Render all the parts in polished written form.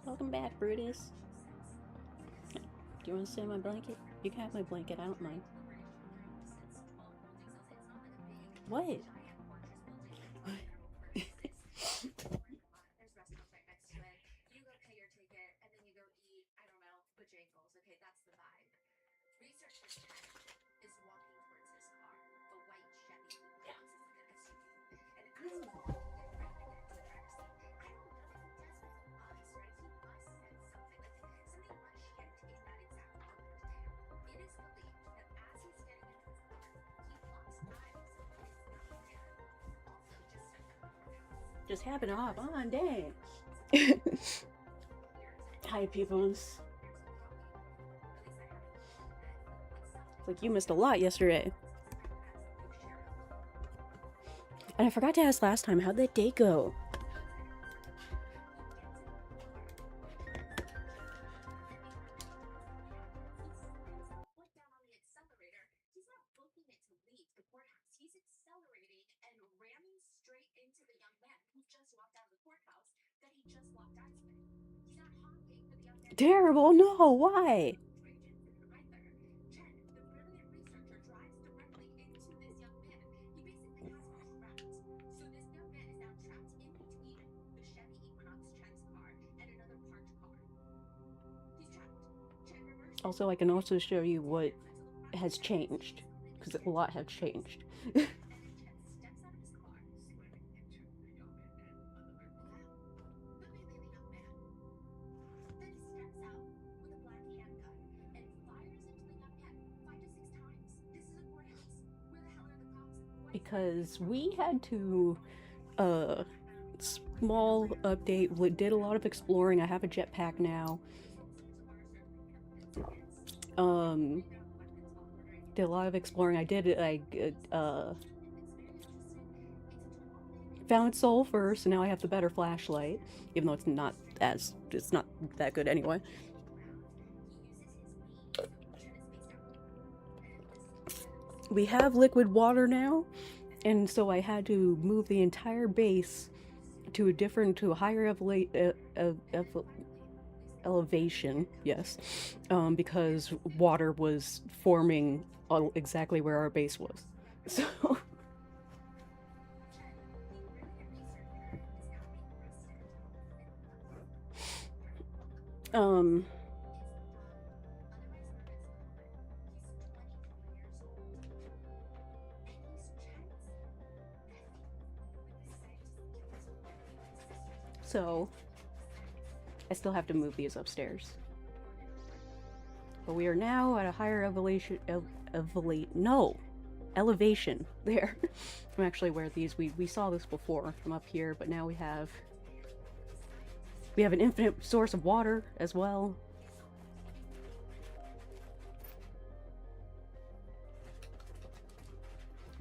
Welcome back, Brutus. Do you want to sit in my blanket? You can have my blanket, I don't mind. What? Just happen to hop on, dang. Hi, peoples. It's like you missed a lot yesterday. And I forgot to ask last time, how'd that date go? Terrible, no, why? Also, I can also show you what has changed, because a lot have changed. Because we had to, small update, we did a lot of exploring. I have a jetpack now. Did a lot of exploring. Found Soul first, and now I have the better flashlight, even though it's not that good anyway. We have liquid water now, and so I had to move the entire base to a higher elevation, yes, because water was forming exactly where our base was. So, um, so I still have to move these upstairs. But we are now at a higher elevation. There. I'm actually where these we saw this before from up here, but now we have an infinite source of water as well.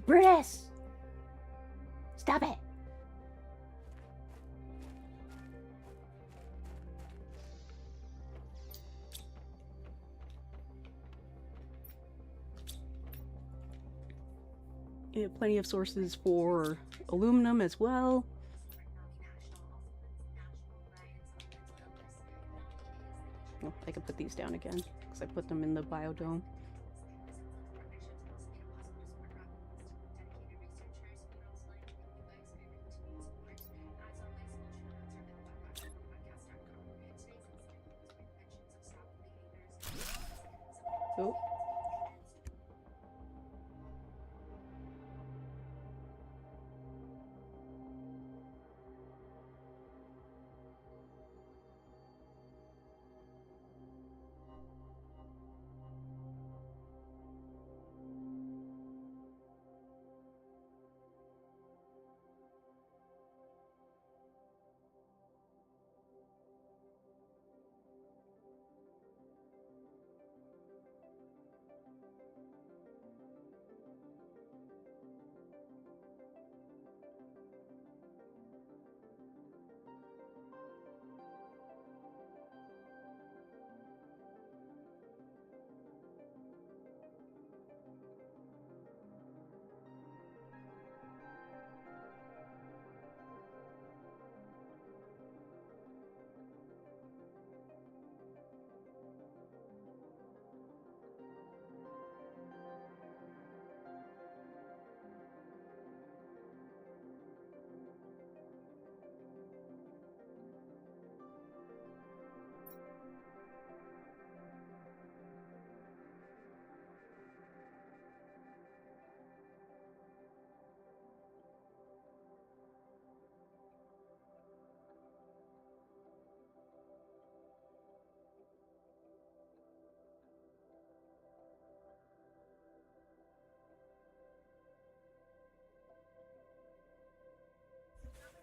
Brutus! Stop it! You have plenty of sources for aluminum as well. Oh, I can put these down again because I put them in the biodome. Oh.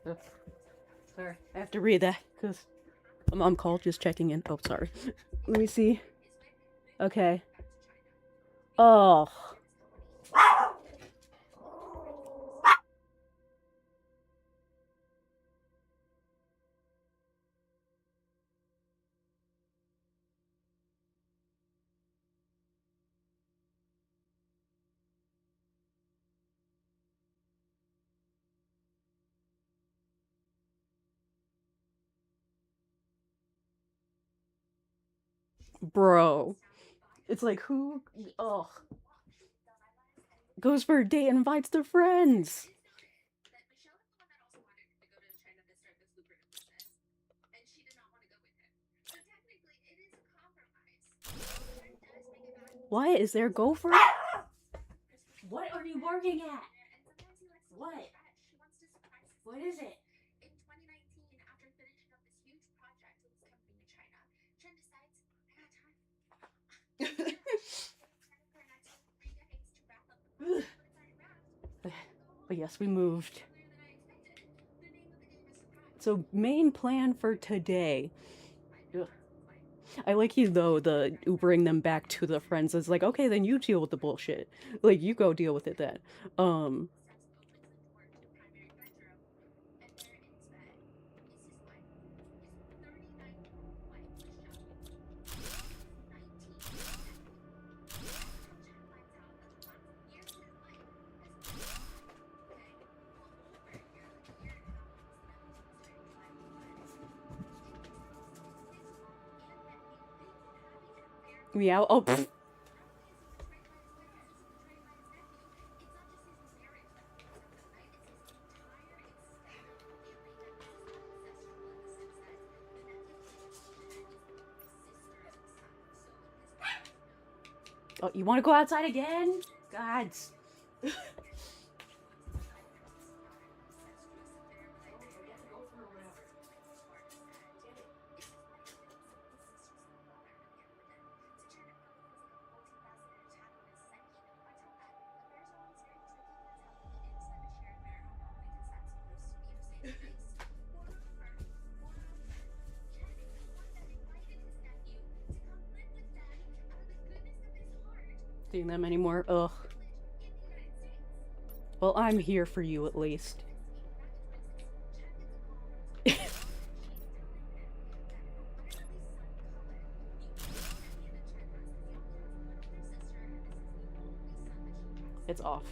Ugh. Sorry, I have to read that because a mom called just checking in. Oh, sorry. Let me see. Okay. Oh. Bro. It's like who goes for a date and invites their friends? What? Is there a gopher? What are you barking at? What? What is it? But yes, we moved. So main plan for today. Ugh. I like you though, the Ubering them back to the friends is like, okay, then you deal with the bullshit. Like you go deal with it then. Um meow. Oh pfft. Oh, you wanna go outside again? Gods. Seeing them anymore. Ugh. Well, I'm here for you at least. It's off.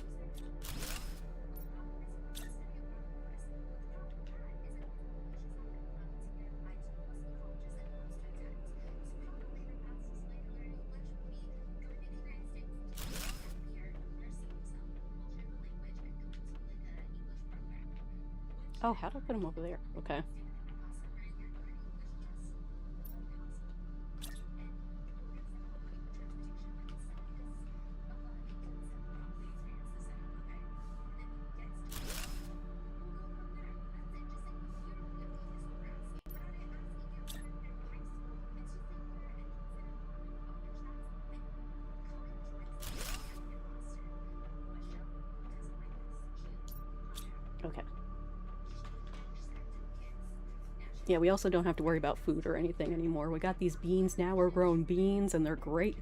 Oh, how'd I put him over there? Okay. Okay. Yeah, we also don't have to worry about food or anything anymore. We got these beans now. We're growing beans and they're great.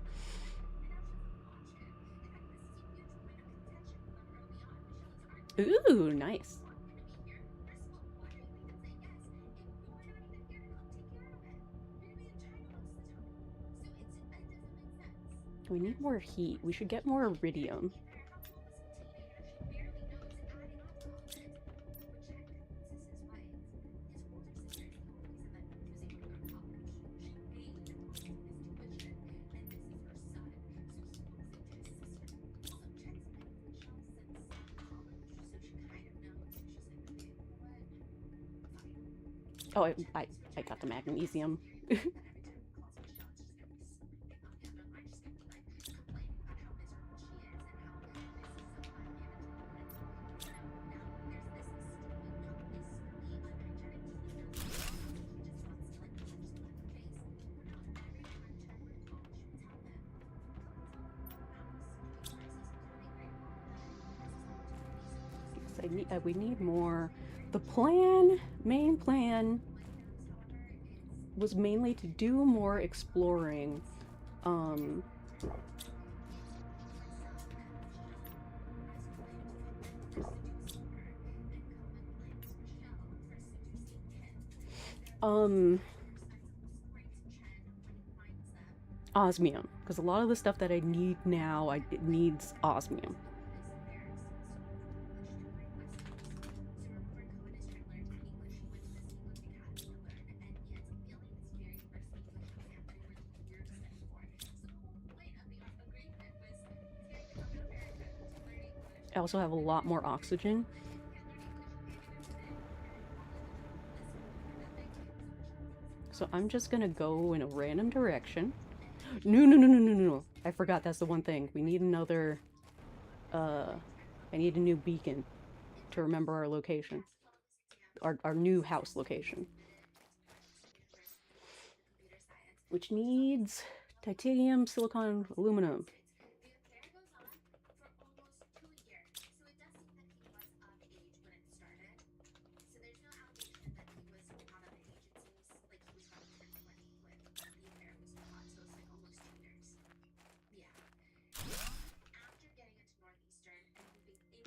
Ooh, nice. We need more heat. We should get more iridium. Oh, I got the magnesium. We need more. the main plan was mainly to do more exploring. Um, um, osmium, because a lot of the stuff that I need now, it needs osmium. I also have a lot more oxygen. So I'm just gonna go in a random direction. No. I forgot that's the one thing. We need another, I need a new beacon to remember our location. Our new house location. Which needs titanium, silicon, aluminum.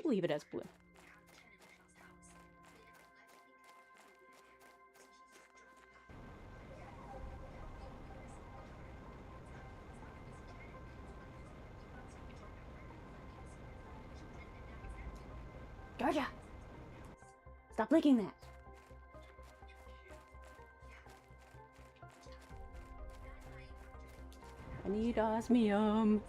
Leave it as blue. Georgia! Stop licking that! I need osmium.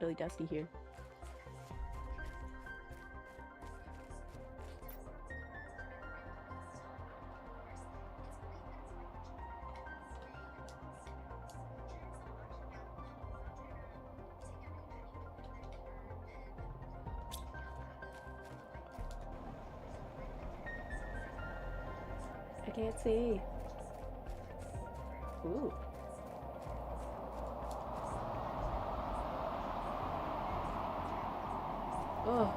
Really dusty here. I can't see. Ooh. Oh.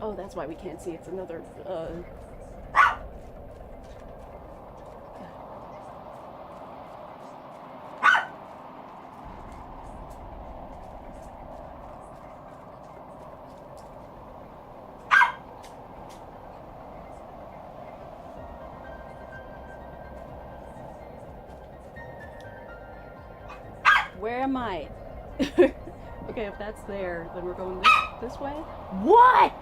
Oh, that's why we can't see. It's another, Where am I? Okay, if that's there, then we're going this way. What?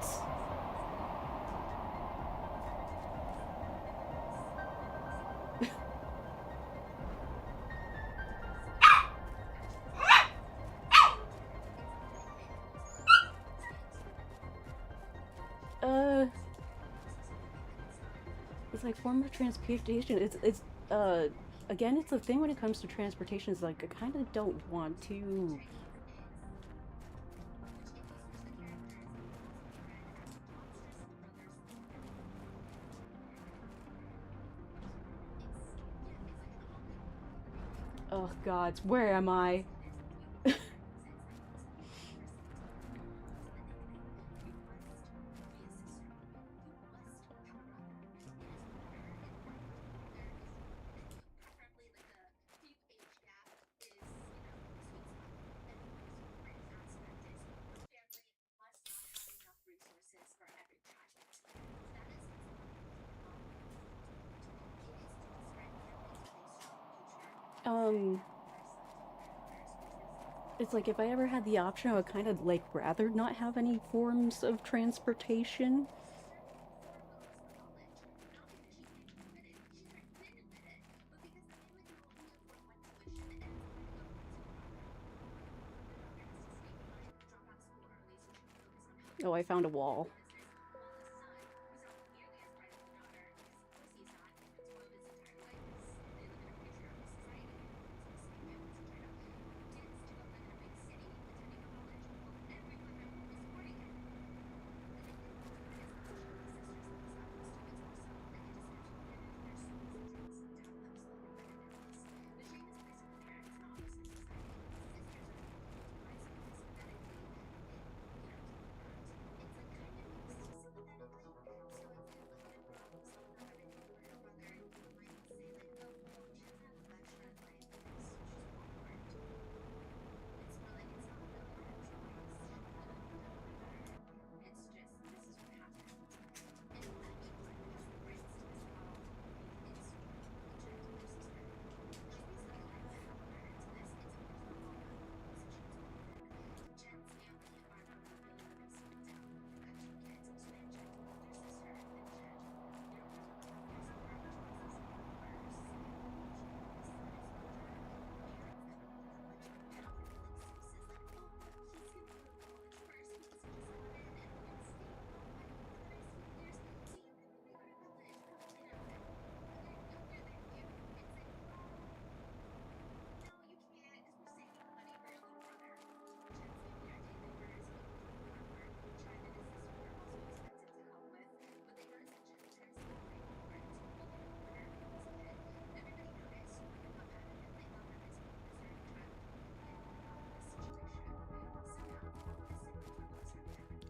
It's like form of transportation. Again, it's a thing when it comes to transportation. Is like I kind of don't want to. Oh God, where am I? Um, it's like if I ever had the option, I would kind of like rather not have any forms of transportation. Oh, I found a wall.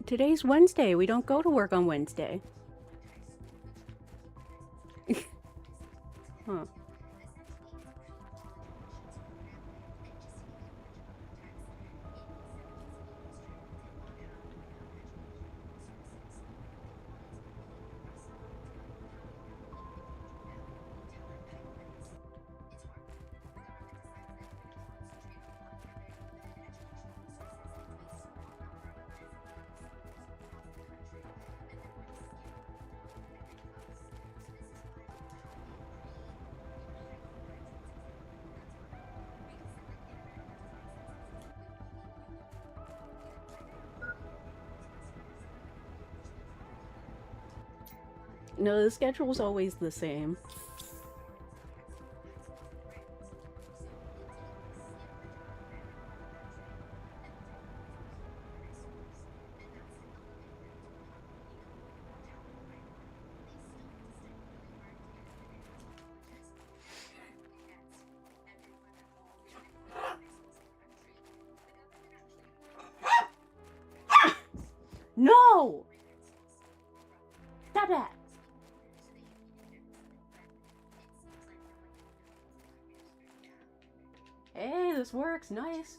Today's Wednesday. We don't go to work on Wednesday. Huh. No, the schedule's always the same. No! Stop that! Hey, this works. Nice.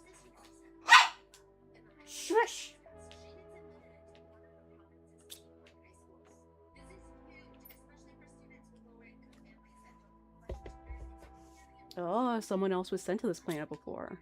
Shush! Oh, someone else was sent to this planet before.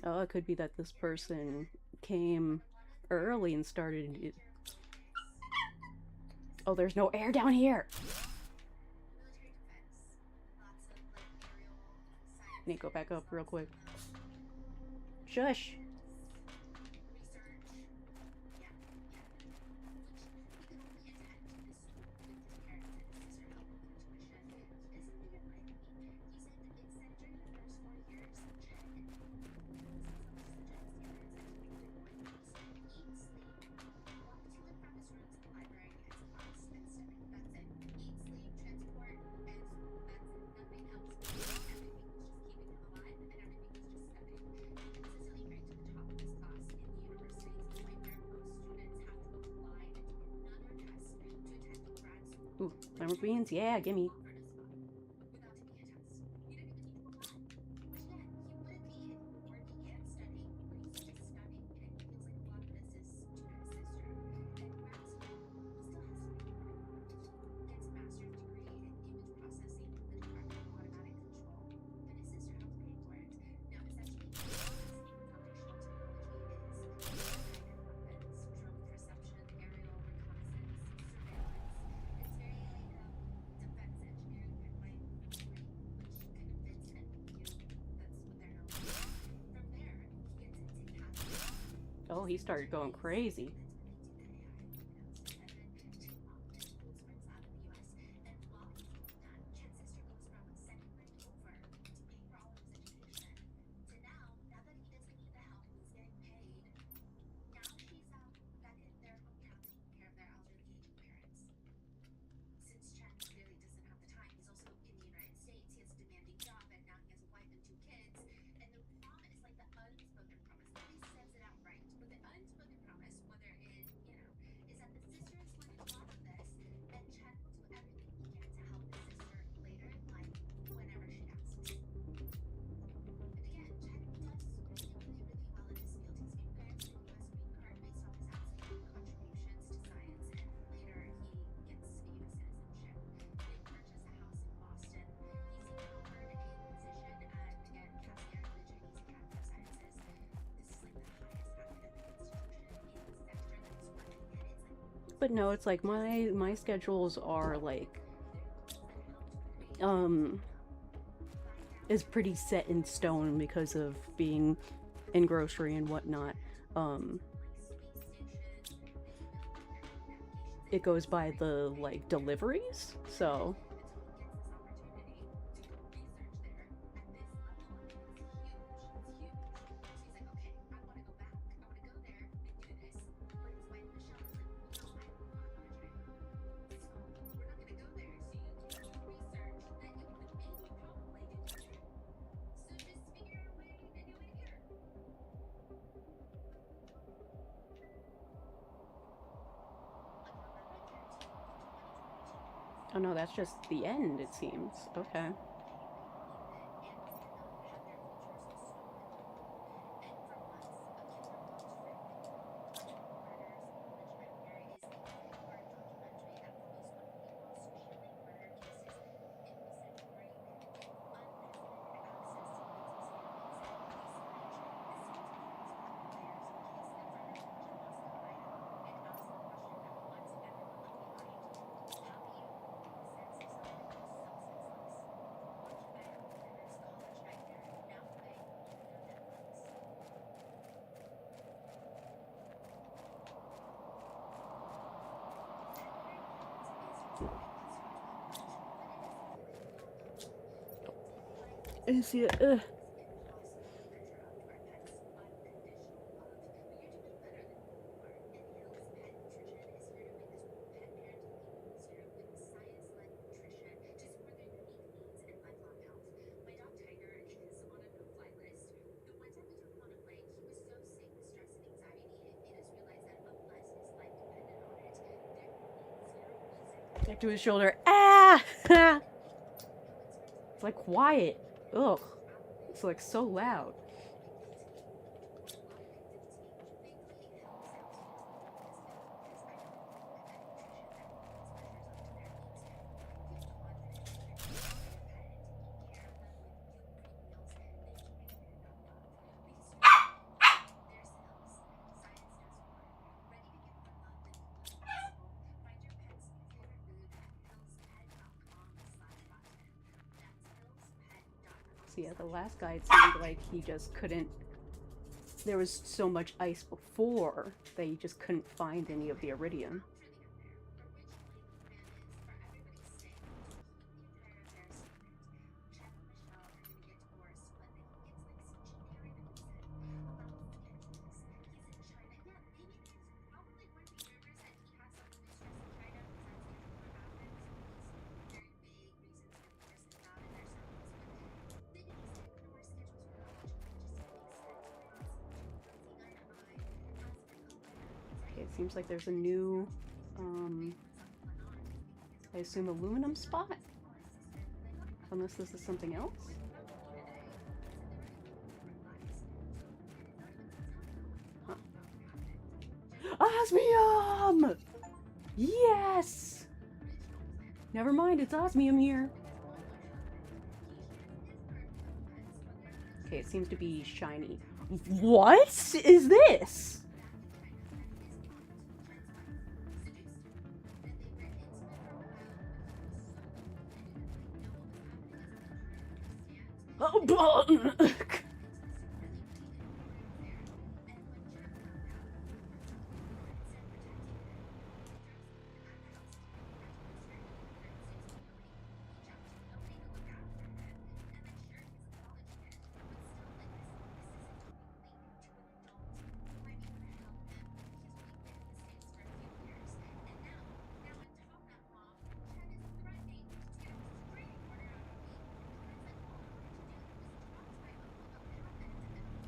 Oh, it could be that this person came early and started it. Oh, there's no air down here! I need to go back up real quick. Shush! Ooh, lima beans? Yeah, gimme. Oh, he started going crazy. but no, it's like my schedules are like um is pretty set in stone because of being in grocery and whatnot. Um it goes by the like deliveries, so oh no, that's just the end, it seems. Okay. Is it back to his shoulder. Ah! It's like quiet. Ugh. It's like so loud. So yeah, the last guy, it seemed like he just couldn't. There was so much ice before that he just couldn't find any of the iridium. Okay, it seems like there's a new, I assume aluminum spot? Unless this is something else? Huh. Osmium! Yes! Never mind, it's osmium here. Okay, it seems to be shiny. What is this? Oh,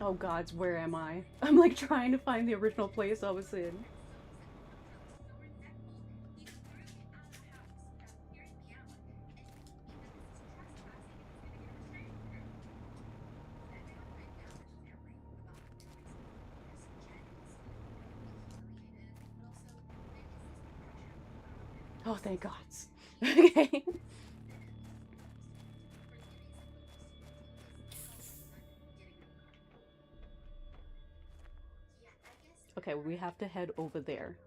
oh gods, where am I? I'm like trying to find the original place I was in. Oh, thank gods. Okay. Okay, we have to head over there.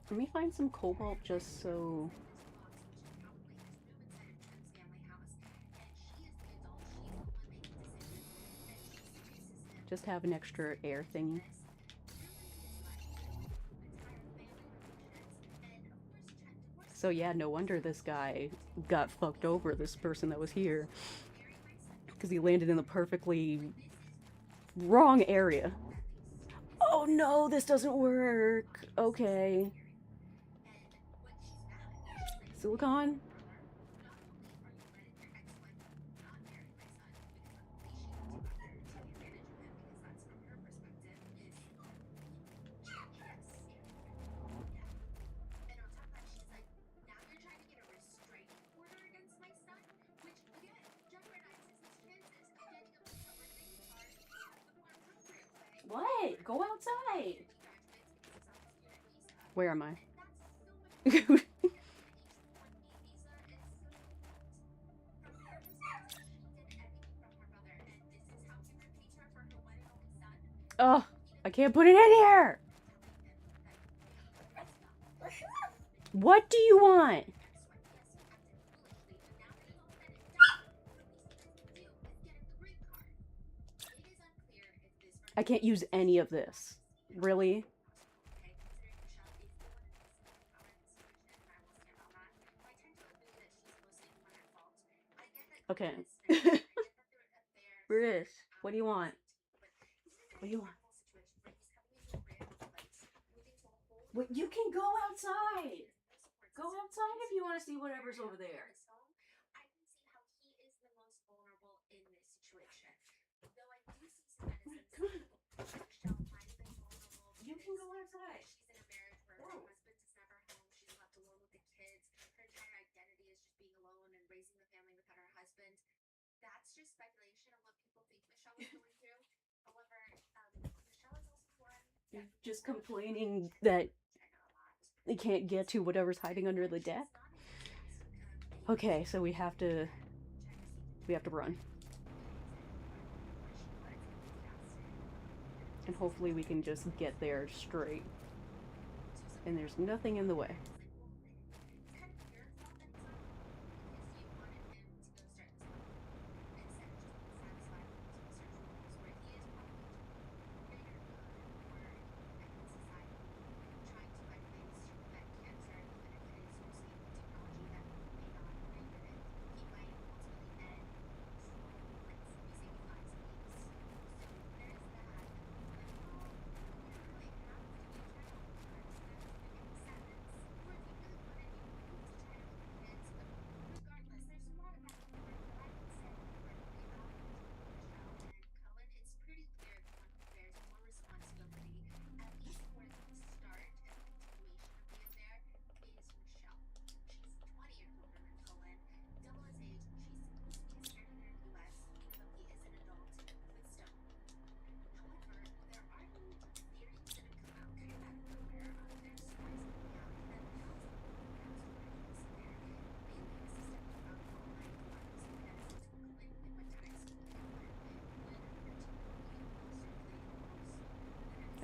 Let me find some cobalt just so... Just have an extra air thingy. So yeah, no wonder this guy got fucked over, this person that was here. Because he landed in the perfectly wrong area. Oh no, this doesn't work. Okay. Silicon? What? Go outside. Where am I? Oh, I can't put it in here. What do you want? I can't use any of this. Really? Okay. Bruce, what do you want? What do you want? Wait, you can go outside. Go outside if you want to see whatever's over there. You can go outside. Whoa. You're just complaining that they can't get to whatever's hiding under the deck. Okay, so we have to run. And hopefully we can just get there straight. And there's nothing in the way.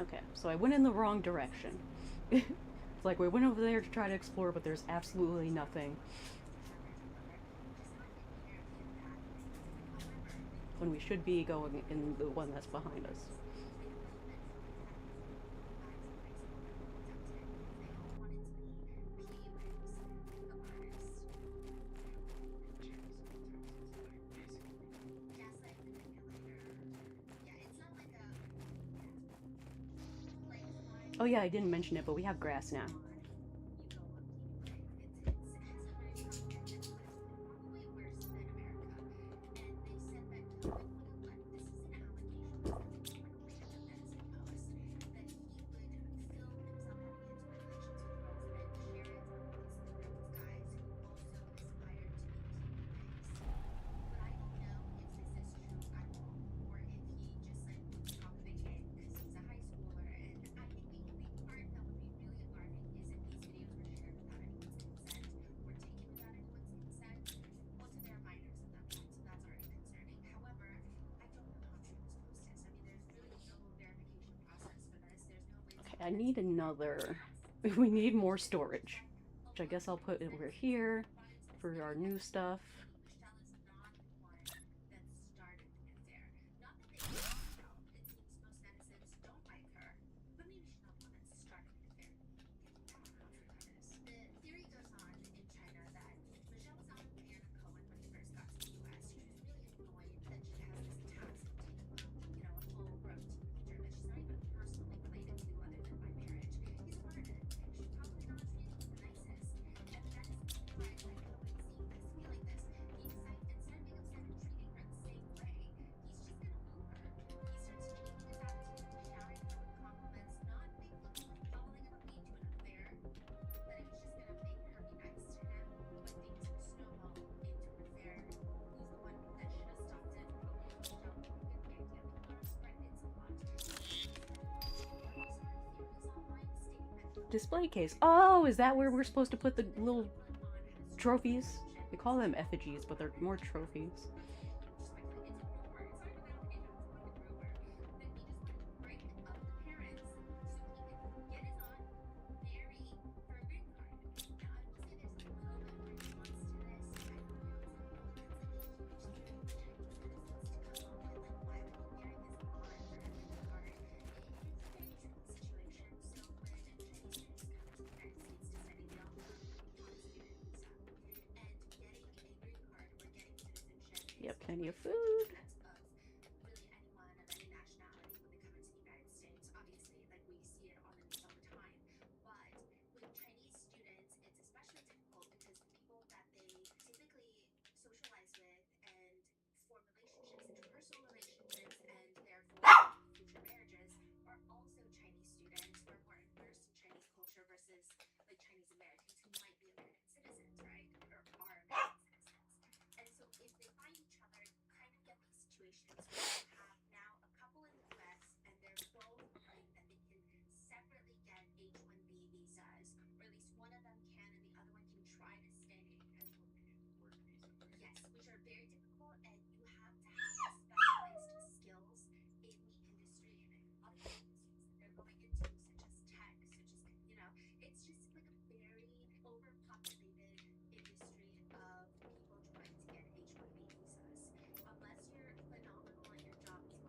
Okay, so I went in the wrong direction. It's like we went over there to try to explore, but there's absolutely nothing. When we should be going in the one that's behind us. Oh yeah, I didn't mention it, but we have grass now. Okay, I need another We need more storage, which I guess I'll put over here for our new stuff. Display case. Oh, is that where we're supposed to put the little trophies? We call them effigies, but they're more trophies. Yep, plenty of food.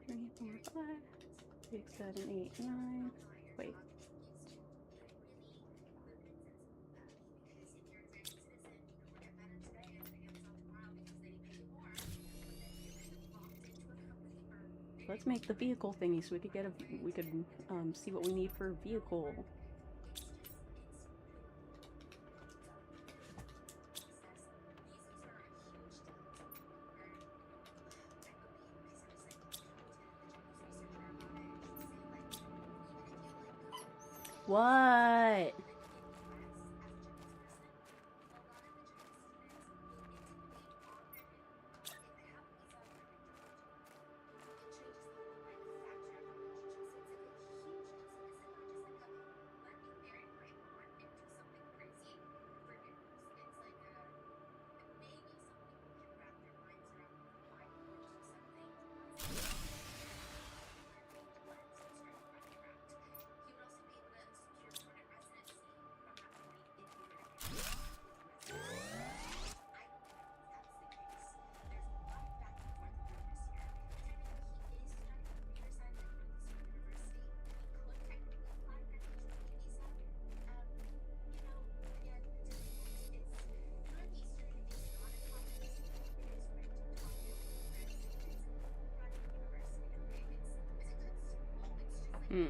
Three, four, five, 6, 7, 8, 9. Wait. Let's make the vehicle thingy so we could get we could see what we need for a vehicle. What? Hmm.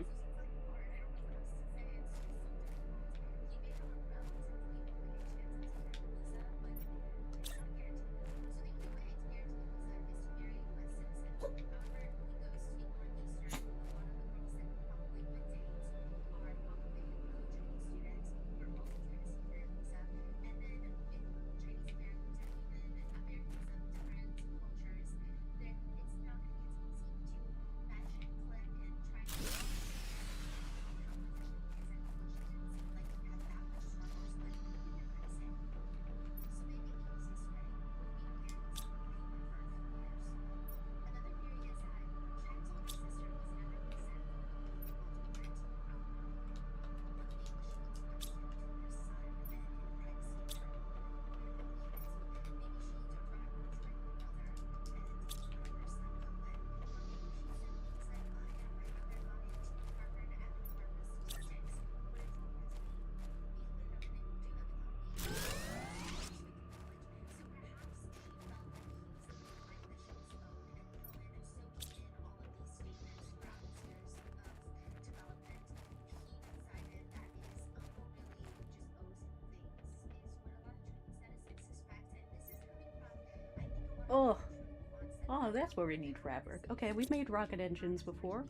Oh, that's where we need fabric. Okay, we've made rocket engines before.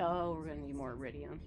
Oh, we're gonna need more iridium.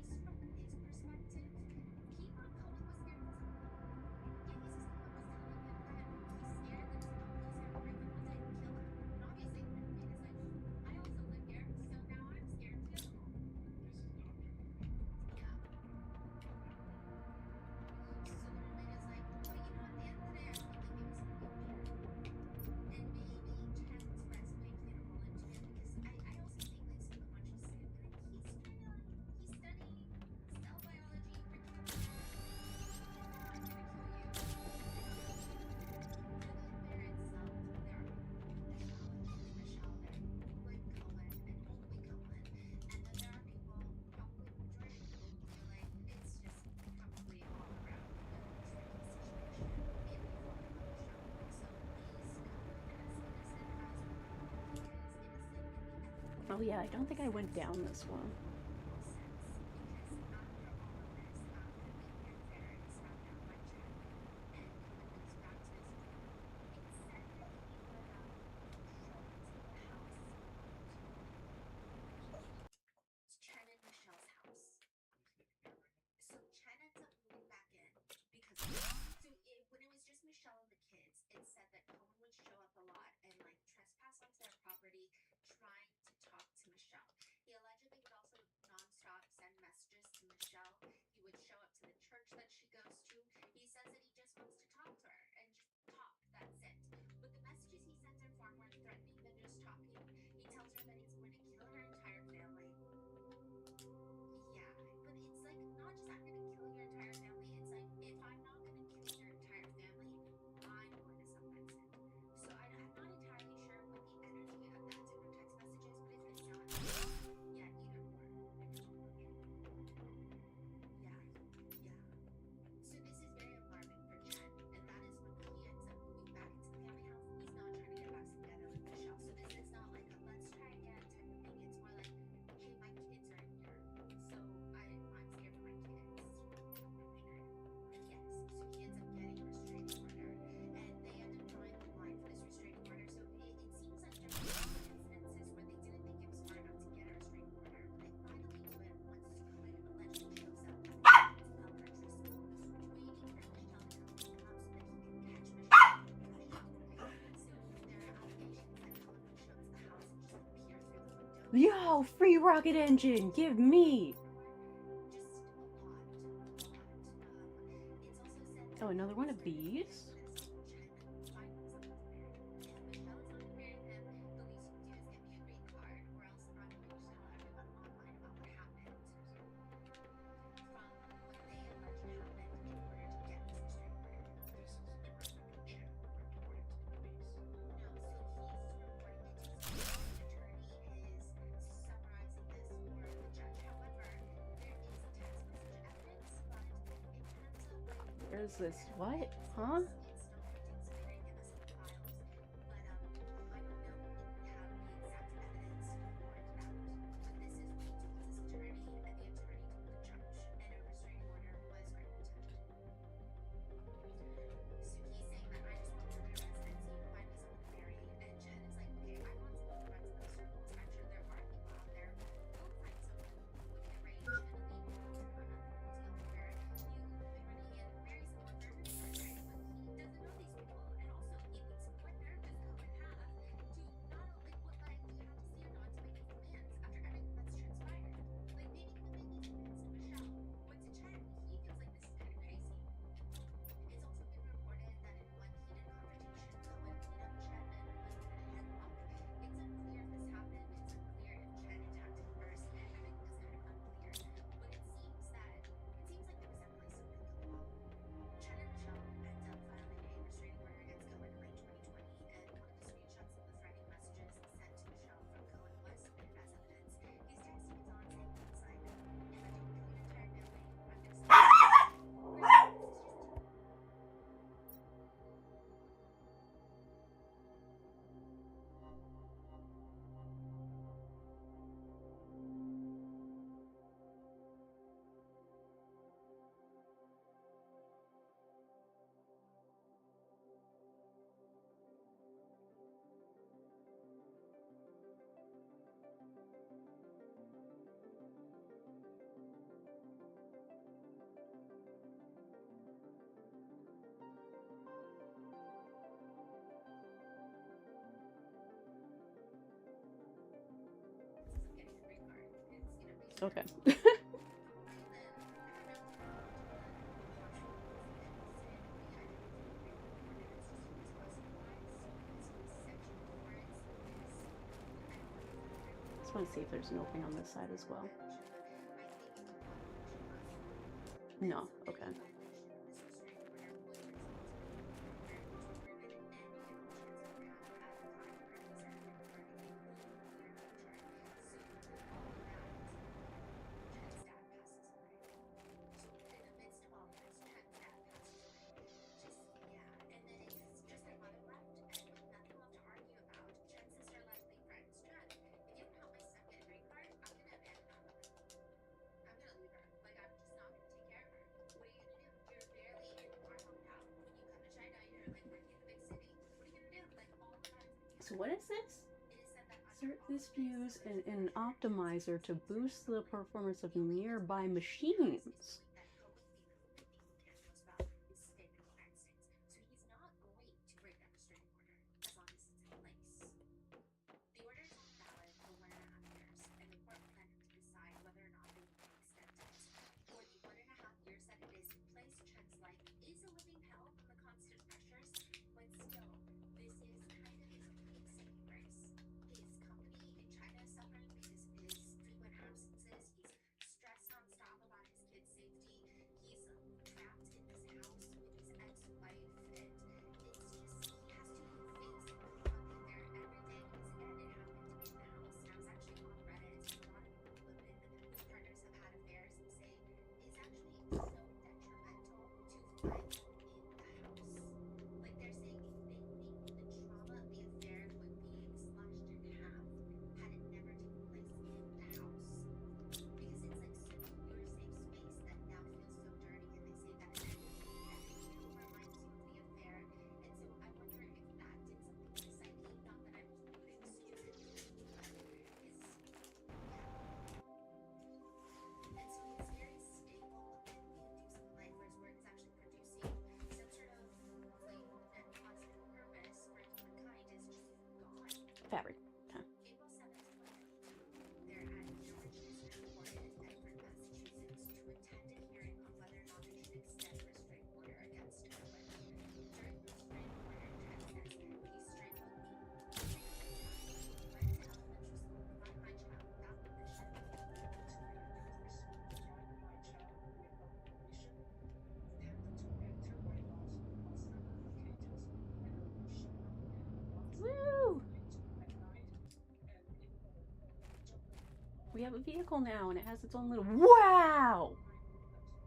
Oh yeah, I don't think I went down this one. Yo, free rocket engine, give me! Oh, another one of these? Where's this? What? Huh? Okay. Just want to see if there's an opening on this side as well. No. Okay. So what is this? Insert this fuse in an optimizer to boost the performance of nearby machines. Fabric. Okay. Woo! We have a vehicle now, and it has its own little. Wow!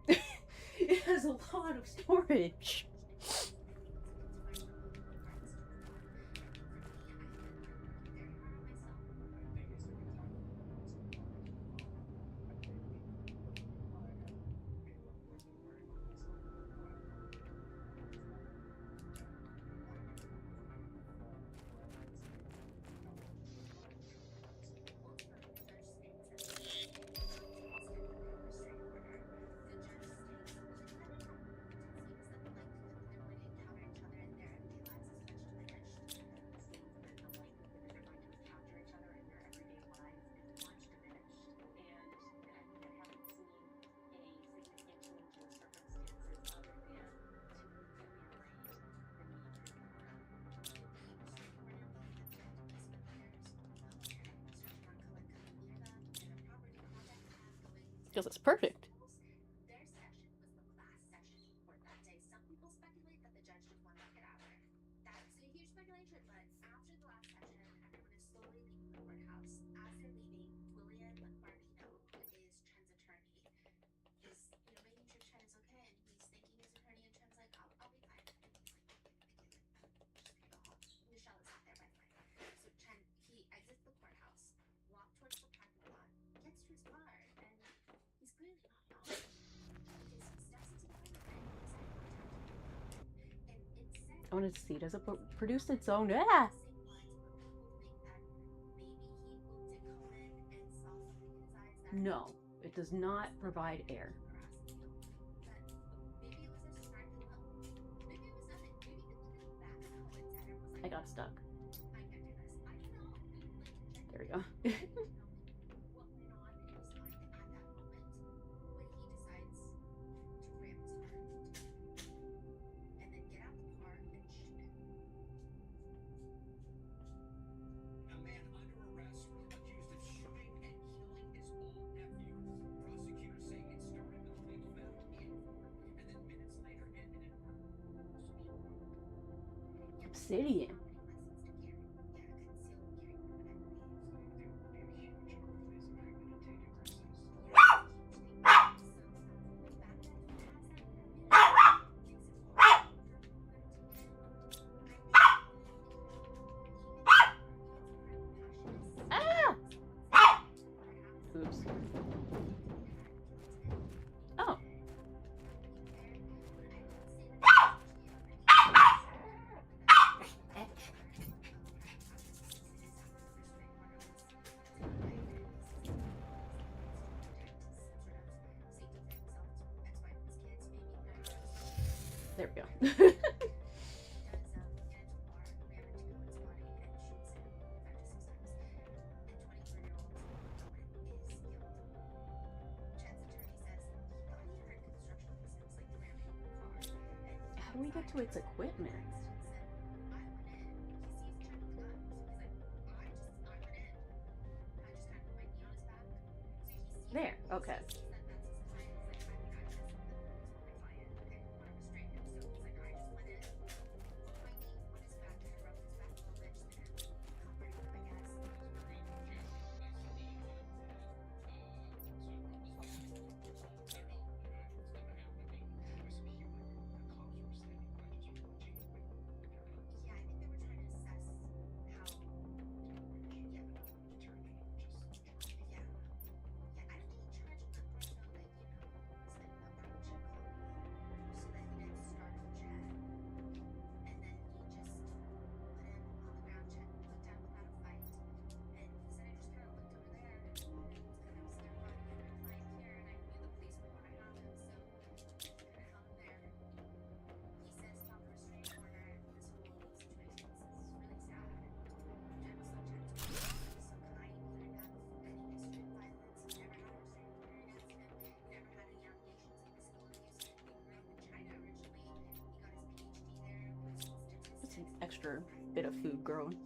It has a lot of storage. Because it's perfect. I wanted to see, does it produce its own? Ah! No, it does not provide air. I got stuck. There we go. Obsidian. Ah! Oops. Oh. There we go. How do we get to its equipment? There. Okay. That's an extra bit of food growing.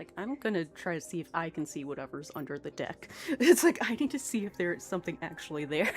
Like, I'm gonna try to see if I can see whatever's under the deck. It's like, I need to see if there's something actually there.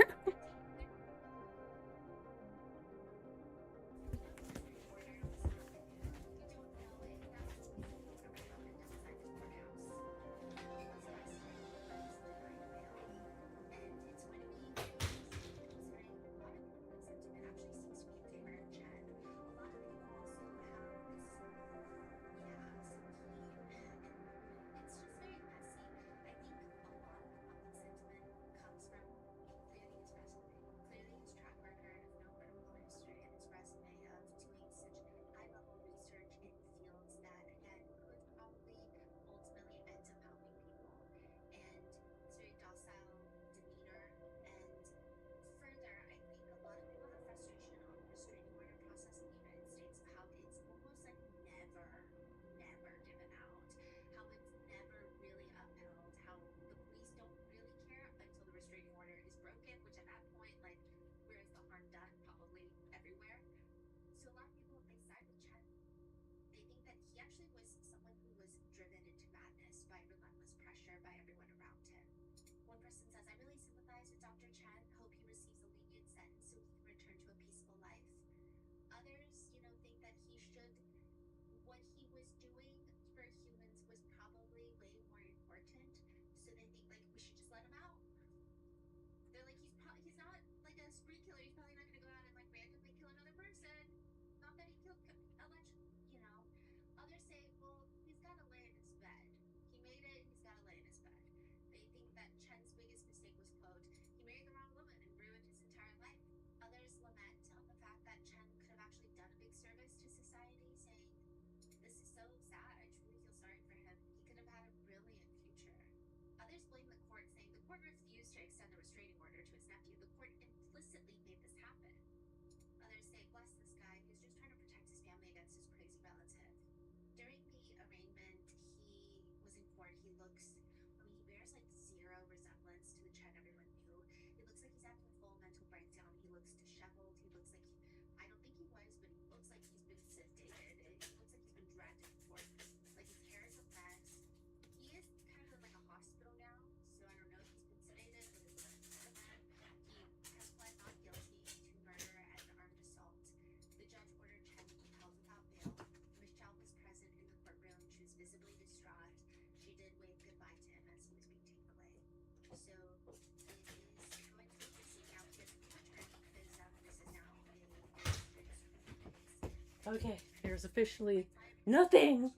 Okay, there's officially nothing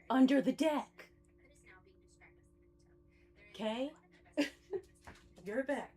under the deck. Okay? You're back.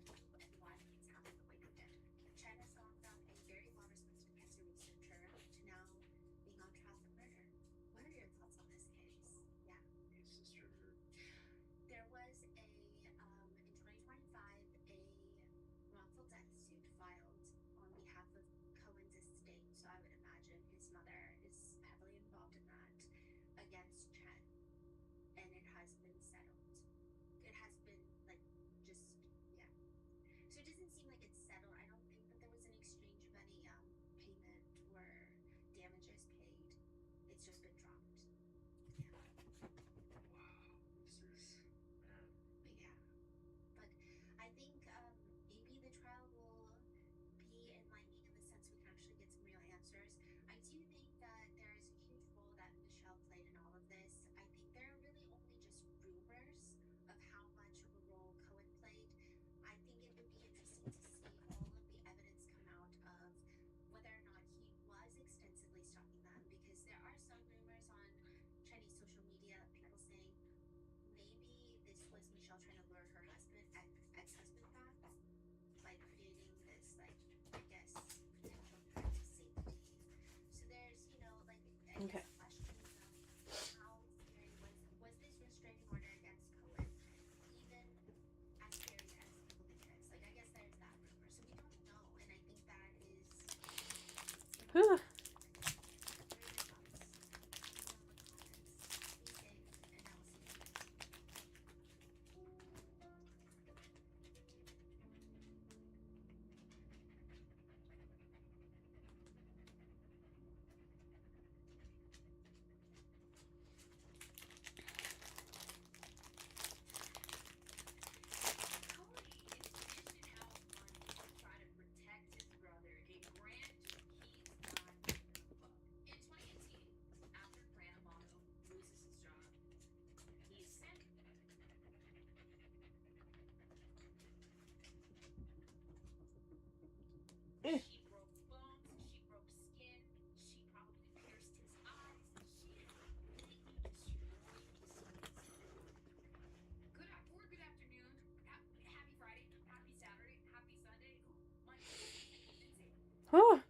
Okay. Whew. Eh. Oh.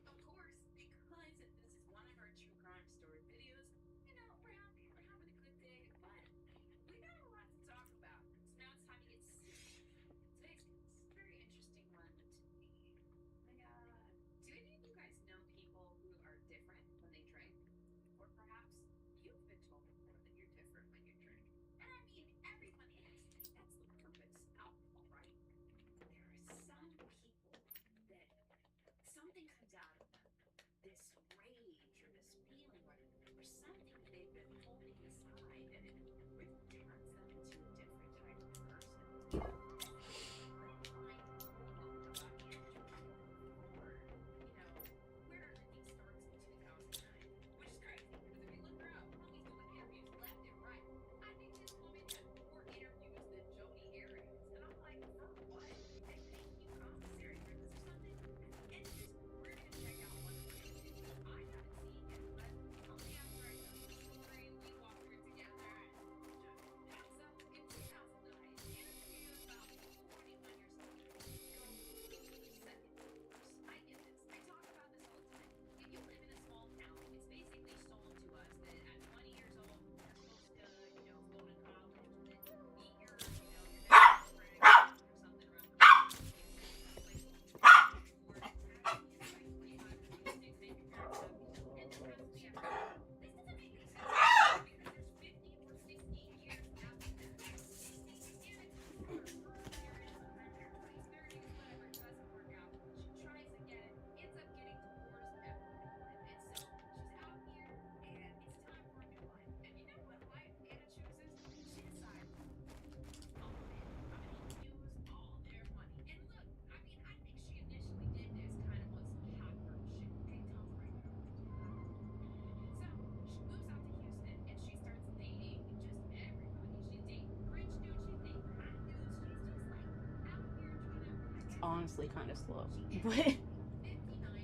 It's honestly kind of slow, but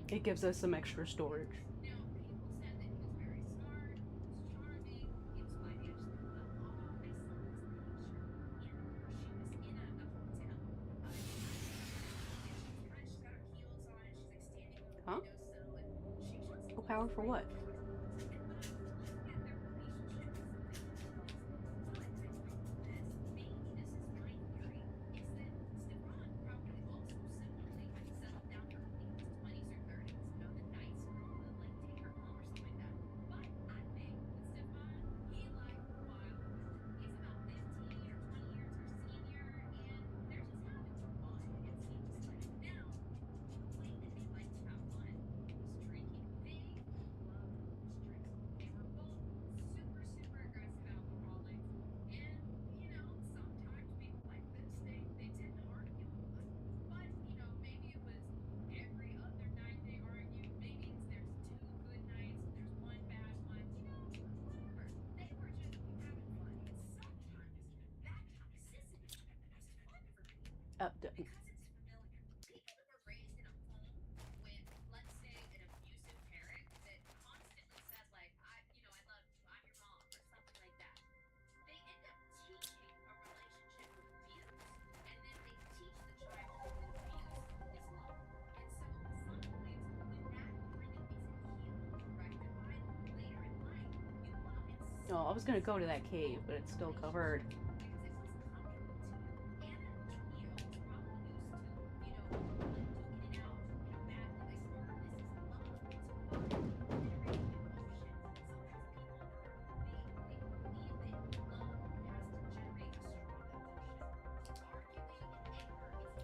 it gives us some extra storage. power for what? Done. Oh, I was gonna go to that cave, but it's still covered.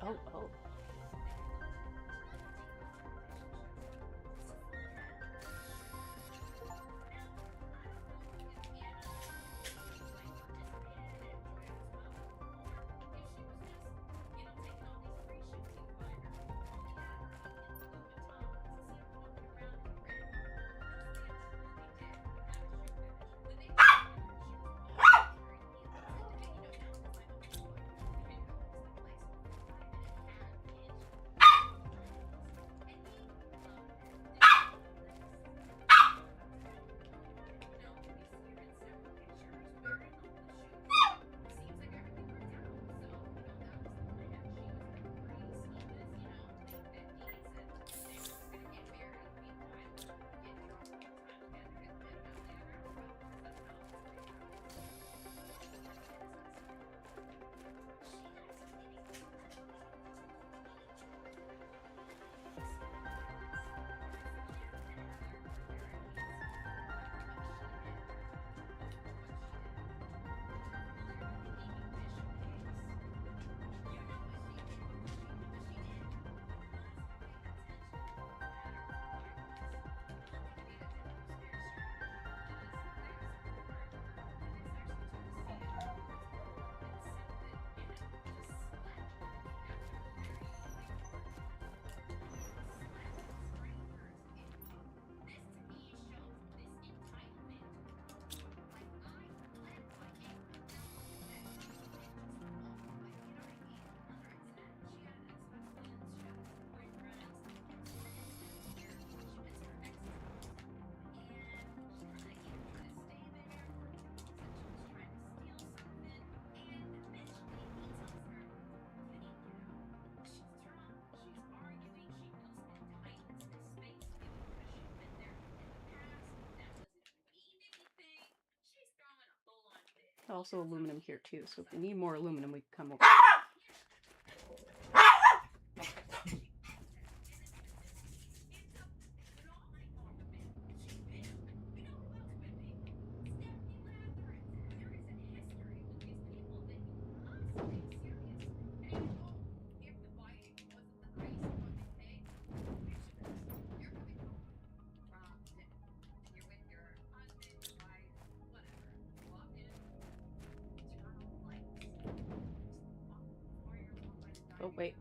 Oh, oh. Also aluminum here too, so if we need more aluminum, we can come over. Oh, wait.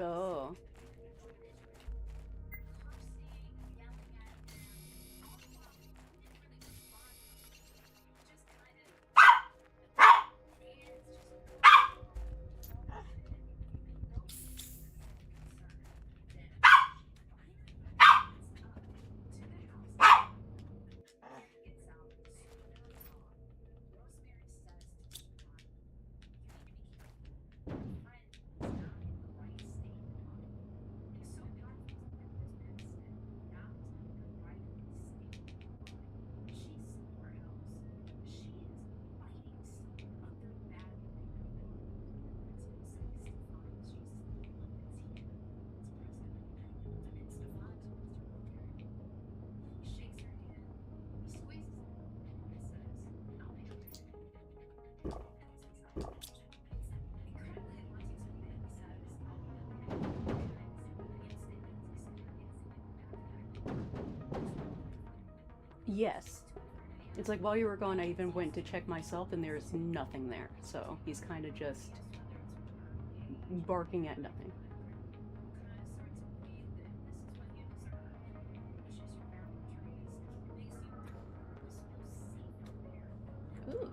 Oh. Yes. It's like while you were gone, I even went to check myself, and there's nothing there. So he's kind of just barking at nothing. Ooh.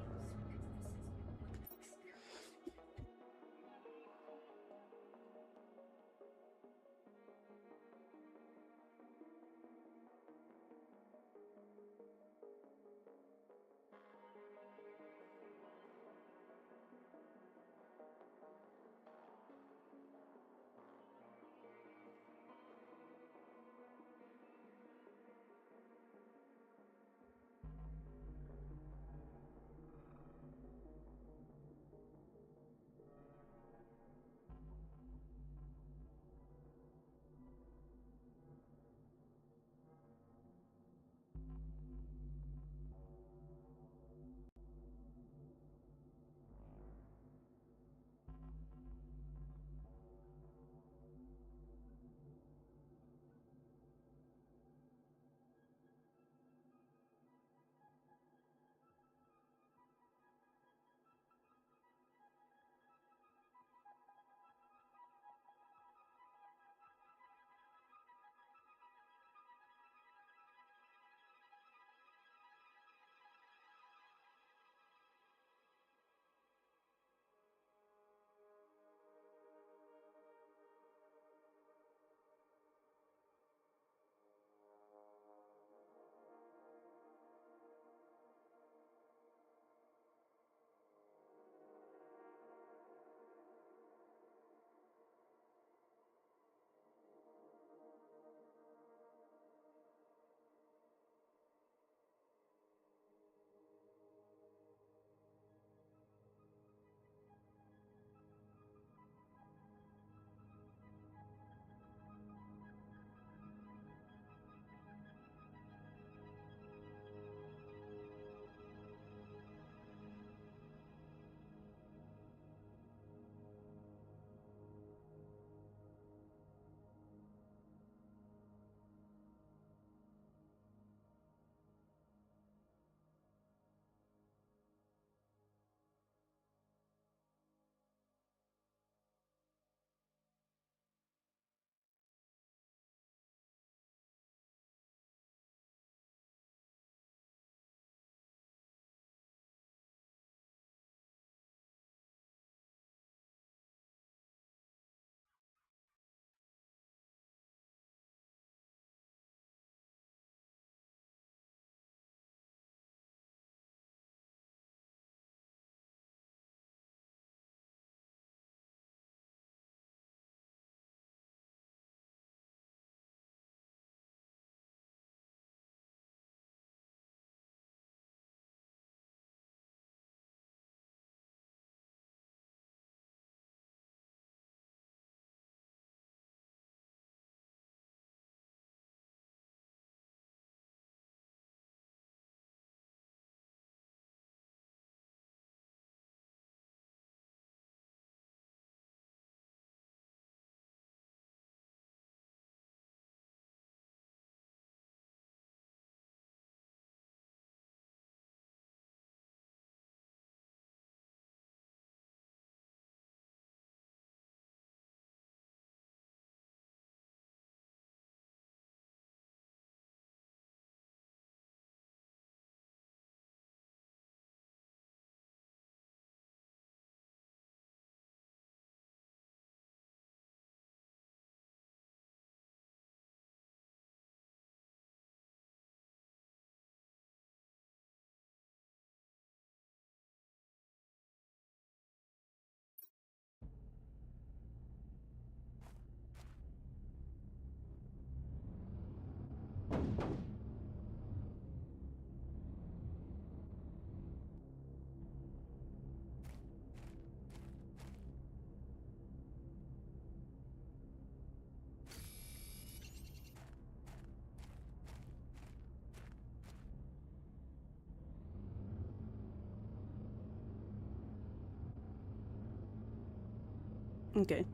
Okay.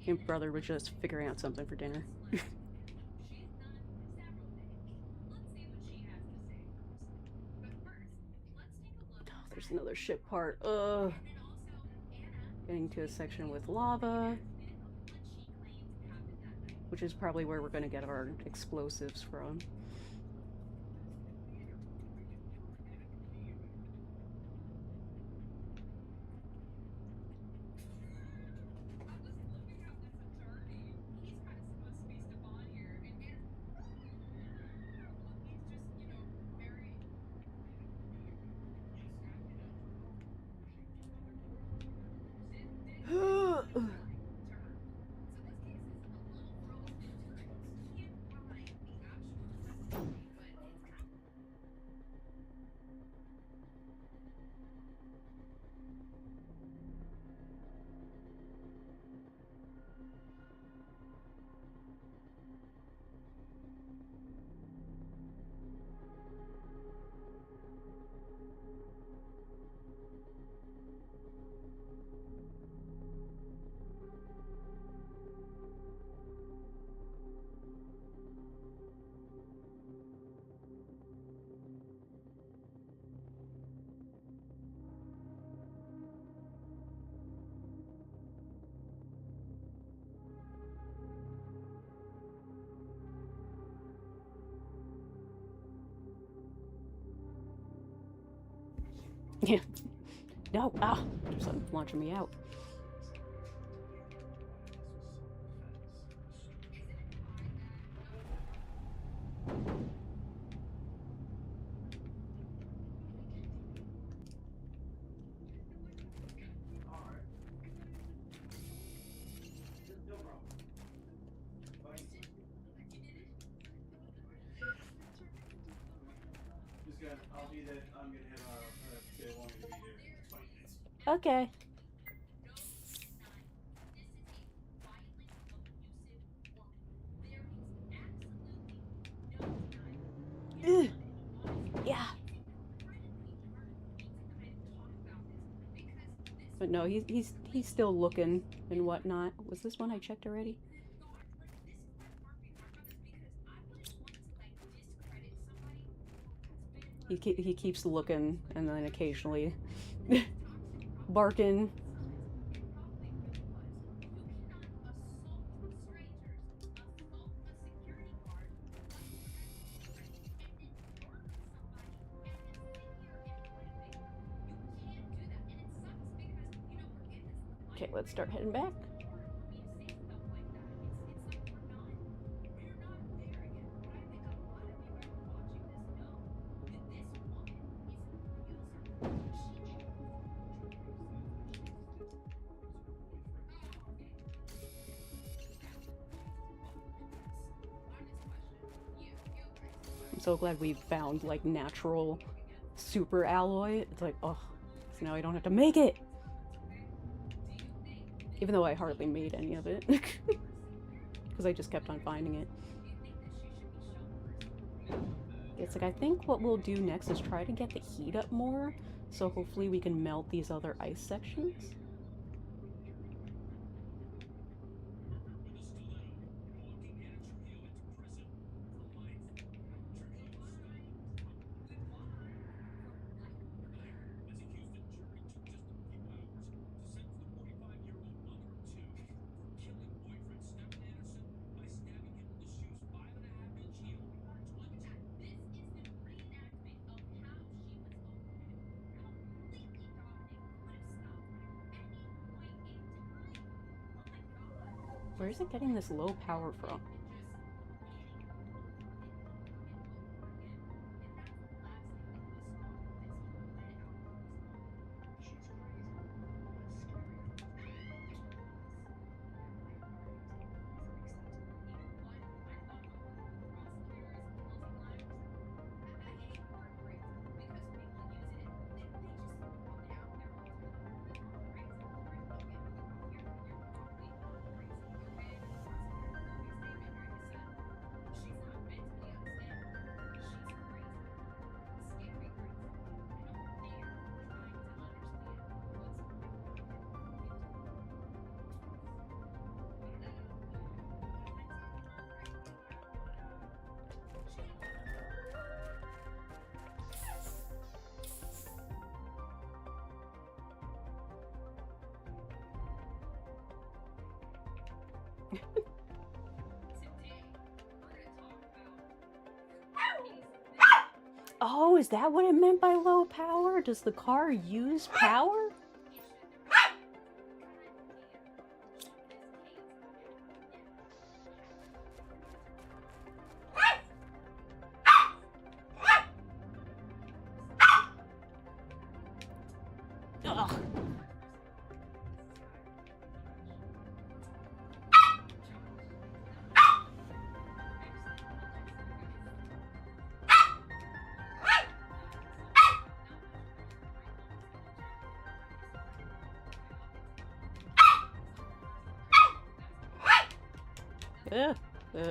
Your brother was just figuring out something for dinner. Oh, there's another ship part. Ugh. Getting to a section with lava, which is probably where we're gonna get our explosives from. Yeah. No. Ah. Something launching me out. Okay. Ugh. Yeah. But no, he's still looking and whatnot. Was this one I checked already? He keeps looking and then occasionally barking. Okay, let's start heading back. I'm so glad we found like natural super alloy. It's like, oh, so now I don't have to make it. Even though I hardly made any of it. Because I just kept on finding it. It's like, I think what we'll do next is try to get the heat up more, so hopefully we can melt these other ice sections. Where is it getting this low power from? Oh, is that what it meant by low power? Does the car use power? Ugh. Uh, uh.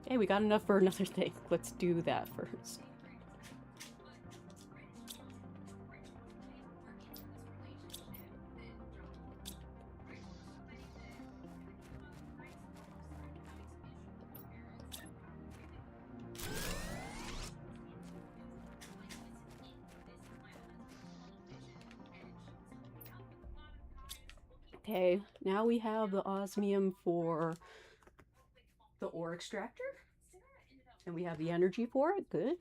Hey, we got enough for another thing. Let's do that first. Okay, now we have the osmium for the ore extractor. And we have the energy for it. Good.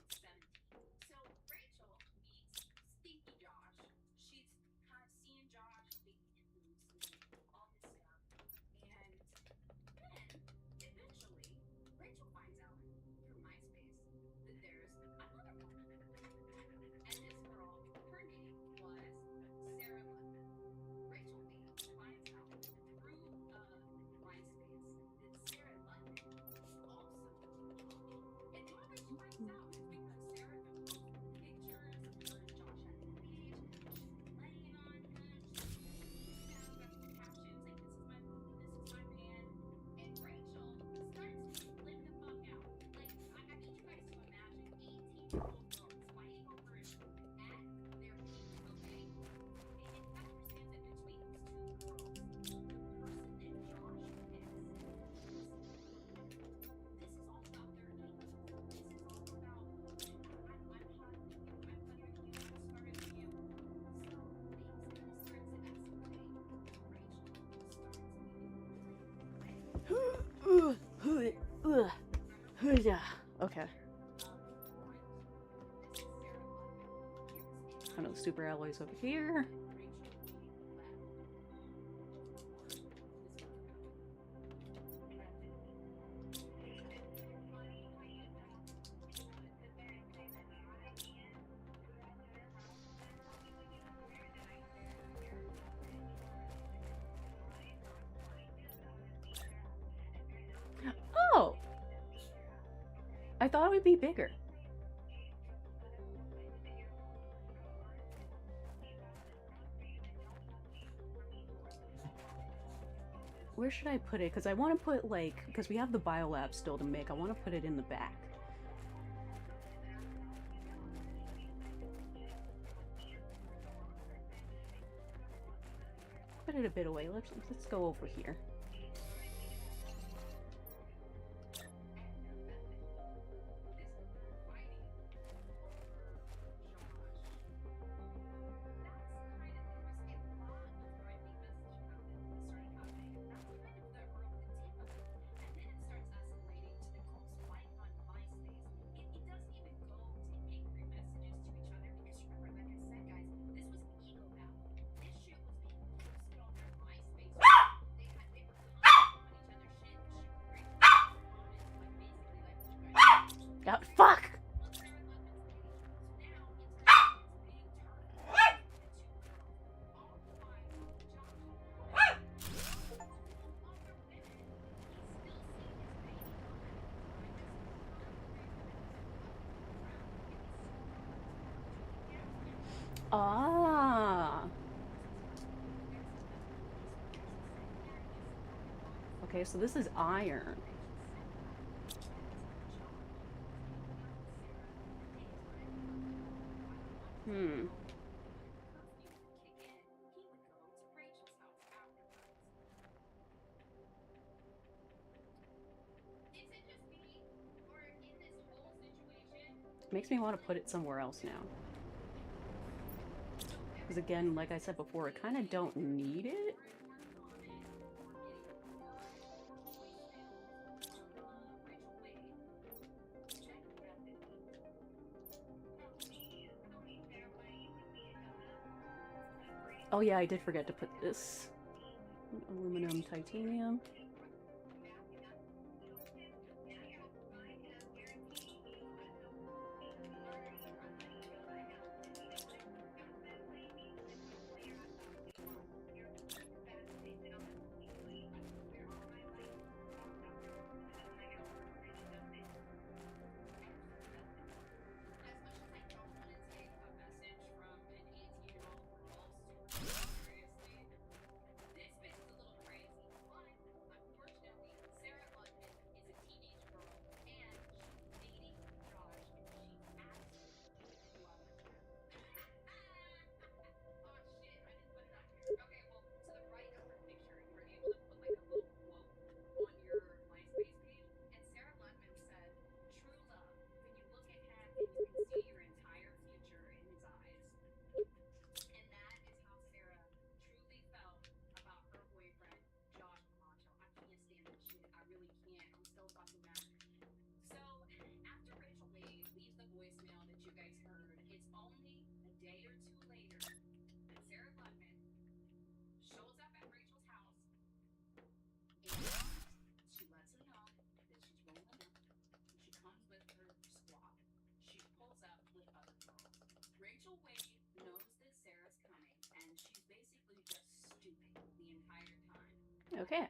Okay. One of the super alloys over here. Oh! I thought it would be bigger. Where should I put it? Because I want to put, like, because we have the biolab still to make. I want to put it in the back. Put it a bit away. Let's go over here. Oh, fuck! Ah. Okay, so this is iron. Hmm. Makes me want to put it somewhere else now. Because again, like I said before, I kind of don't need it. Oh yeah, I did forget to put this. Aluminum, titanium. Okay.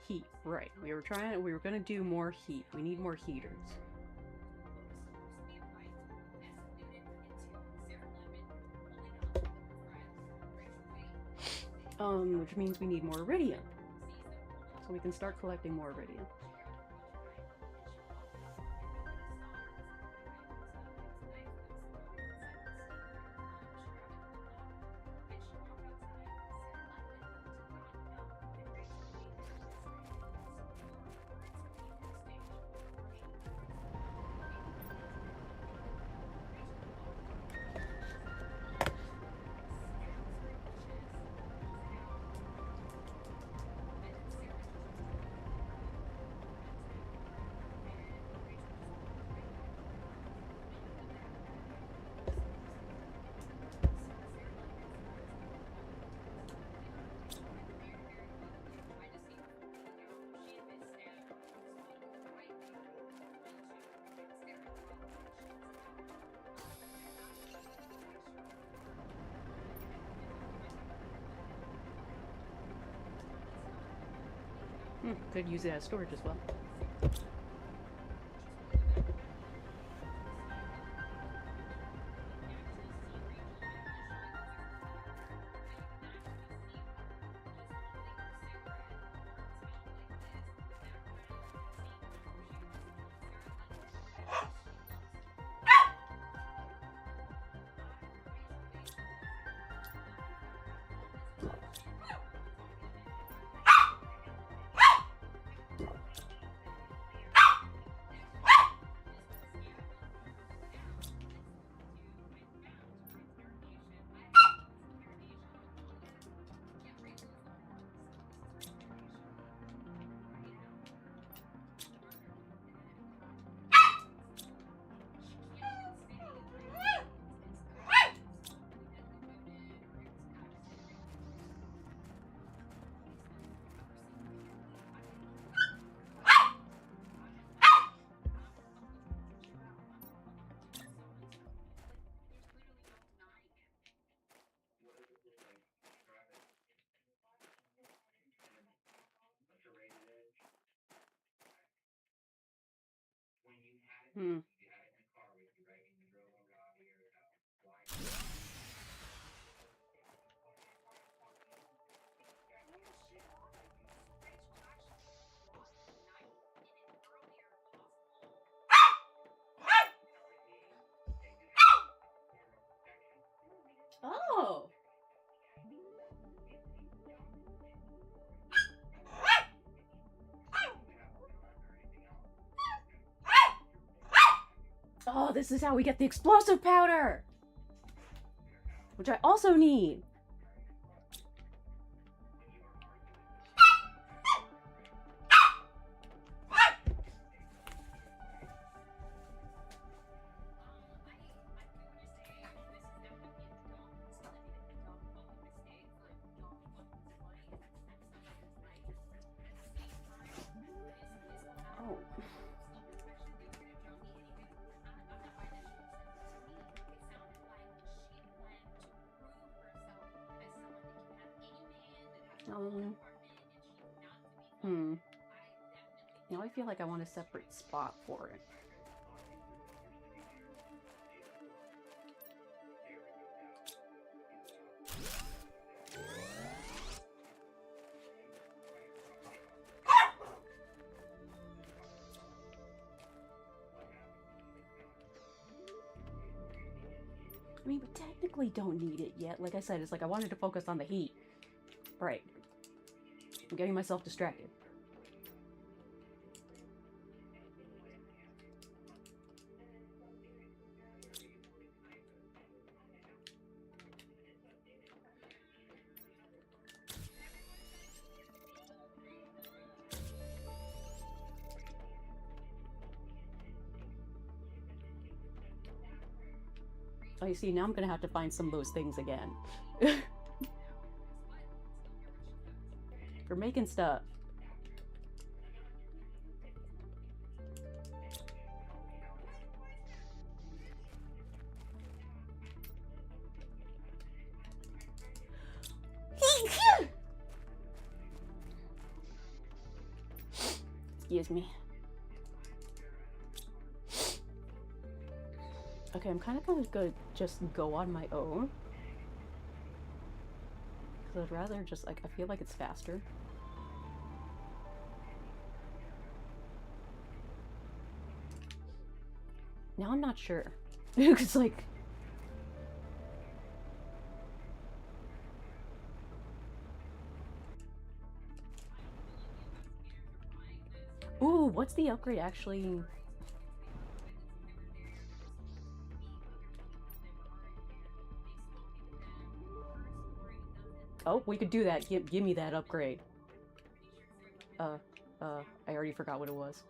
Heat, right. We were gonna do more heat. We need more heaters. Which means we need more iridium. So we can start collecting more iridium. Could use it as storage as well. Hmm. Oh. Oh, this is how we get the explosive powder! Which I also need. Oh. Um. Hmm. Now I feel like I want a separate spot for it. I mean, we technically don't need it yet. Like I said, it's like I wanted to focus on the heat. Right. I'm getting myself distracted. Oh, you see, now I'm gonna have to find some of those things again. For making stuff. Excuse me. Okay, I'm kind of gonna just go on my own. Because I'd rather just, like, I feel like it's faster. Now I'm not sure. Because, like... Ooh, what's the upgrade actually? Oh, we could do that. Give me that upgrade. I already forgot what it was.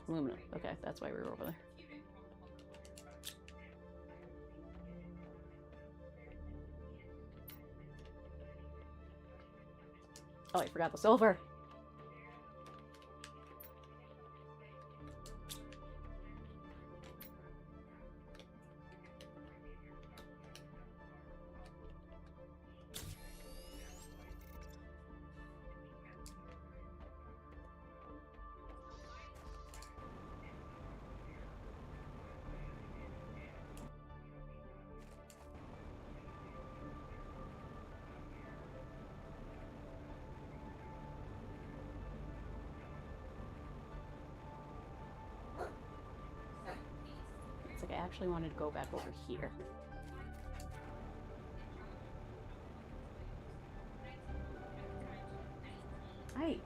Lumina. Okay, that's why we were over there. Oh, I forgot the silver. It's like I actually wanted to go back over here. Hi.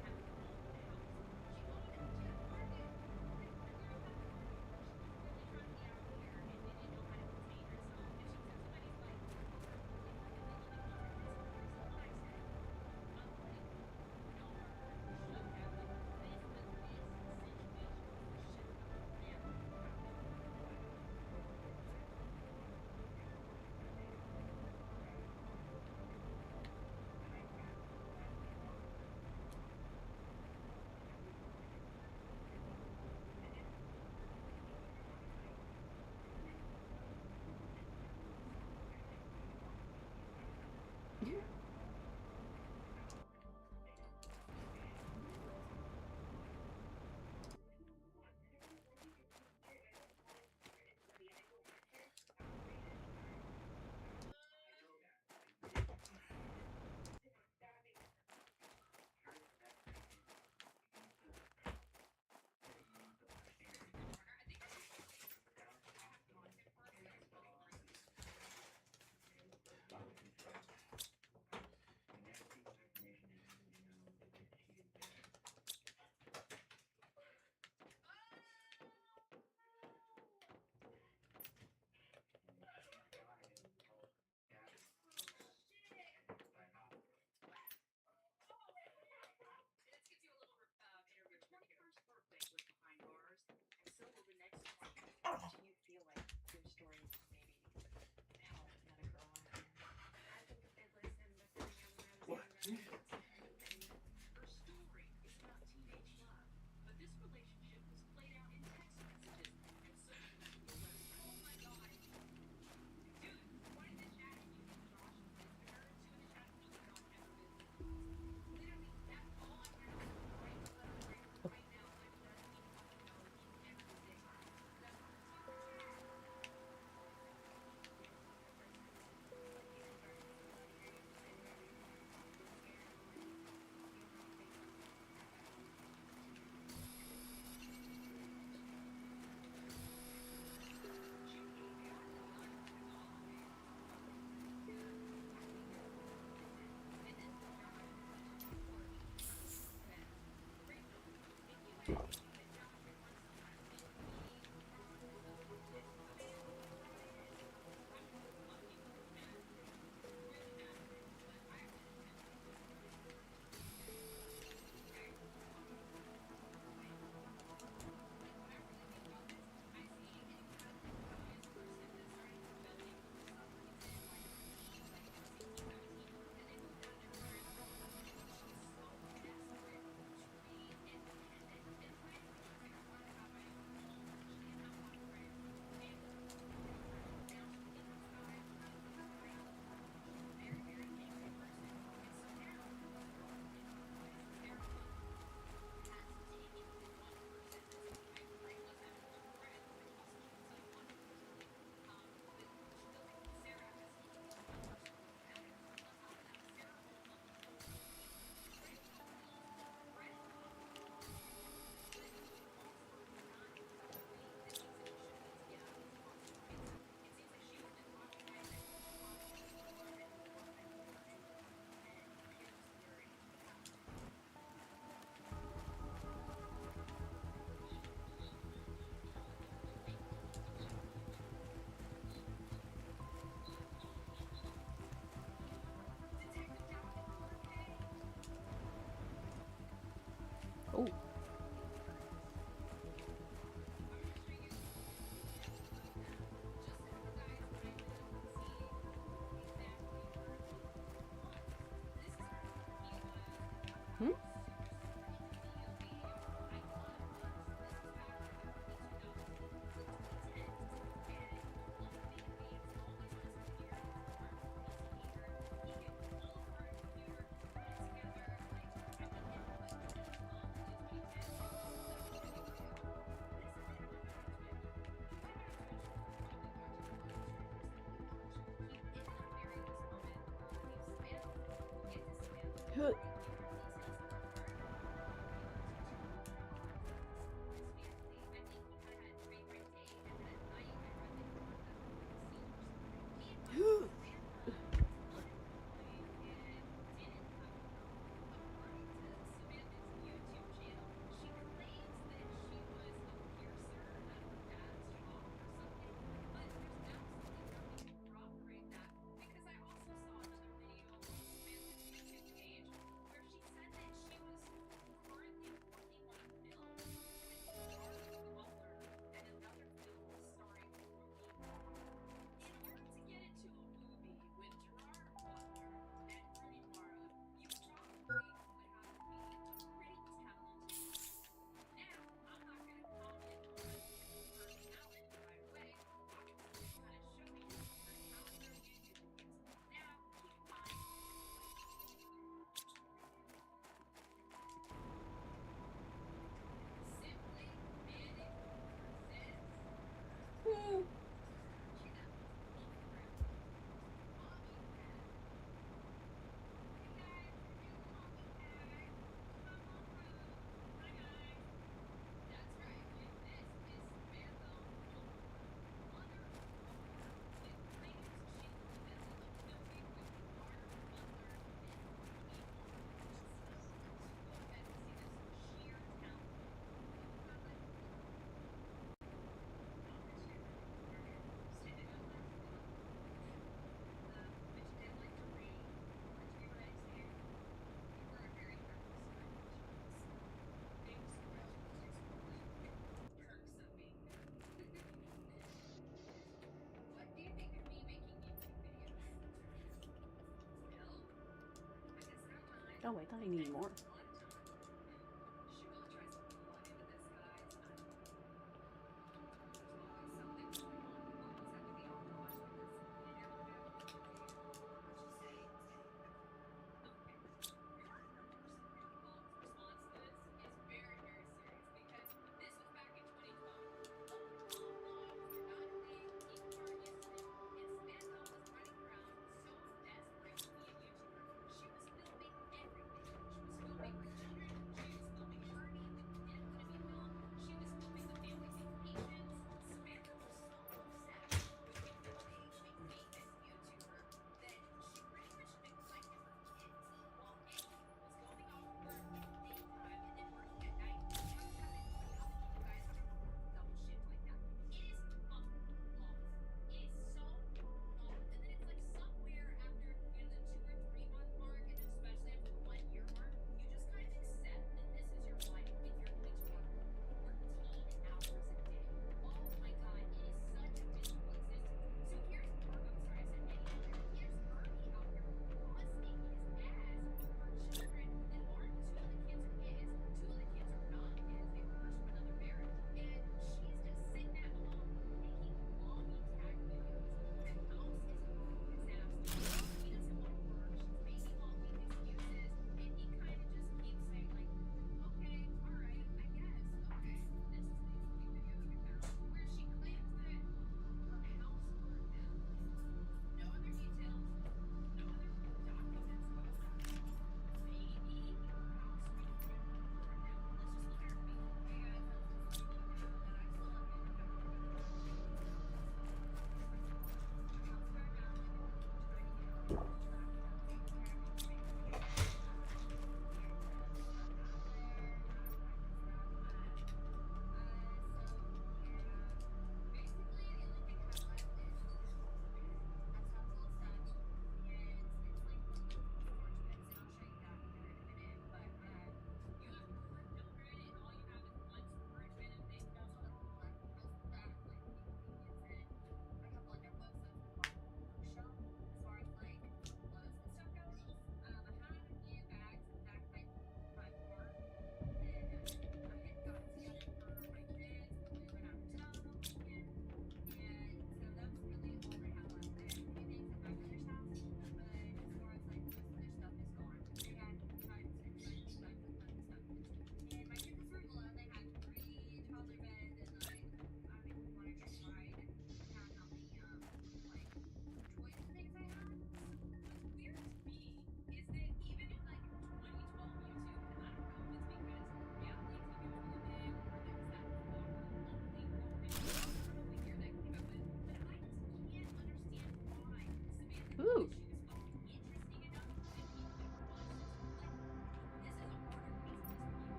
Oh. Hmm? Huh. Oh, I thought I needed more.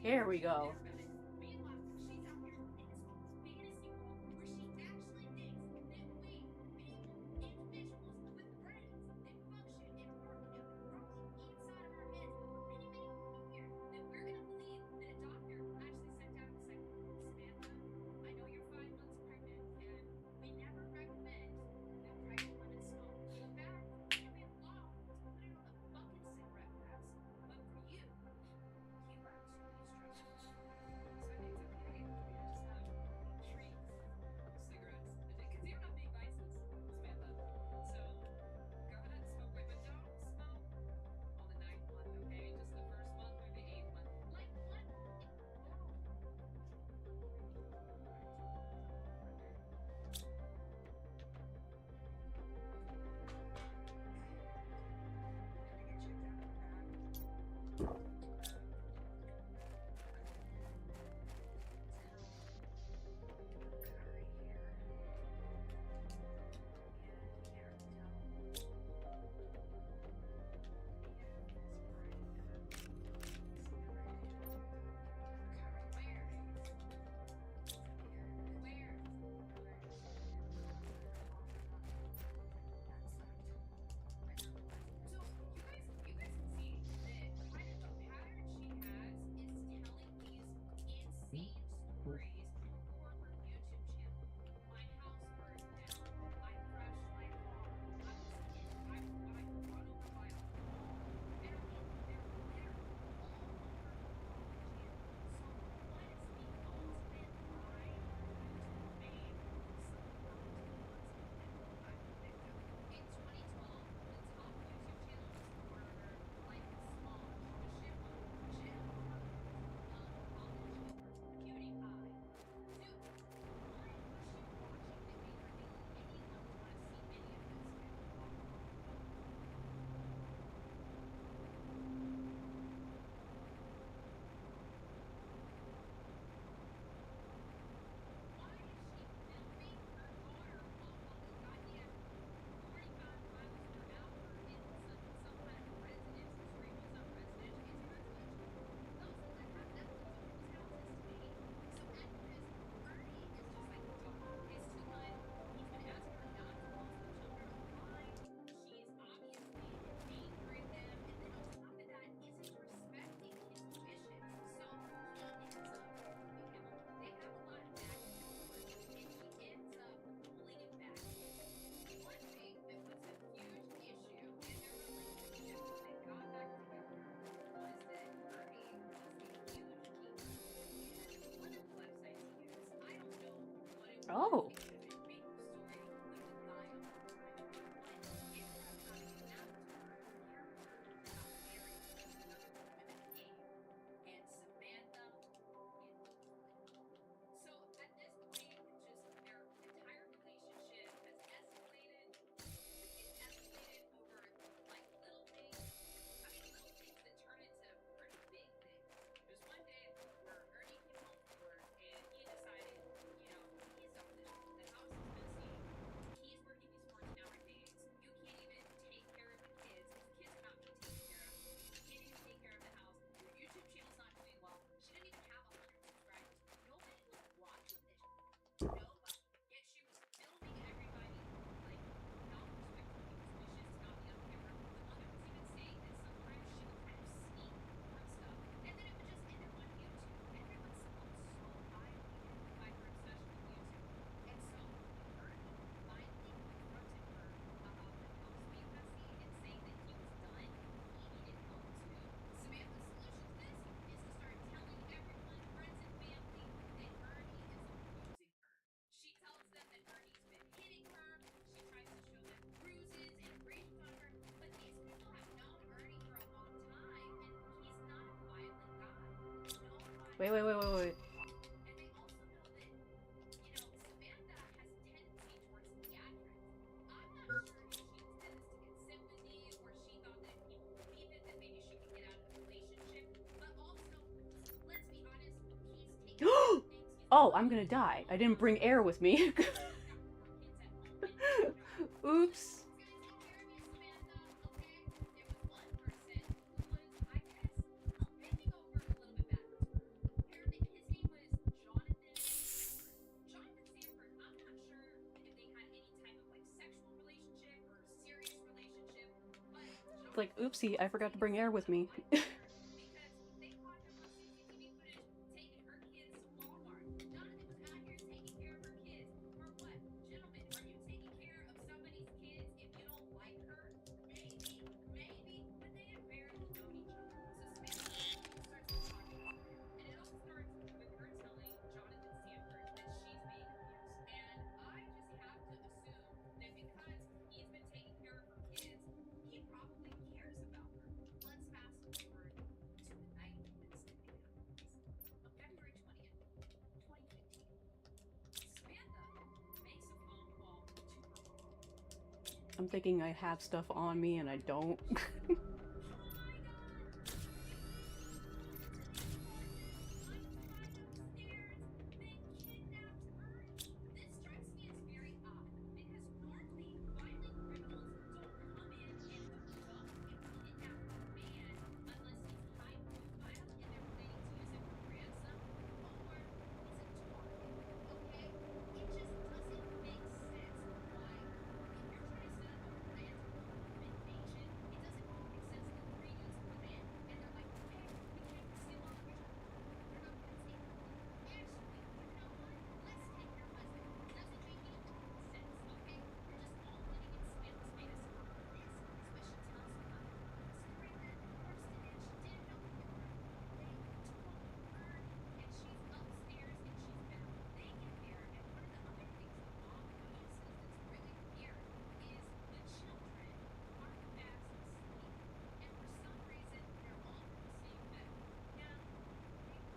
Here we go. Oh. Wait. Oh, I'm gonna die. I didn't bring air with me. Oops. like, oopsie, I forgot to bring air with me. I'm thinking I have stuff on me and I don't.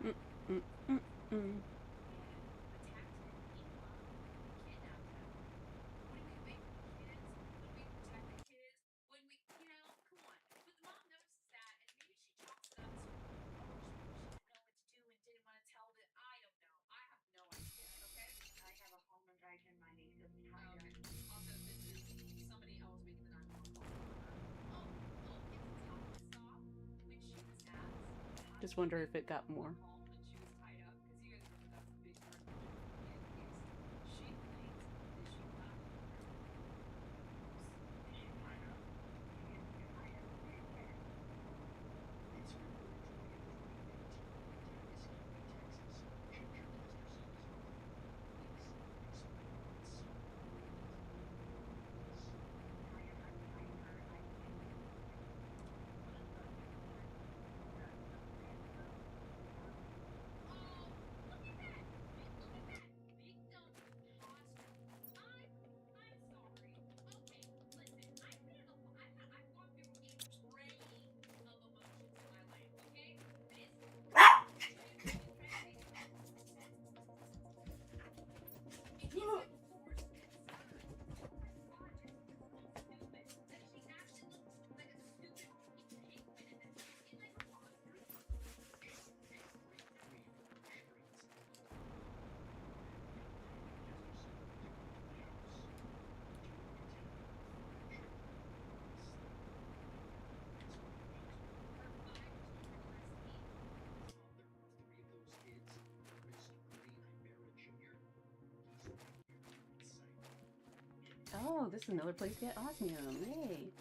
Mm, mm, mm, mm. Just wonder if it got more. Oh, this is another place to get osmium. Yay.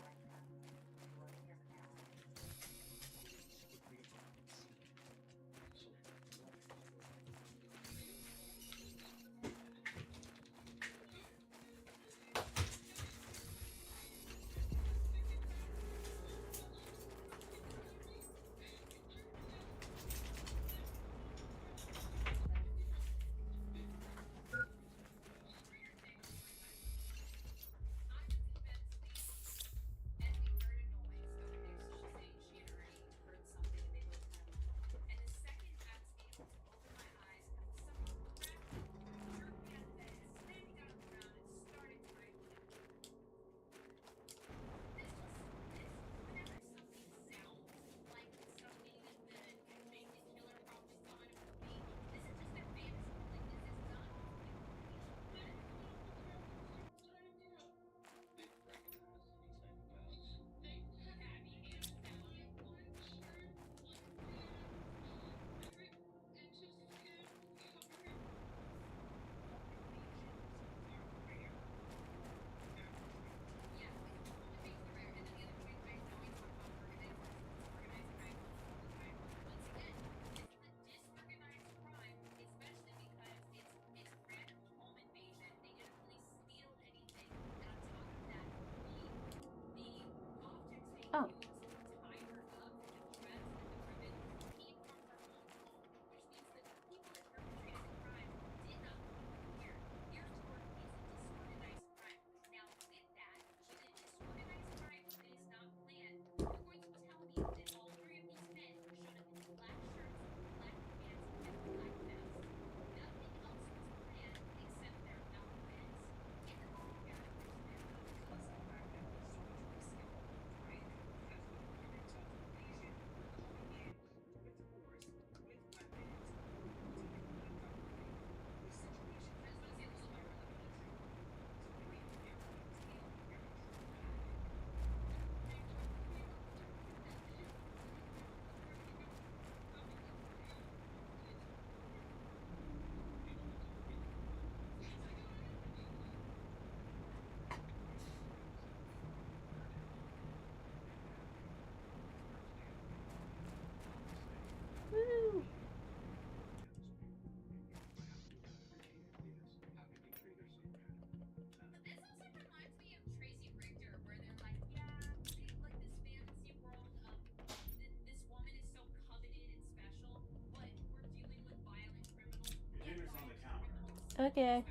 Okay.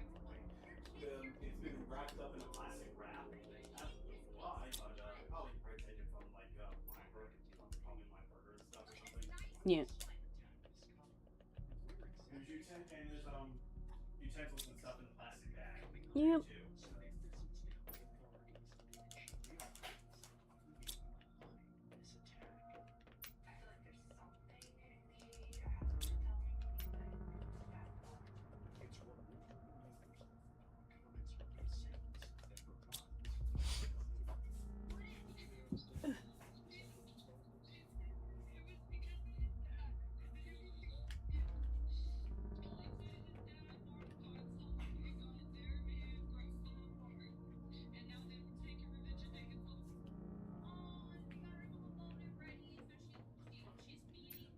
It's been wrapped up in a plastic wrap. I don't know why, but they probably printed it from like probably my burger and stuff or something. Yeah. And there's utensils and stuff in the plastic bag in there Yep. too.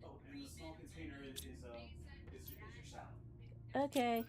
Oh, and the small container is your salad. Okay.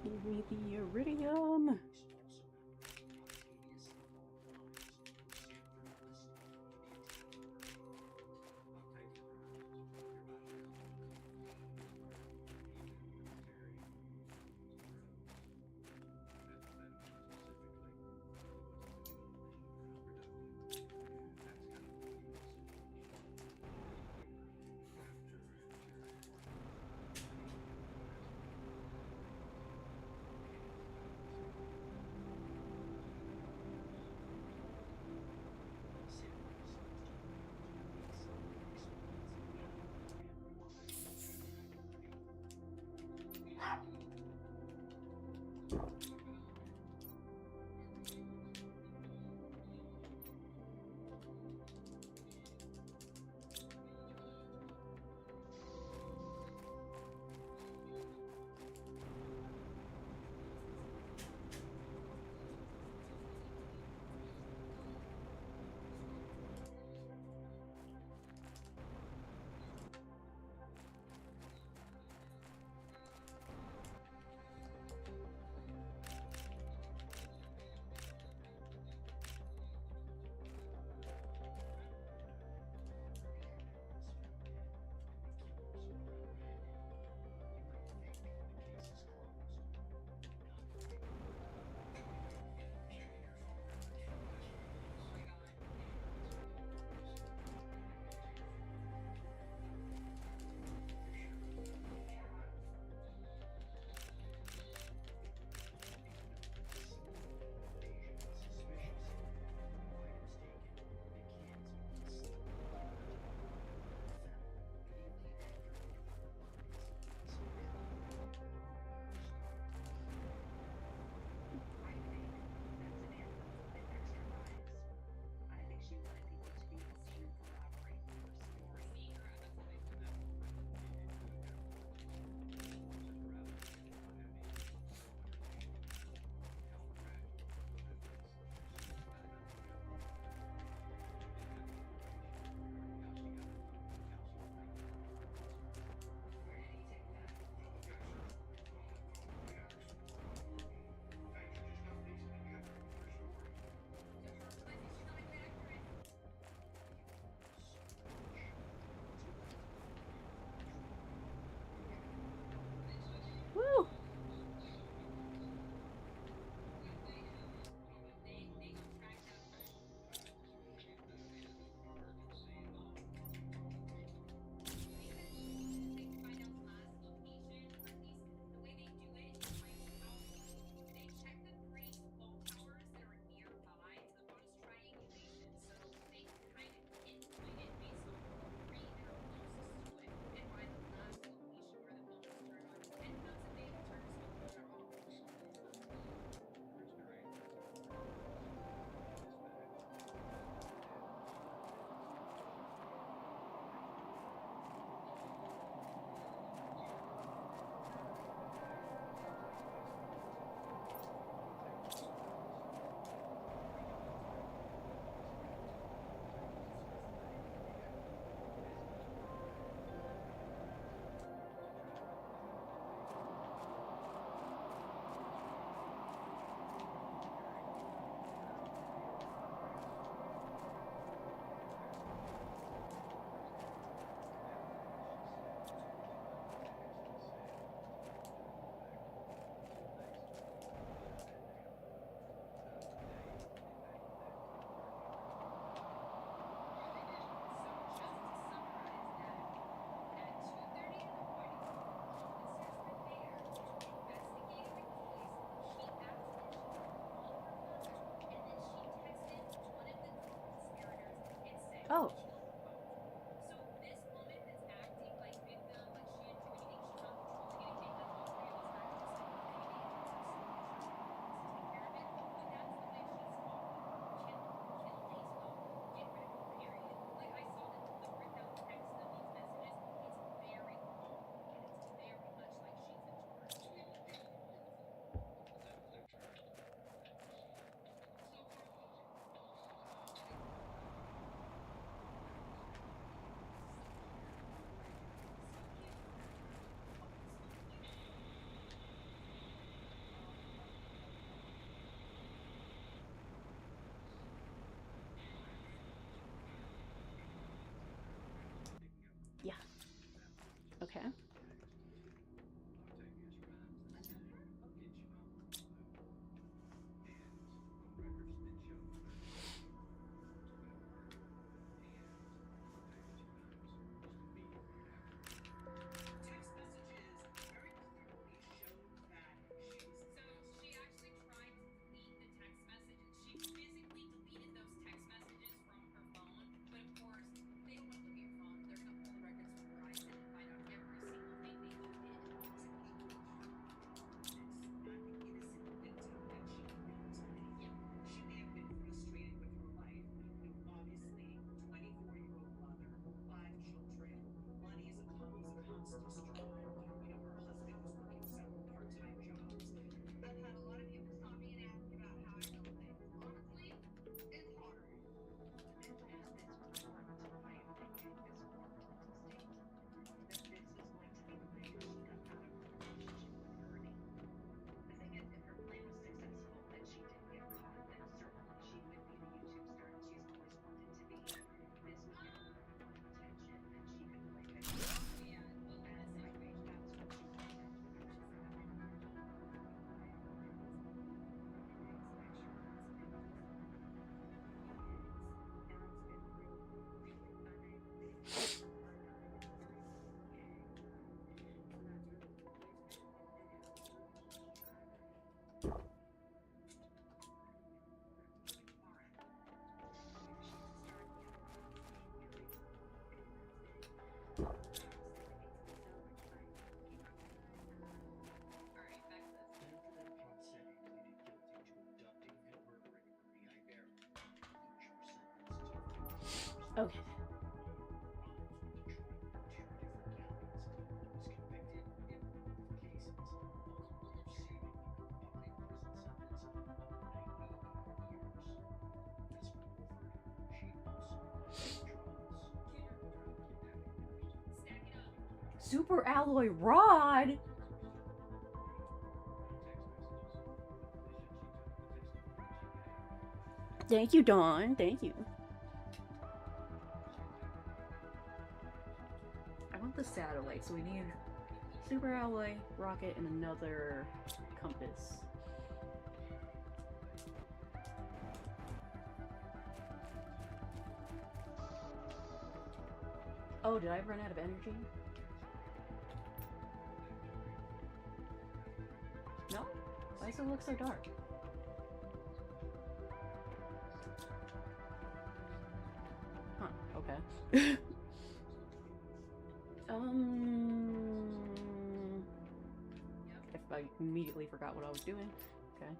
Give me the iridium. Woo! Oh. Okay. Okay. Super alloy rod. Thank you, Dawn. Thank you. I want the satellite, so we need super alloy, rocket, and another compass. Oh, did I run out of energy? No? Why does it look so dark? Huh, okay. If I immediately forgot what I was doing. Okay.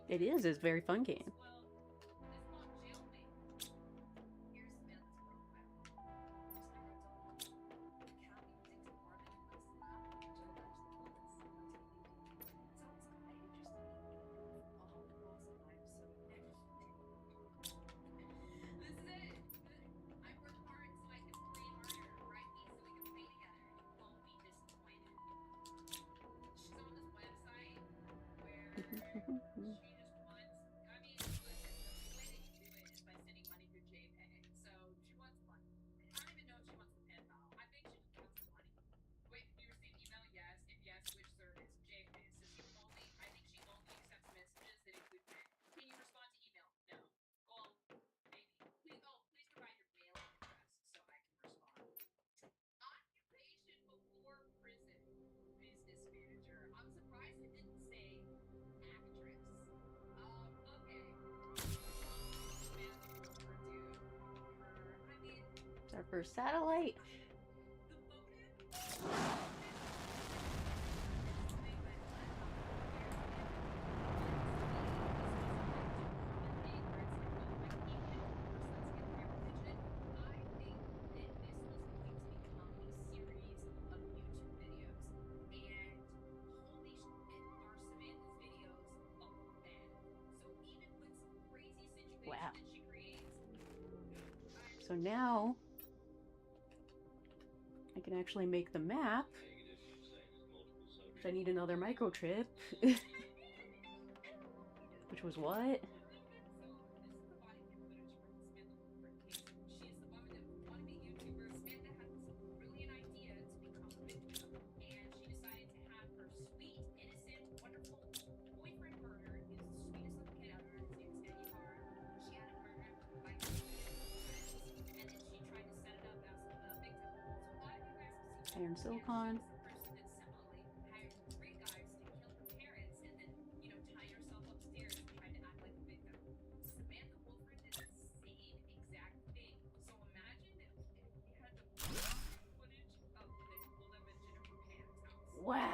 It is. It's a very fun game. It's our first satellite. So now I can actually make the map. Which I need another microchip. Which was what? Iron silicon. Wow.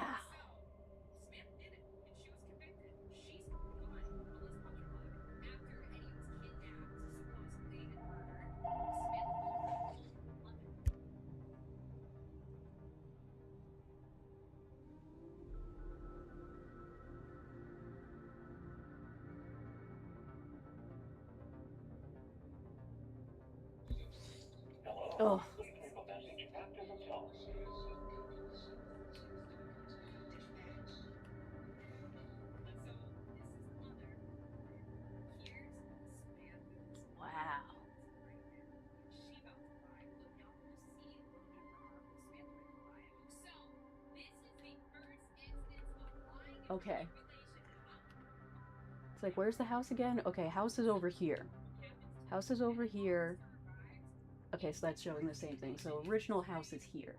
Oh. Wow. Okay. It's like, where's the house again? Okay, house is over here. House is over here. Okay, so that's showing the same thing. So original house is here.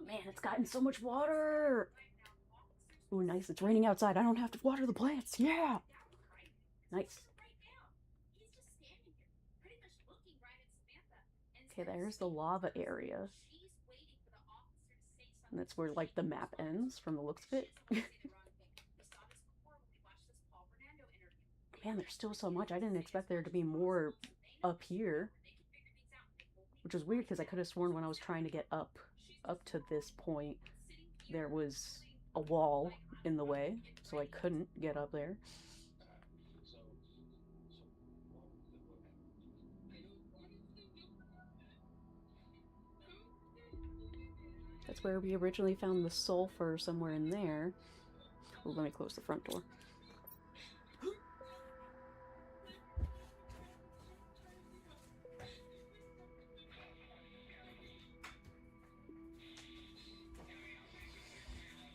Man, it's gotten so much water! Ooh, nice. It's raining outside. I don't have to water the plants. Yeah! Nice. Okay, there's the lava area. And that's where, like, the map ends, from the looks of it. Man, there's still so much. I didn't expect there to be more up here. Which was weird, because I could have sworn when I was trying to get up to this point, there was a wall in the way, so I couldn't get up there. That's where we originally found the sulfur, somewhere in there. Oh, let me close the front door.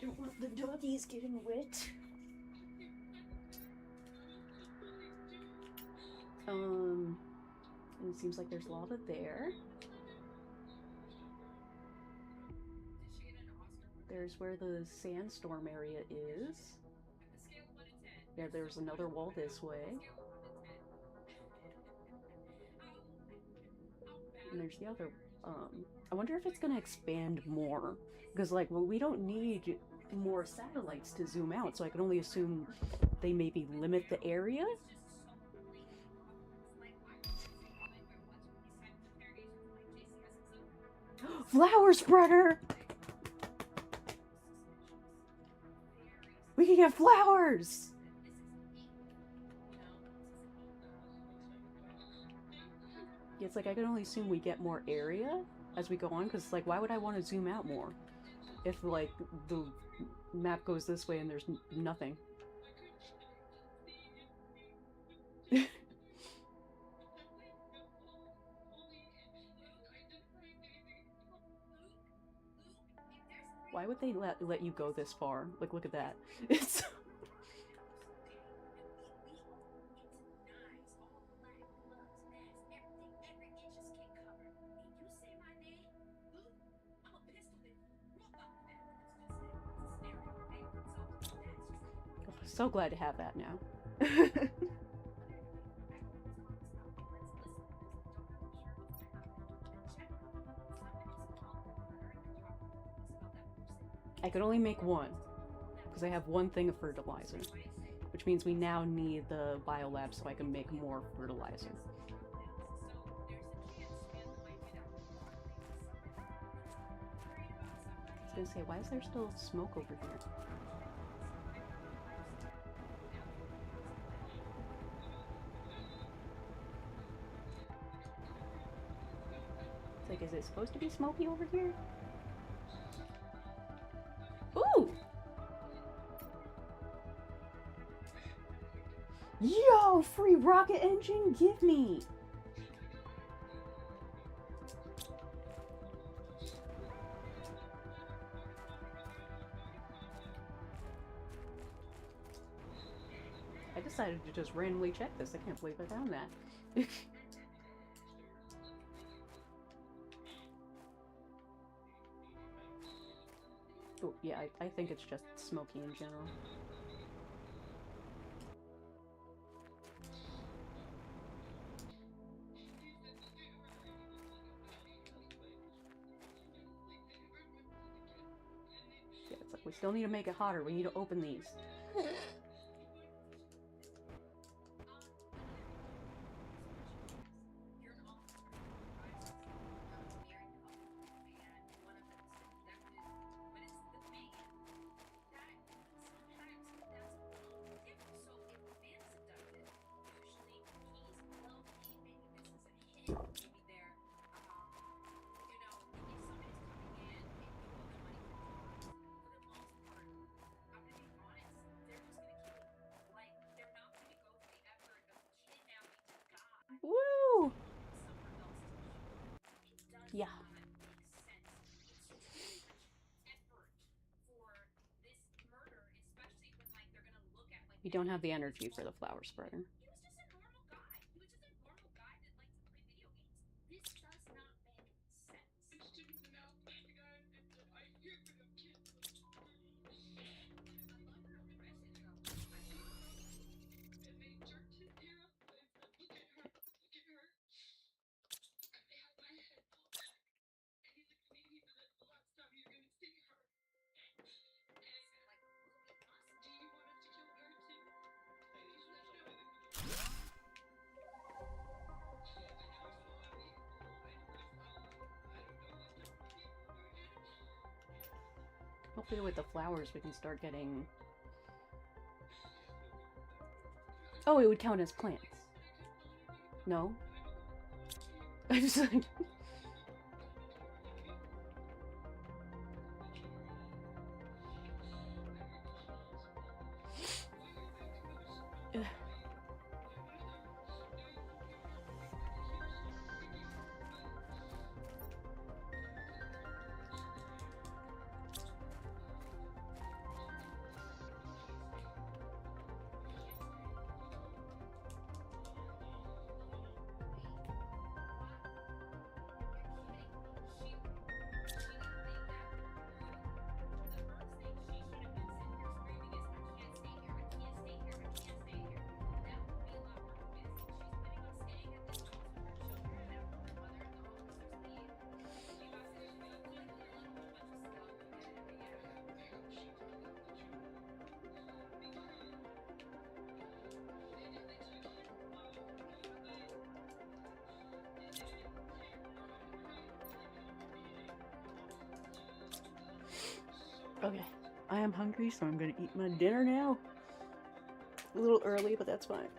Don't want the doggies getting wet. And it seems like there's lava there. There's where the sandstorm area is. Yeah, there's another wall this way. And there's the other, I wonder if it's gonna expand more. Because, like, well, we don't need more satellites to zoom out, so I can only assume they maybe limit the area? Flower spreader! We can get flowers! Yeah, it's like I can only assume we get more area as we go on, because, like, why would I want to zoom out more if, like, the map goes this way and there's nothing? Why would they let you go this far? Like, look at that. It's... So glad to have that now. I could only make one, because I have one thing of fertilizer, which means we now need the biolab so I can make more fertilizer. I was gonna say, why is there still smoke over here? Like, is it supposed to be smoky over here? Ooh! Yo, free rocket engine, give me! I decided to just randomly check this. I can't believe I found that. Oh, yeah, I think it's just smoky in general. Yeah, it's like we still need to make it hotter. We need to open these. Woo! Yeah. You don't have the energy for the flower spreader. Hopefully with the flowers we can start getting... Oh, it would count as plants. No? I just like... Okay, I am hungry, so I'm gonna eat my dinner now. A little early, but that's fine.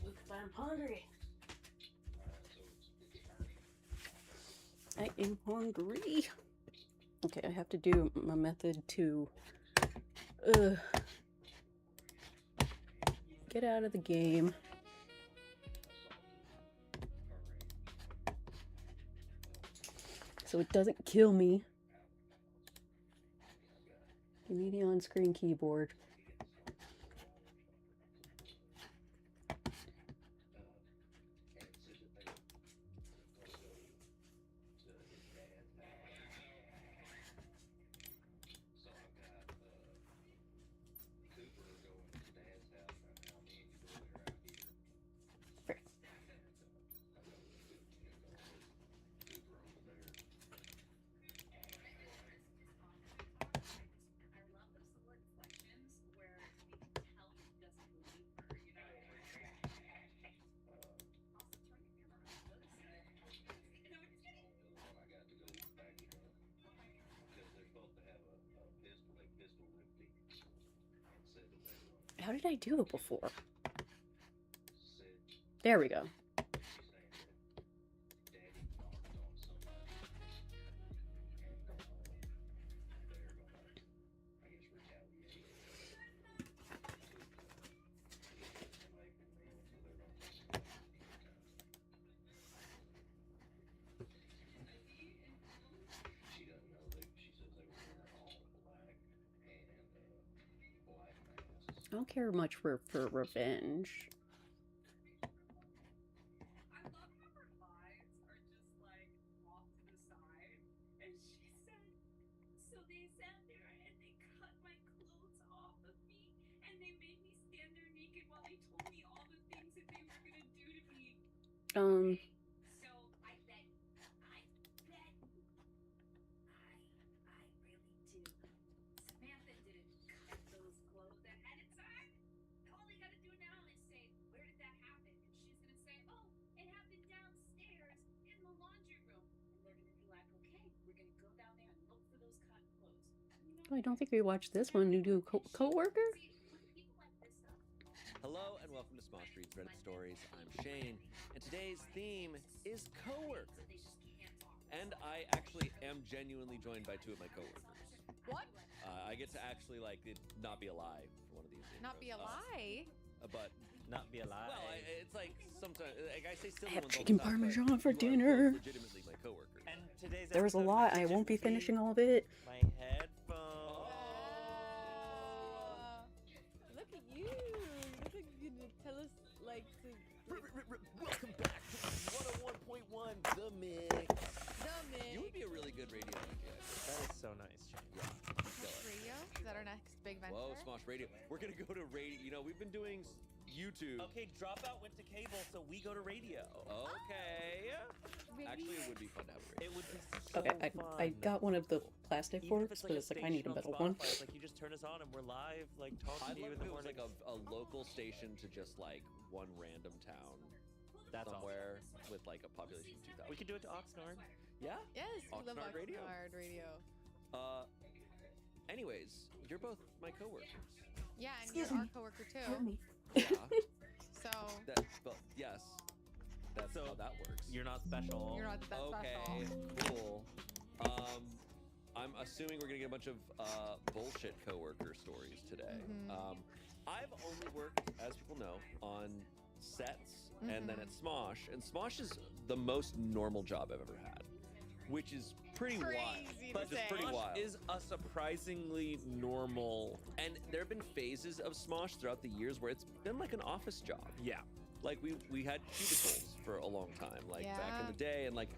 Look, I'm hungry. I am hungry. Okay, I have to do my method to get out of the game. So it doesn't kill me. Give me the on-screen keyboard. How did I do it before? There we go. I don't care much for revenge. I love how her lives are just like off to the side. And she said, so they sat there and they cut my clothes off of me and they made me stand there naked while they told me all the things that they were gonna do to me. So I bet I really do. Samantha didn't cut those clothes ahead of time. All they gotta do now is say, where did that happen? And she's gonna say, oh, it happened downstairs in the laundry room. And they're gonna be like, okay, we're gonna go down there and look for those cut clothes. Oh, I don't think we watched this one. You do co-worker? Hello and welcome to Smosh Reads Reddit Stories. I'm Shane, and today's theme is coworkers. And I actually am genuinely joined by two of my coworkers. What? I get to actually it not be a lie for one of these. Not be a lie? But not be a lie. well, it's like sometimes I say silly I have ones all chicken the time, but parmesan for you are dinner. both legitimately my coworkers. And today's There was a episode lot. I message won't be is finishing all of it. my headphones. Look at you. Look at you to tell us like to Welcome back to 101.1 The Mix. the mix. You would be a really good radio DJ. That is so nice, Shane. Yeah. Smosh Radio? Is that our next big venture? Whoa, Smosh Radio. We're gonna go to radio. You know, we've been doing YouTube. Okay, Dropout went to cable, so we go to radio. Okay. Actually, it would be fun to have a radio. It would be so Okay, fun. I got one of the plastic Even if forks, it's but like it's like I need a station metal on one. Spotify, it's like you just turn us on and we're live, like talking I'd to you love in if the it was morning. like a local station to just like one random town That's somewhere with like a population of 2,000. We could do it to Oxnard. Yeah? Yes, we love Oxnard Radio. Oxnard Radio. Anyways, you're both my coworkers. Yeah, and you're our coworker too. Yeah. So But yes. That's So, how that works. You're not special. you're not that Okay, special. cool. I'm assuming we're gonna get a bunch of bullshit coworker stories today. Mhm. I've only worked, as people know, on sets and then at Smosh, and Smosh is the most normal job I've ever had, which is pretty wild. Crazy to But just say. pretty Smosh wild. is a surprisingly normal. And there have been phases of Smosh throughout the years where it's been like an office job. Yeah. Like we had cubicles for a long time, like back in Yeah. the day, and like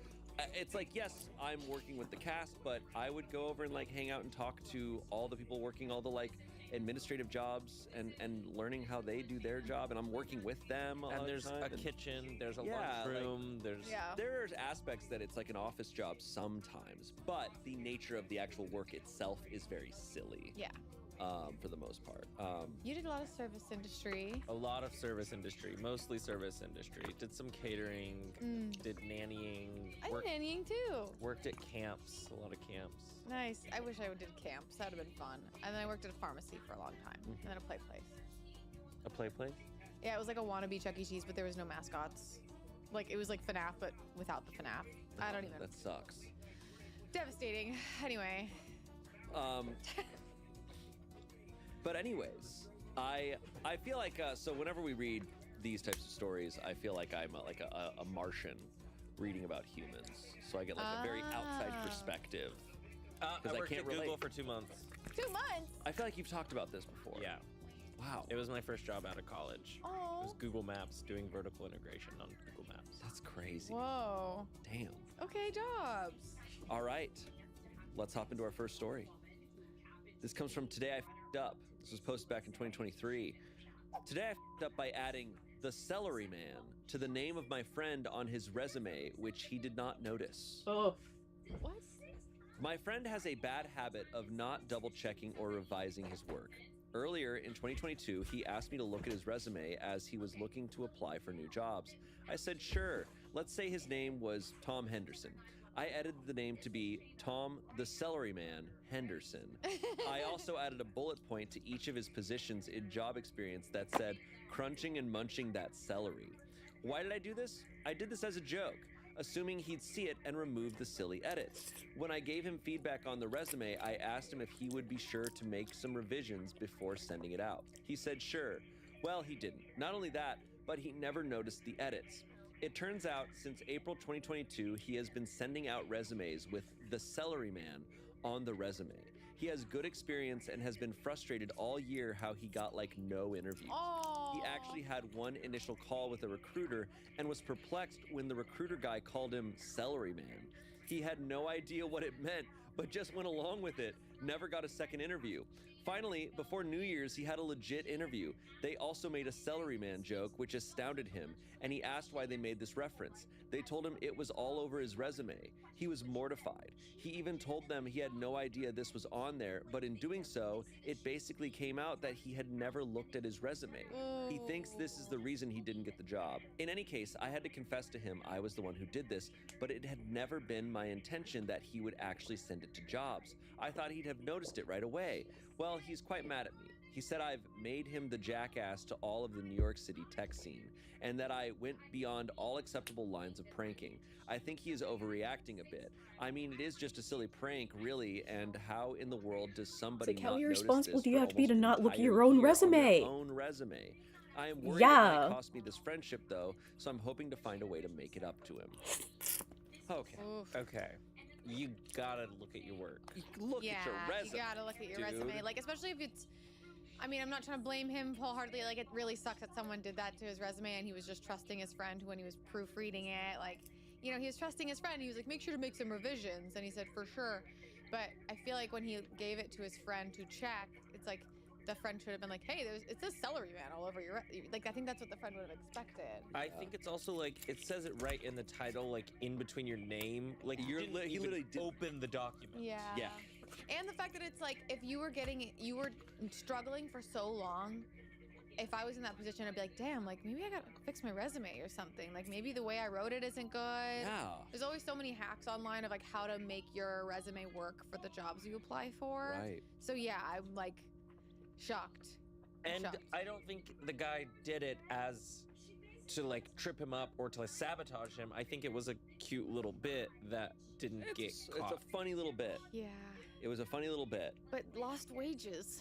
it's like, yes, I'm working with the cast, but I would go over and like hang out and talk to all the people working all the like administrative jobs and learning how they do their job, and I'm working with them a lot And of there's the time, a and kitchen, there's a Yeah, like- lunchroom, there's Yeah. there's aspects that it's like an office job sometimes, but the nature of the actual work itself is very silly. Yeah. for the most part. You did a lot of service industry. A lot of service industry, mostly service industry. Did some catering, did nannying, I did nannying too. worked at camps, a lot of camps. Nice. I wish I did camps. That would have been fun. And then I worked at a pharmacy for a long time. And then a play place. A play place? Yeah, it was like a wannabe Chuck E. Cheese, but there was no mascots. Like, it was like FNAF, but without the FNAF. I don't even. That sucks. Devastating. Anyway. But anyways, I feel like so whenever we read these types of stories, I feel like I'm like a Martian reading about humans. So I get like a very outside Ah. perspective. I 'Cause I worked can't at Google relate. for 2 months. 2 months. I feel like you've talked about this before. Yeah, Wow. it was my first job out of college. It Oh. was Google Maps, doing vertical integration on Google Maps. That's crazy. Whoa. Damn. Okay, jobs. All right. Let's hop into our first story. This comes from Today I F***ed Up. This was posted back in 2023. Today I f***ed up by adding the Celery Man to the name of my friend on his resume, which he did not notice. Oh, What? My friend has a bad habit of not double checking or revising his work. Earlier in 2022, he asked me to look at his resume as he was looking to apply for new jobs. I said, sure. Let's say his name was Tom Henderson. I edited the name to be Tom the Celery Man Henderson. I also added a bullet point to each of his positions in job experience that said, crunching and munching that celery. Why did I do this? I did this as a joke, assuming he'd see it and remove the silly edits. When I gave him feedback on the resume, I asked him if he would be sure to make some revisions before sending it out. He said sure. Well, he didn't. Not only that, but he never noticed the edits. It turns out since April 2022, he has been sending out resumes with the Celery Man on the resume. He has good experience and has been frustrated all year how he got like no interviews. Oh. He actually had one initial call with a recruiter and was perplexed when the recruiter guy called him Celery Man. He had no idea what it meant, but just went along with it, never got a second interview. Finally, before New Year's, he had a legit interview. They also made a Celery Man joke, which astounded him, and he asked why they made this reference. They told him it was all over his resume. He was mortified. He even told them he had no idea this was on there, but in doing so, it basically came out that he had never looked at his resume. He thinks this is the reason he didn't get the job. In any case, I had to confess to him I was the one who did this, but it had never been my intention that he would actually send it to jobs. I thought he'd have noticed it right away. Well, he's quite mad at me. He said I've made him the jackass to all of the New York City tech scene, and that I went beyond all acceptable lines of pranking. I think he is overreacting a bit. I mean, it is just a silly prank, really, and how in the world does somebody It's like, how not notice irresponsible this do you for have to be almost to an not look at entire your own year on their resume? own resume. I am worried it Yeah. might cost me this friendship, though, so I'm hoping to find a way to make it up to him. Okay. Oof. Okay. You gotta look at your work. Look Yeah, at your resume. you gotta look at your dude. resume. Like, especially if it's. I mean, I'm not trying to blame him wholeheartedly. Like, it really sucks that someone did that to his resume and he was just trusting his friend when he was proofreading it. Like, you know, he was trusting his friend. He was like, make sure to make some revisions. And he said, for sure. But I feel like when he gave it to his friend to check, it's like the friend should have been like, hey, it says Celery Man all over your. Like, I think that's what the friend would have expected. I think it's also like it says it right in the title, like in between your name. Like You're you didn't he even literally did- open the document. Yeah. Yeah. And the fact that it's like, if you were struggling for so long, if I was in that position, I'd be like, damn, like maybe I gotta fix my resume or something. Like maybe the way I wrote it isn't good. Yeah. There's always so many hacks online of like how to make your resume work for the jobs you apply for. Right. So yeah, I'm like shocked. I'm And shocked. I don't think the guy did it as to like trip him up or to like, sabotage him. I think it was a cute little bit that didn't get It's caught. a funny little bit. Yeah, It was a funny little bit. but lost wages.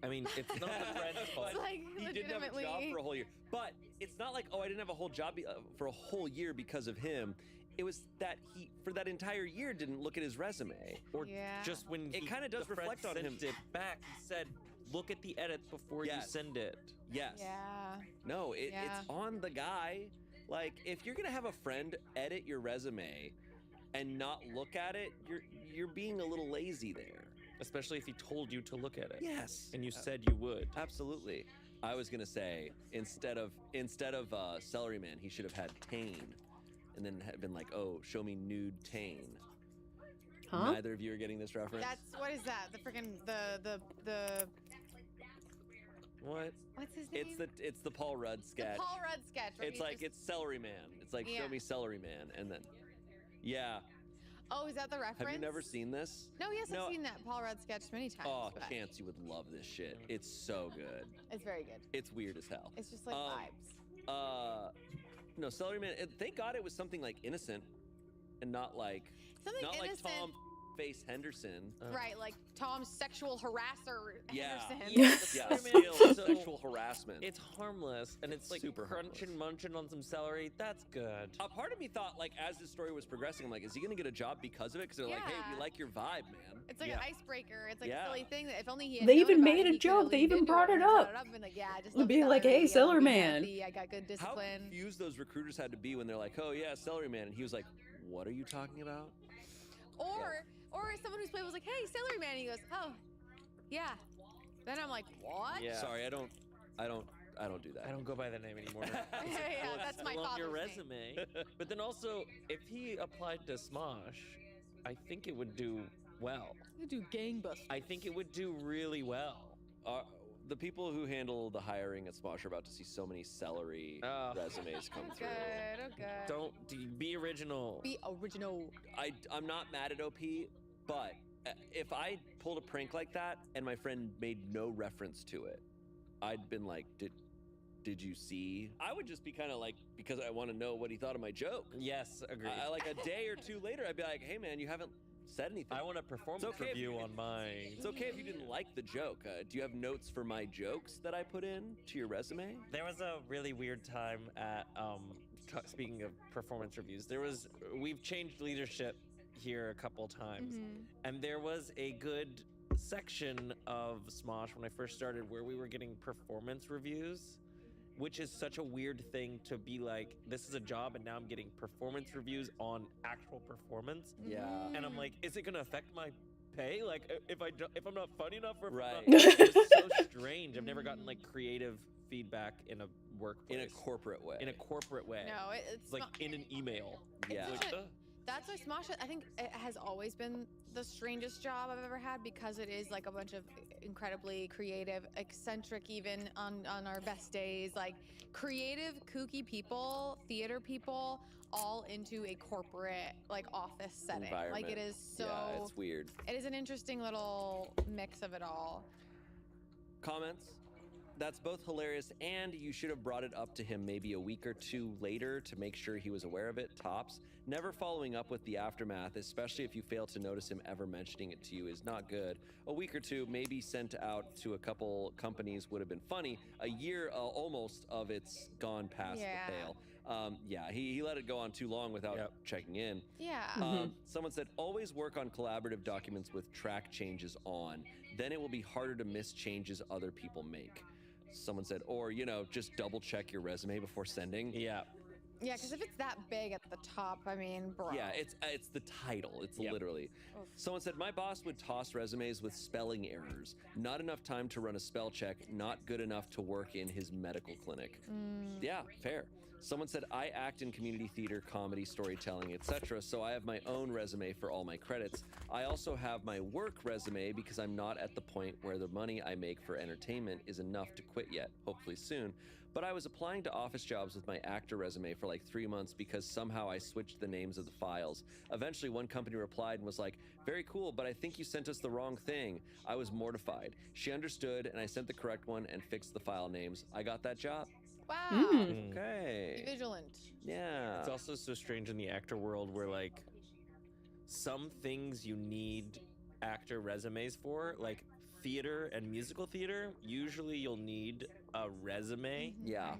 I mean, it's not the friend's fault. It's like He didn't have a legitimately. job for a whole year. But it's not like, oh, I didn't have a whole job for a whole year because of him. It was that he, for that entire year, didn't look at his resume. Or Yeah. just when It kinda does the friend reflect on sent him. it back, he said, look at the edits before you Yes. send it. Yes. Yeah. No, Yeah. it's on the guy. Like, if you're gonna have a friend edit your resume and not look at it, you're being a little lazy there. Especially if he told you to look at it. Yes. And you said you would. Absolutely. I was gonna say instead of Celery Man, he should have had Tane, and then had been like, oh, show me nude Tane. Huh? Neither of you are getting this reference. That's what is that? The freaking the What? what's his name? It's the Paul Rudd The sketch. Paul Rudd sketch. where It's he's like just- it's Celery Man. It's like Yeah. show me Celery Man, and then yeah. Oh, is that the reference? Have you never seen this? No, yes, No. I've seen that Paul Rudd sketch many times. Oh, but Chance, you would love this shit. It's so good. It's very good. It's weird as hell. It's just like vibes. No, Celery Man. Thank God it was something like innocent, and not like Something like innocent. Tom Face Henderson. Right, like Tom's sexual harasser Yeah. Henderson. Yes. Yeah, Spider-Man still also- sexual harassment. It's harmless, and it's like Super crunching, munching on some celery. That's good. A part of me thought, like, as this story was progressing, I'm like, is he gonna get a job because of it? Because they're like, hey, we Yeah. like your vibe, man. It's like Yeah. an icebreaker. It's like Yeah. a silly thing that if only he had They known even about made it, a he joke. could've They leaned even into brought it up. and been like, yeah, I just They'd love be like, celery, "Hey, I wanna Celery be Man." healthy, I got good How discipline. confused those recruiters had to be when they're like, oh yeah, Celery Man, and he was like, what are you talking about? Or someone who's played was like, hey, Celery Man. And he goes, oh, yeah. Then I'm like, what? Yeah. Sorry, I don't do that. I don't go by that name anymore. Yeah, Well, it's that's my still on your father's name. resume. But then also, if he applied to Smosh, I think it would do well. You do gangbusters. I think it would do really well. The people who handle the hiring at Smosh are about to see so many celery Oh. resumes come Oh, through. good, oh, good. Be original. Be original. I'm not mad at OP, but if I pulled a prank like that and my friend made no reference to it, I'd been like, did you see? I would just be kind of like, because I want to know what he thought of my joke. Yes, agreed. I like a day or two later, I'd be like, hey man, you haven't said anything. I want a performance It's okay if review you- on my. It's okay if you didn't like the joke. Do you have notes for my jokes that I put in to your resume? There was a really weird time at speaking of performance reviews. We've changed leadership here a couple times, Mhm. and there was a good section of Smosh when I first started where we were getting performance reviews, which is such a weird thing to be like, this is a job and now I'm getting performance reviews on actual performance. Yeah. And I'm like, is it going to affect my pay? Like if I'm not funny enough or if I'm Right. not- it's so strange. I've never gotten like creative feedback in a workplace. In a corporate way. In a corporate way. No, it's like not. in an email. Yeah. such Like, a- That's why Smosh, I think it has always been the strangest job I've ever had because it is like a bunch of incredibly creative, eccentric even on our best days, like creative, kooky people, theater people, all into a corporate like office setting. Like it is so, Yeah, it's weird. it is an interesting little mix of it all. Comments? That's both hilarious, and you should have brought it up to him maybe a week or two later to make sure he was aware of it. Tops. Never following up with the aftermath, especially if you fail to notice him ever mentioning it to you, is not good. A week or two, maybe sent out to a couple companies would have been funny. A year almost of it's gone past Yeah. the pale. Yeah, he let it go on too long without Yep. checking in. Yeah. Someone said, always work on collaborative documents with track changes on. Then it will be harder to miss changes other people make. Someone said, or, just double check your resume before sending. yeah. Yeah, because if it's that big at the top, I mean, bro. Yeah, it's the title. It's Yep. literally. Oof. Someone said, my boss would toss resumes with spelling errors. Not enough time to run a spell check. Not good enough to work in his medical clinic. Yeah, fair. Someone said, I act in community theater, comedy, storytelling, etc. So I have my own resume for all my credits. I also have my work resume because I'm not at the point where the money I make for entertainment is enough to quit yet, hopefully soon. But I was applying to office jobs with my actor resume for like 3 months because somehow I switched the names of the files. Eventually, one company replied and was like, very cool, but I think you sent us the wrong thing. I was mortified. She understood, and I sent the correct one and fixed the file names. I got that job. Wow. Mm. Be Okay. vigilant. Yeah. It's also so strange in the actor world where like some things you need actor resumes for, like theater and musical theater, usually you'll need a resume Yeah.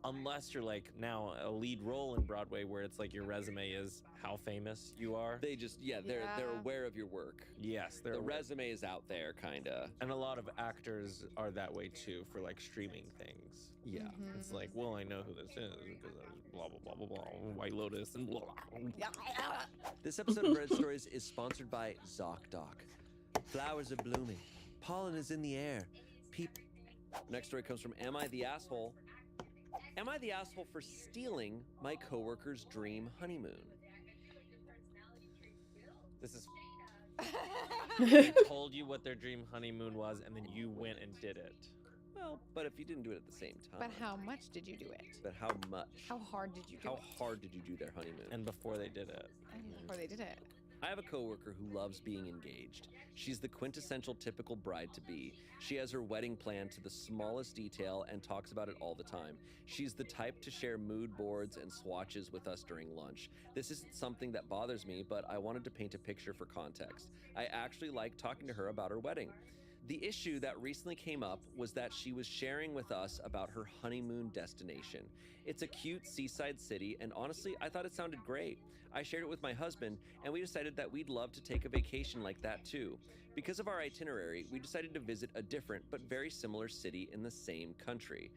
unless you're like now a lead role in Broadway where it's like your resume is how famous you are. They just, they're Yeah. aware of your work. Yes, they're The resume is out there, kind of. and a lot of actors are that way too for like streaming things. Yeah. It's like, well, I know who this is because I was blah blah blah blah blah, White Lotus and blah. This episode of Red Stories is sponsored by ZocDoc. Flowers are blooming. Pollen is in the air. Next story comes from Am I the Asshole? Am I the asshole for stealing my coworker's dream honeymoon? This is They told you what their dream honeymoon was, and then you went and did it. Well, but if you didn't do it at the same time. But how much did you do it? But how much? How hard did you do How it? hard did you do their honeymoon? And before they did it. And before they did it. I have a coworker who loves being engaged. She's the quintessential typical bride-to-be. She has her wedding planned to the smallest detail and talks about it all the time. She's the type to share mood boards and swatches with us during lunch. This isn't something that bothers me, but I wanted to paint a picture for context. I actually like talking to her about her wedding. The issue that recently came up was that she was sharing with us about her honeymoon destination. It's a cute seaside city, and honestly, I thought it sounded great. I shared it with my husband, and we decided that we'd love to take a vacation like that too. Because of our itinerary, we decided to visit a different but very similar city in the same country.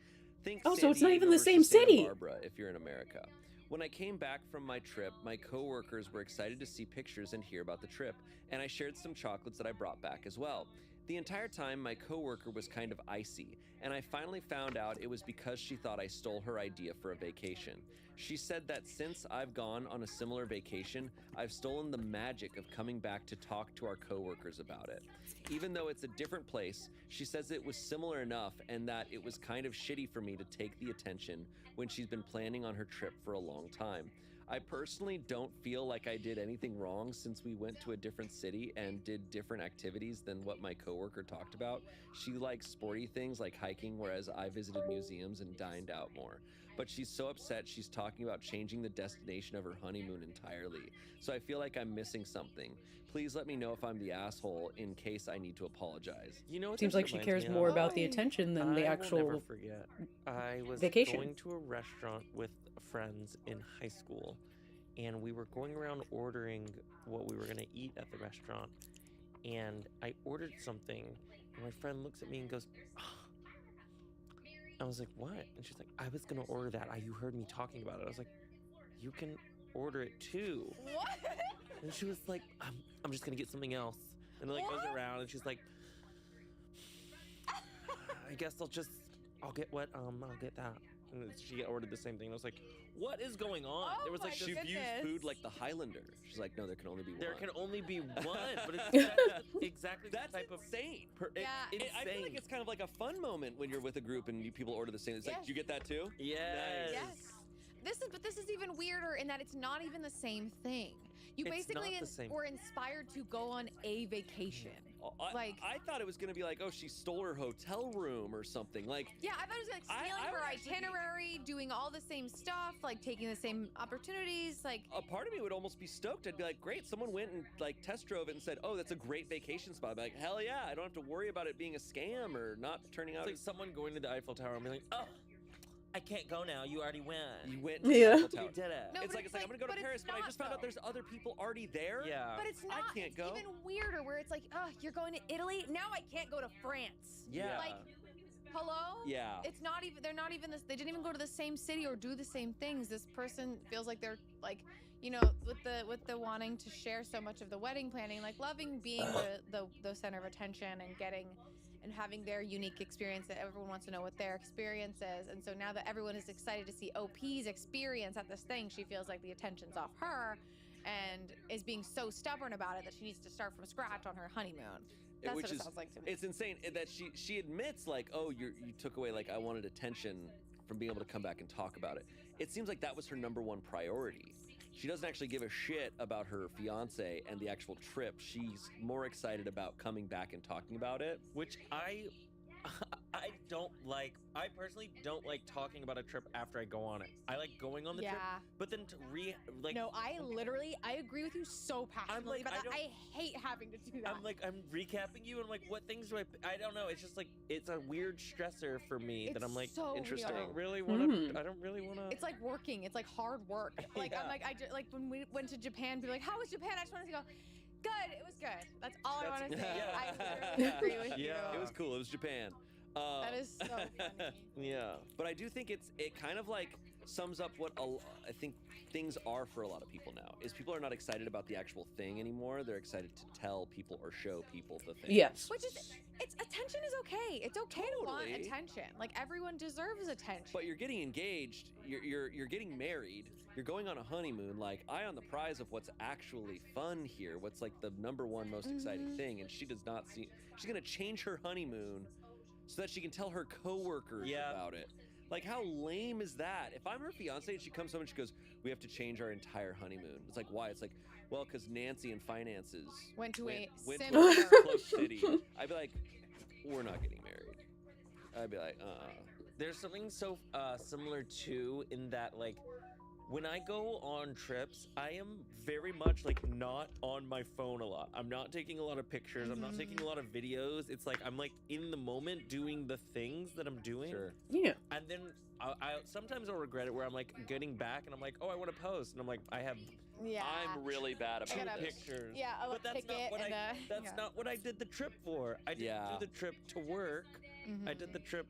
Think Oh, San so it's not even Diego the same versus Santa city. Barbara if you're in America. When I came back from my trip, my coworkers were excited to see pictures and hear about the trip, and I shared some chocolates that I brought back as well. The entire time, my coworker was kind of icy, and I finally found out it was because she thought I stole her idea for a vacation. She said that since I've gone on a similar vacation, I've stolen the magic of coming back to talk to our coworkers about it. Even though it's a different place, she says it was similar enough and that it was kind of shitty for me to take the attention when she's been planning on her trip for a long time. I personally don't feel like I did anything wrong since we went to a different city and did different activities than what my coworker talked about. She likes sporty things like hiking, whereas I visited museums and dined out more. But she's so upset she's talking about changing the destination of her honeymoon entirely. So I feel like I'm missing something. Please let me know if I'm the asshole in case I need to apologize. You know what Seems this like she reminds cares me of? more about the attention than the I will never actual. forget. I was vacation. going to a restaurant with friends in high school, and we were going around ordering what we were going to eat at the restaurant. And I ordered something, and my friend looks at me and goes, "Ah." I was like, "What?" And she's like, "I was going to order that. You heard me talking about it." I was like, "You can order it too." What? And she was like, I'm just going to get something else." And then, like, goes What? around, and she's like, "I guess I'll get what, I'll get that." And then she ordered the same thing. And I was like, "What is going on?" Oh There was like my this, She views goodness. food like the Highlander. She's like, no, there can only be there one. can only be one, but it's exactly That's the type insane. Yeah. Insane. I feel like it's kind of like a fun moment when you're with a group and people order the same. It's like, Yes. you get that too? Yes. Nice. Yes. This is even weirder in that it's not even the same thing. You It's basically not the same. were inspired to go on a vacation. Like- I thought it was gonna be like, oh, she stole her hotel room or something. Like, Yeah, I thought it was like I stealing would her actually be- itinerary, doing all the same stuff, like taking the same opportunities. Like, a part of me would almost be stoked. I'd be like, great, someone went and like test drove it and said, oh, that's a great vacation spot. I'd be like, hell yeah, I don't have to worry about it being a scam or not turning out. It's like someone going to the Eiffel Tower and being like, "Oh, I can't go now. You already went. You went to Yeah. the Eiffel Tower. You did it." No, It's but like, I'm gonna go to but Paris, but I not, just found out though. there's other people already there. Yeah. But it's I not. can't It's go. even weirder where it's like, you're going to Italy. Now I can't go to France. Yeah. Like, hello? Yeah. It's not even. They're not even this. They didn't even go to the same city or do the same things. This person feels like they're like, with the wanting to share so much of the wedding planning, like loving being the center of attention and getting and having their unique experience that everyone wants to know what their experience is. And so now that everyone is excited to see OP's experience at this thing, she feels like the attention's off her and is being so stubborn about it that she needs to start from scratch on her honeymoon. That's Which what it is- sounds like to me. It's insane that she admits like, oh, you took away, like, I wanted attention from being able to come back and talk about it. It seems like that was her number one priority. She doesn't actually give a shit about her fiance and the actual trip. She's more excited about coming back and talking about it. Which I don't like. I personally don't like talking about a trip after I go on it. I like going on the trip, but then to No, I agree with you so passionately like, about that. I I hate having to do that. I'm recapping you and I'm like, what things do I don't know. It's just like, it's a weird stressor for me that It's I'm like, so interesting. weird. I don't really want to. Mm. I don't really want to. It's like working. It's like hard work. Like Yeah. I'm like like when we went to Japan, people were like, "How was Japan?" I just wanted to go, "Good. It was good." That's all I want to say. yeah. I literally agree with you. Yeah. It was cool. It was Japan. That is so funny. Yeah. But I do think it kind of like sums up what I think things are for a lot of people now. Is people are not excited about the actual thing anymore. They're excited to tell people or show people the thing. Yes. Which is, it's attention is okay. It's okay to want Totally. attention. Like everyone deserves attention. But you're getting engaged. You're getting married. You're going on a honeymoon. Like, eye on the prize of what's actually fun here. What's like the number one most exciting thing. And she does not see. She's gonna change her honeymoon so that she can tell her coworkers Yeah. about it. Like, how lame is that? If I'm her fiance and she comes home and she goes, "We have to change our entire honeymoon." It's like, why? It's like, well, because Nancy in finances Went to a went to similar. a close city. I'd be like, we're not getting married. I'd be like, There's something so similar too in that, like, when I go on trips, I am very much like not on my phone a lot. I'm not taking a lot of pictures. I'm not taking a lot of videos. It's like I'm like in the moment doing the things that I'm doing. sure. Yeah. And then I sometimes I'll regret it where I'm like getting back and I'm like, oh, I want to post, and I'm like, I have Yeah. I'm really bad I about gotta- this. pictures. Yeah, a but that's ticket not what and that's yeah. not what I did the trip for. I didn't Yeah. do the trip to work. I Mhm. did the trip,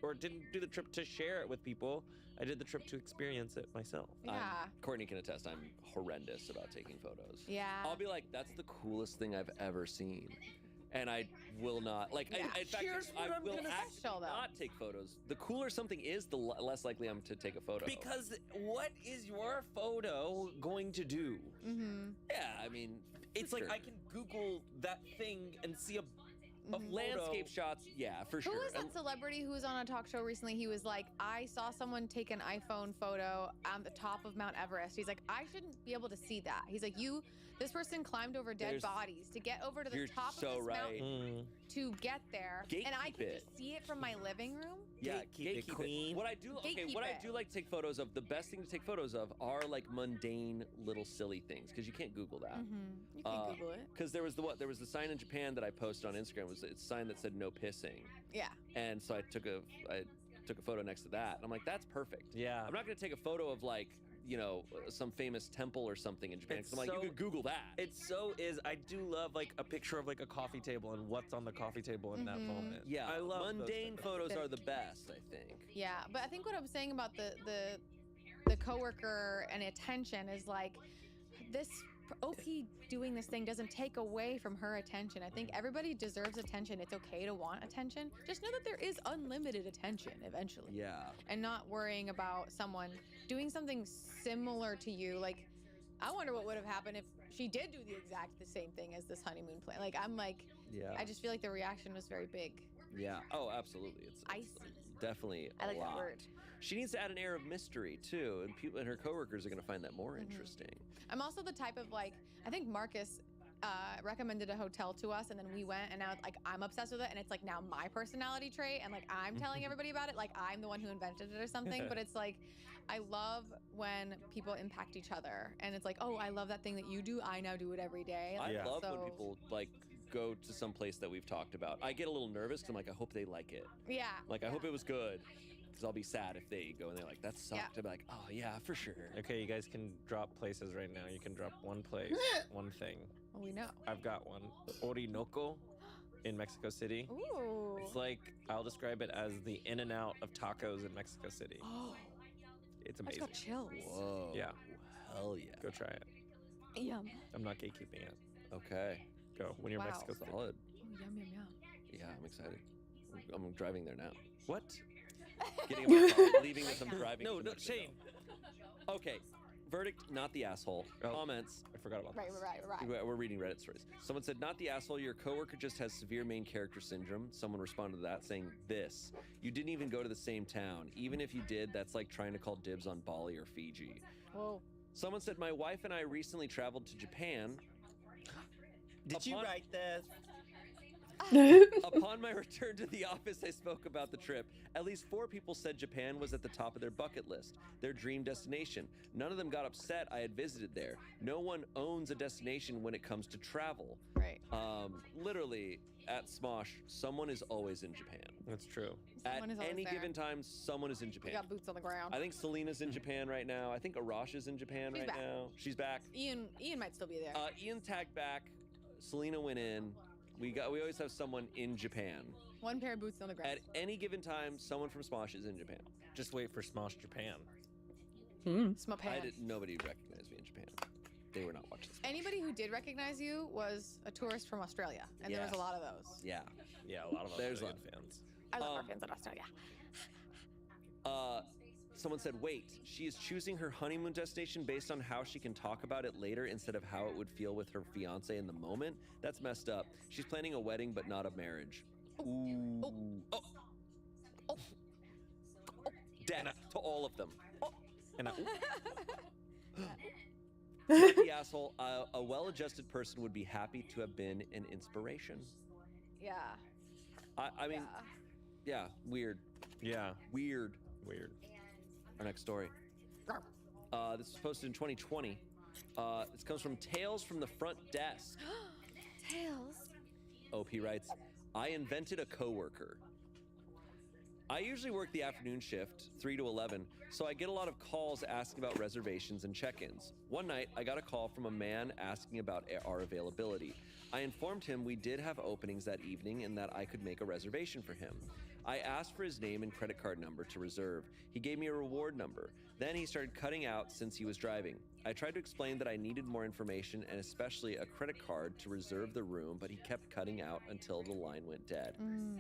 or didn't do the trip to share it with people. I did the trip to experience it myself. Yeah. Courtney can attest. I'm horrendous about taking photos. Yeah. I'll be like, that's the coolest thing I've ever seen. And I will not like. Yeah. In fact, Here's what I I'm will gonna actually special, though. not take photos. The cooler something is, the less likely I'm to take a photo. Because what is your photo going to do? Mm-hmm. yeah, I mean, It's for like sure. I can Google that thing and see a Mhm. landscape photo. shots. Yeah, for Who sure. was that And- celebrity who was on a talk show recently? He was like, I saw someone take an iPhone photo on the top of Mount Everest. He's like, I shouldn't be able to see that. He's like, this person climbed over dead There's- bodies to get over to the you're top so of this right. mountain to get there. And I Gatekeep can it. just see it from my living room. Yeah, Gatekeep it, queen. What I do, okay, Gatekeep what I it. do like to take photos of, the best thing to take photos of are like mundane little silly things because you can't Google that. Mm-hmm. You can Uh, Google it. Because there was the sign in Japan that I posted on Instagram. It's a sign that said no pissing, Yeah. and so I took a photo next to that, and I'm like, that's perfect. Yeah. I'm not gonna take a photo of like, you know, some famous temple or something in Japan because I'm like, you so- could Google that. It so is. I do love like a picture of like a coffee table and what's on the coffee table in that Mhm. moment. Yeah, I love those mundane things. photos are the best, I think. Yeah, but I think what I'm saying about the coworker and attention is like this OP doing this thing doesn't take away from her attention. I think everybody deserves attention. It's okay to want attention. Just know that there is unlimited attention eventually. Yeah. And not worrying about someone doing something similar to you. Like, I wonder what would have happened if she did do the same thing as this honeymoon plan. Like, I'm like, Yeah. I just feel like the reaction was very big. Yeah. Oh, absolutely. It's Icy. definitely I like a lot. that word. She needs to add an air of mystery too, and people and her coworkers are going to find that more Mhm. interesting. I'm also the type of like, I think Marcus recommended a hotel to us, and then we went, and now like I'm obsessed with it, and it's like now my personality trait, and like I'm telling everybody about it, like I'm the one who invented it or something. But it's like, I love when people impact each other, and it's like, oh, I love that thing that you do. I now do it every day. I Yeah. love when So- people like go to some place that we've talked about. I get a little nervous because I'm like, I hope they like it. Yeah. Like, I yeah. hope it was good. Because I'll be sad if they go and they're like, that sucked. Yeah. I'll be like, oh yeah, for sure. Okay, you guys can drop places right now. You can drop one place, one thing. Well, we know. I've got one. Orinoco in Mexico City. Ooh. It's like, I'll describe it as the in and out of tacos in Mexico City. Oh, It's I just amazing. got chills. Whoa. Yeah. Hell yeah. Go try it. Yum. I'm not gatekeeping it. Okay. Go when you're Wow. in Mexico City. Solid. Oh, yum yum yum. Yeah, I'm excited. I'm driving there now. What? Getting in my car, leaving this, I'm Right now. driving. No, to no, Mexico. Shane. Okay. Verdict, not the asshole. Oh. Comments. I forgot about Right, this. right. We're reading Reddit stories. Someone said, not the asshole, your coworker just has severe main character syndrome. Someone responded to that saying this, you didn't even go to the same town. Even if you did, that's like trying to call dibs on Bali or Fiji. Whoa. Someone said, my wife and I recently traveled to Japan. Did you Upon- write this? Upon my return to the office, I spoke about the trip. At least 4 people said Japan was at the top of their bucket list, their dream destination. None of them got upset I had visited there. No one owns a destination when it comes to travel. Right. Literally, at Smosh, someone is always in Japan. That's true. Someone At is always any there. given time, someone is in We Japan. got boots on the ground. I think Selena's in Japan right now. I think Arash is in Japan She's right back. now. She's back. Ian might still be there. Ian tagged back. Selena went in. We always have someone in Japan. One pair of boots on the ground. At any given time, someone from Smosh is in Japan. Just wait for Smosh Japan. Hmm. It's my pants. Nobody recognized me in Japan. They were not watching Smash. Anybody who did recognize you was a tourist from Australia, and there was a Yeah. lot of those. Yeah. Yeah, a lot of There's Australian fans. I love our Um, fans in Australia. Someone said, wait, she is choosing her honeymoon destination based on how she can talk about it later instead of how it would feel with her fiance in the moment? That's messed up. She's planning a wedding, but not a marriage. Ooh. Oh. Oh. Death to all of them. And The asshole, a well-adjusted person would be happy to have been an inspiration. Yeah. I mean, yeah, weird. yeah, Weird. weird. Our next story. This was posted in 2020. This comes from Tales from the Front Desk. Tails. OP writes, I invented a coworker. I usually work the afternoon shift, 3 to 11, so I get a lot of calls asking about reservations and check-ins. One night, I got a call from a man asking about our availability. I informed him we did have openings that evening and that I could make a reservation for him. I asked for his name and credit card number to reserve. He gave me a reward number. Then he started cutting out since he was driving. I tried to explain that I needed more information and especially a credit card to reserve the room, but he kept cutting out until the line went dead.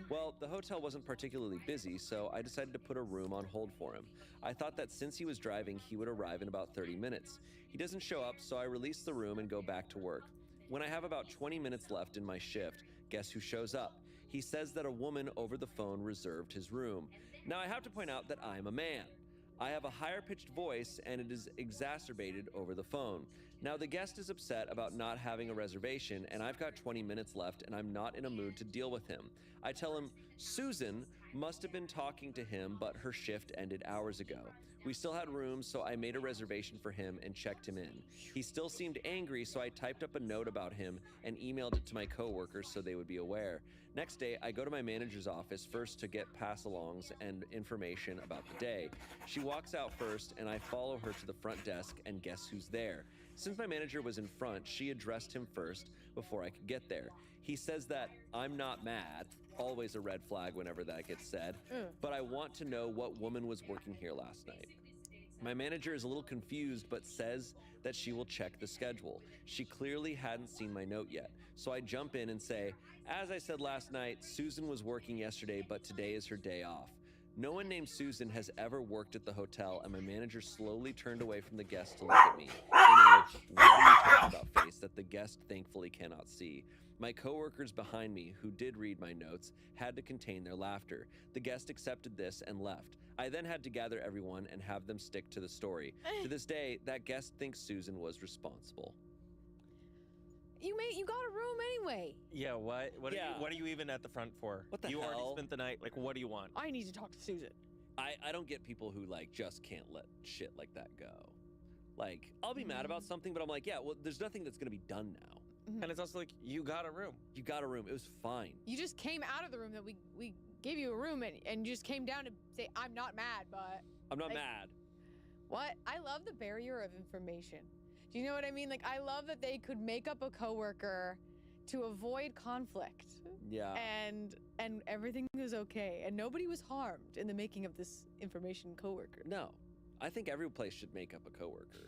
Well, the hotel wasn't particularly busy, so I decided to put a room on hold for him. I thought that since he was driving, he would arrive in about 30 minutes. He doesn't show up, so I release the room and go back to work. When I have about 20 minutes left in my shift, guess who shows up? He says that a woman over the phone reserved his room. Now I have to point out that I'm a man. I have a higher pitched voice and it is exacerbated over the phone. Now the guest is upset about not having a reservation and I've got 20 minutes left and I'm not in a mood to deal with him. I tell him, Susan must have been talking to him, but her shift ended hours ago. We still had rooms, so I made a reservation for him and checked him in. He still seemed angry, so I typed up a note about him and emailed it to my coworkers so they would be aware. Next day, I go to my manager's office first to get pass-alongs and information about the day. She walks out first, and I follow her to the front desk, and guess who's there? Since my manager was in front, she addressed him first before I could get there. He says that I'm not mad, always a red flag whenever that gets said, but I want to know what woman was working here last night. My manager is a little confused, but says that she will check the schedule. She clearly hadn't seen my note yet, so I jump in and say, as I said last night, Susan was working yesterday, but today is her day off. No one named Susan has ever worked at the hotel, and my manager slowly turned away from the guest to look at me in a what are you talking about face that the guest thankfully cannot see. My coworkers behind me, who did read my notes, had to contain their laughter. The guest accepted this and left. I then had to gather everyone and have them stick to the story. To this day, that guest thinks Susan was responsible. You got a room anyway. Yeah, what? Yeah. What are you even at the front for? What the You already hell? spent the night. Like, what do you want? I need to talk to Susan. I don't get people who like just can't let shit like that go. Like, I'll be mad about something, but I'm like, yeah, well, there's nothing that's gonna be done now. And it's also like, you got a room. You got a room. It was fine. You just came out of the room that we gave you a room and you just came down to say, I'm not mad, but I'm not like- mad. what? I love the barrier of information. Do you know what I mean? Like, I love that they could make up a coworker to avoid conflict. Yeah. And everything was okay. And nobody was harmed in the making of this information coworker. No. I think every place should make up a coworker.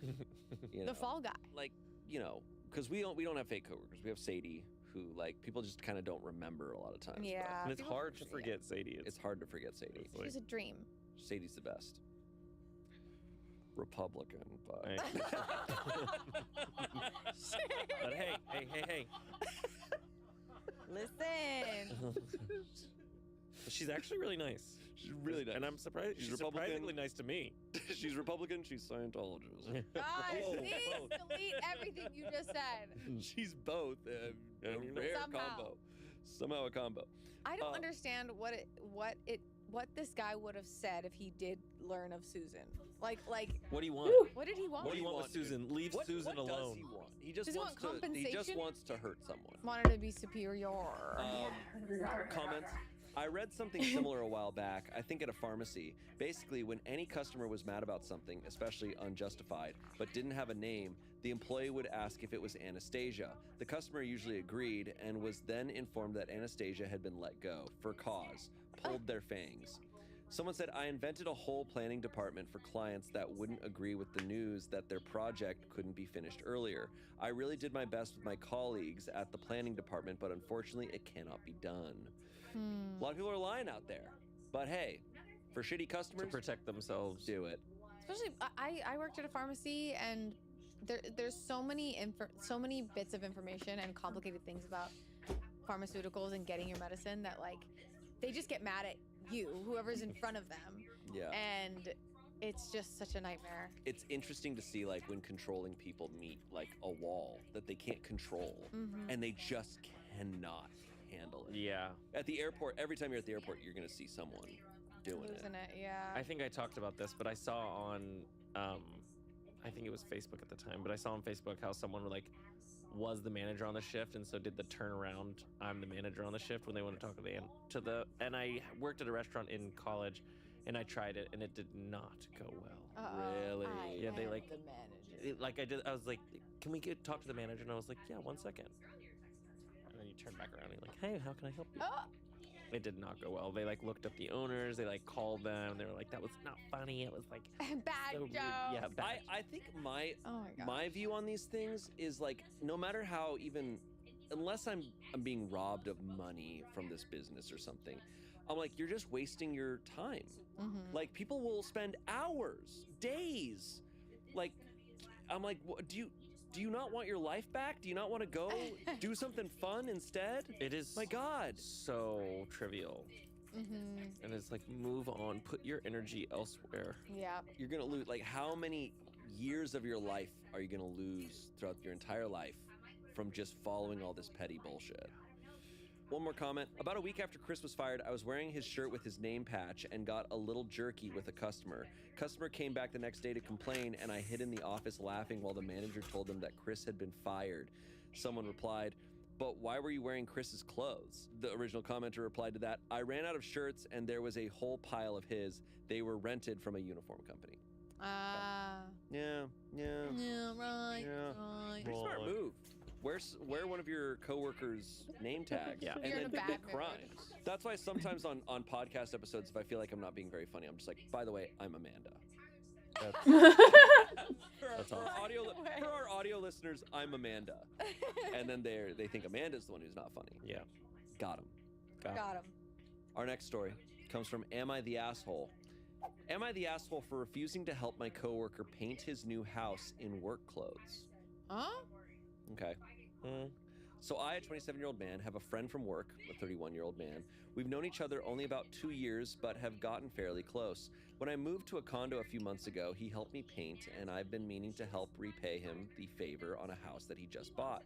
You know? The fall guy. Like, you know, because we don't have fake coworkers. We have Sadie, who like people just kind of don't remember a lot of times. but Yeah. And it's people hard to forget. forget Sadie. It's hard to forget Sadie. It's She was a dream. Sadie's the best. Republican, but Hey. But hey. Listen. She's actually really nice. she's really nice. And I'm surprised. She's She's Republican. surprisingly nice to me. She's Republican. She's Scientologist. Guys, Whoa, please whoa. delete everything you just said. She's both. A Yeah, you know. rare Somehow. combo. Somehow a combo. I don't Uh, understand what this guy would have said if he did learn of Susan. Like What do you want? what did he want? What do you want with want, dude? Susan? Leave What, Susan what alone. does he want? He just Does he wants want to. He just compensation? wants to hurt someone. Wanted to be superior. Comments. I read something similar a while back, I think at a pharmacy. Basically, when any customer was mad about something, especially unjustified, but didn't have a name, the employee would ask if it was Anastasia. The customer usually agreed and was then informed that Anastasia had been let go for cause, pulled their fangs. Someone said, I invented a whole planning department for clients that wouldn't agree with the news that their project couldn't be finished earlier. I really did my best with my colleagues at the planning department, but unfortunately it cannot be done. A lot of people are lying out there. But hey, for shitty To customers, protect themselves. do it. Especially, I worked at a pharmacy, and there's so many bits of information and complicated things about pharmaceuticals and getting your medicine that like they just get mad at you, whoever's in front of them, Yeah. and it's just such a nightmare. It's interesting to see like when controlling people meet like a wall that they can't control Mhm. and they just cannot handle it. Yeah. At the airport, every time you're at the airport, you're going to see someone doing it. Losing it, yeah. I think I talked about this, but I saw on, I think it was Facebook at the time, but I saw on Facebook how someone like was the manager on the shift, and so did the turnaround. I'm the manager on the shift when they want to talk to the. And I worked at a restaurant in college, and I tried it, and it did not go well. Really? Yeah, they like the manager. I was like, can we talk to the manager? And I was like, yeah, 1 second. And then you turn back around and you're like, hey, how can I help you? Oh, It did not go well. They like looked up the owners. They like called them. They were like, that was not funny. It was like bad so joke. rude. Yeah, bad. I think my Oh my god. my view on these things is like no matter how even unless I'm being robbed of money from this business or something, I'm like you're just wasting your time. Mhm. Like people will spend hours, days. Like I'm like do you not want your life back? Do you not want to go do something fun instead? It is My God. so trivial. Mhm. And it's like, move on, put your energy elsewhere. Yeah. You're going to lose like how many years of your life are you going to lose throughout your entire life from just following all this petty bullshit? One more comment. About a week after Chris was fired, I was wearing his shirt with his name patch and got a little jerky with a customer. Customer came back the next day to complain, and I hid in the office laughing while the manager told them that Chris had been fired. Someone replied, but why were you wearing Chris's clothes? The original commenter replied to that, I ran out of shirts and there was a whole pile of his. They were rented from a uniform company. Yeah. Yeah, right. Yeah. Right. Pretty smart Well, move. Wear one of your coworkers' name tags Yeah. If and you're in then a commit bad mood. crimes. That's why sometimes on podcast episodes, if I feel like I'm not being very funny, I'm just like, by the way, I'm Amanda. That's For awesome. our audio listeners, I'm Amanda. And then they think Amanda's the one who's not funny. Yeah. Got him. Got him. Our next story comes from Am I the Asshole? Am I the asshole for refusing to help my coworker paint his new house in work clothes? Huh? Okay. Mm. So I, a 27-year-old man, have a friend from work, a 31-year-old man. We've known each other only about 2 years, but have gotten fairly close. When I moved to a condo a few months ago, he helped me paint, and I've been meaning to help repay him the favor on a house that he just bought.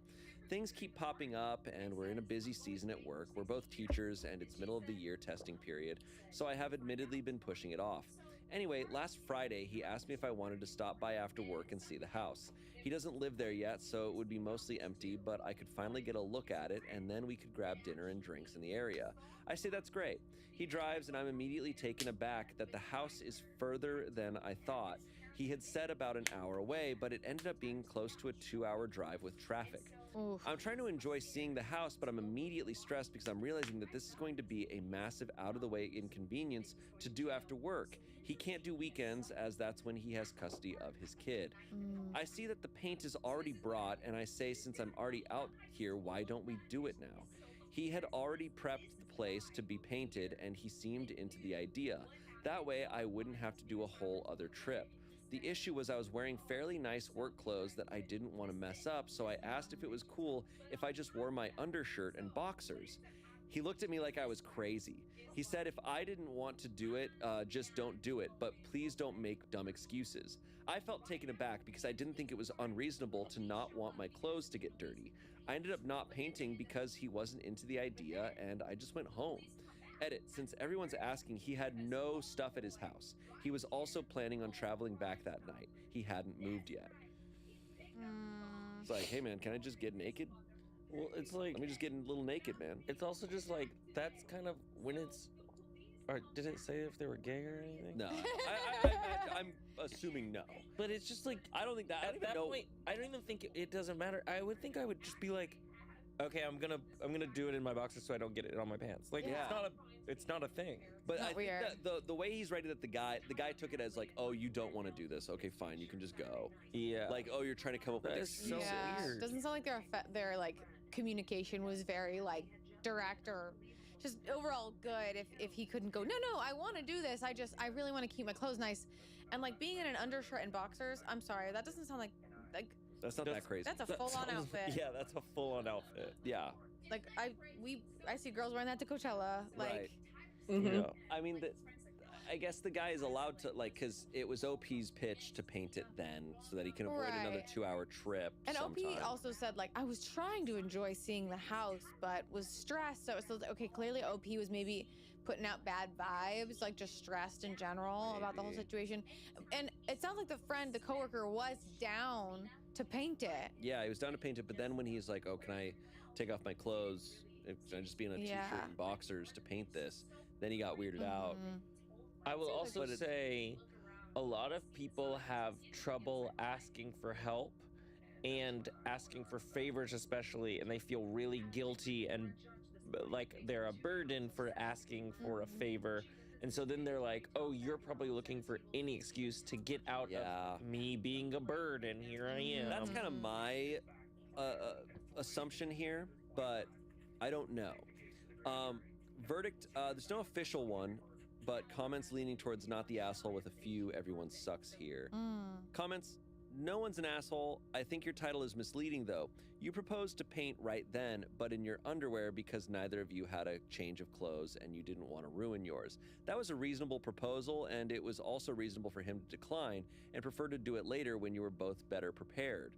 Things keep popping up, and we're in a busy season at work. We're both teachers, and it's middle of the year testing period, so I have admittedly been pushing it off. Anyway, last Friday, he asked me if I wanted to stop by after work and see the house. He doesn't live there yet, so it would be mostly empty, but I could finally get a look at it, and then we could grab dinner and drinks in the area. I say that's great. He drives, and I'm immediately taken aback that the house is further than I thought. He had said about an hour away, but it ended up being close to a 2-hour drive with traffic. Oof. I'm trying to enjoy seeing the house, but I'm immediately stressed because I'm realizing that this is going to be a massive out-of-the-way inconvenience to do after work. He can't do weekends as that's when he has custody of his kid. I see that the paint is already brought, and I say since I'm already out here, why don't we do it now? He had already prepped the place to be painted, and he seemed into the idea. That way, I wouldn't have to do a whole other trip. The issue was I was wearing fairly nice work clothes that I didn't want to mess up, so I asked if it was cool if I just wore my undershirt and boxers. He looked at me like I was crazy. He said if I didn't want to do it, just don't do it, but please don't make dumb excuses. I felt taken aback because I didn't think it was unreasonable to not want my clothes to get dirty. I ended up not painting because he wasn't into the idea, and I just went home. Edit, since everyone's asking, he had no stuff at his house. He was also planning on traveling back that night. He hadn't moved yet. It's like, hey man, can I just get naked? Well, it's like, Let me just get a little naked, man. it's also just like, that's kind of when it's, or did it say if they were gay or anything? No, I'm assuming no. But it's just like, I don't think that. I don't at even that know. point, I don't even think it doesn't matter. I would think I would just be like, okay, I'm gonna do it in my boxers so I don't get it on my pants. Like Yeah. it's not a thing. But Not I think weird. that the way he's writing that the guy took it as like, oh, you don't want to do this. Okay, fine, you can just go. Yeah. Like, oh, you're trying to come up with That is so excuses. weird. Doesn't sound like their like communication was very like direct or just overall good. If he couldn't go, no, I want to do this. I really want to keep my clothes nice, and like being in an undershirt and boxers. I'm sorry, that doesn't sound like That's not that crazy. that's a That full on sounds- outfit. Yeah, that's a full-on outfit. Yeah. Like I see girls wearing that to Coachella. Like Right. Mhm. You know. I mean, I guess the guy is allowed to, like, because it was OP's pitch to paint it then so that he can avoid another Right. 2-hour trip. And OP sometime. also said, like, I was trying to enjoy seeing the house, but was stressed. So it's okay, clearly OP was maybe putting out bad vibes, like just stressed in general about the whole Maybe. situation. And it sounds like the coworker was down to paint it. Yeah, he was down to paint it, but then when he's like, oh, can I take off my clothes? Can I just be in a t-shirt Yeah. and boxers to paint this? Then he got weirded out. Mhm. I will Seems also like- But it- say a lot of people have trouble asking for help and asking for favors, especially, and they feel really guilty and like they're a burden for asking for a Mhm. favor. And so then they're like, oh, you're probably looking for any excuse to get out Yeah. of me being a burden. Here I am. That's kind of Mhm. my assumption here, but I don't know. Verdict, there's no official one, but comments leaning towards not the asshole with a few everyone sucks here. Comments, no one's an asshole. I think your title is misleading though. You proposed to paint right then, but in your underwear because neither of you had a change of clothes and you didn't want to ruin yours. That was a reasonable proposal, and it was also reasonable for him to decline and prefer to do it later when you were both better prepared.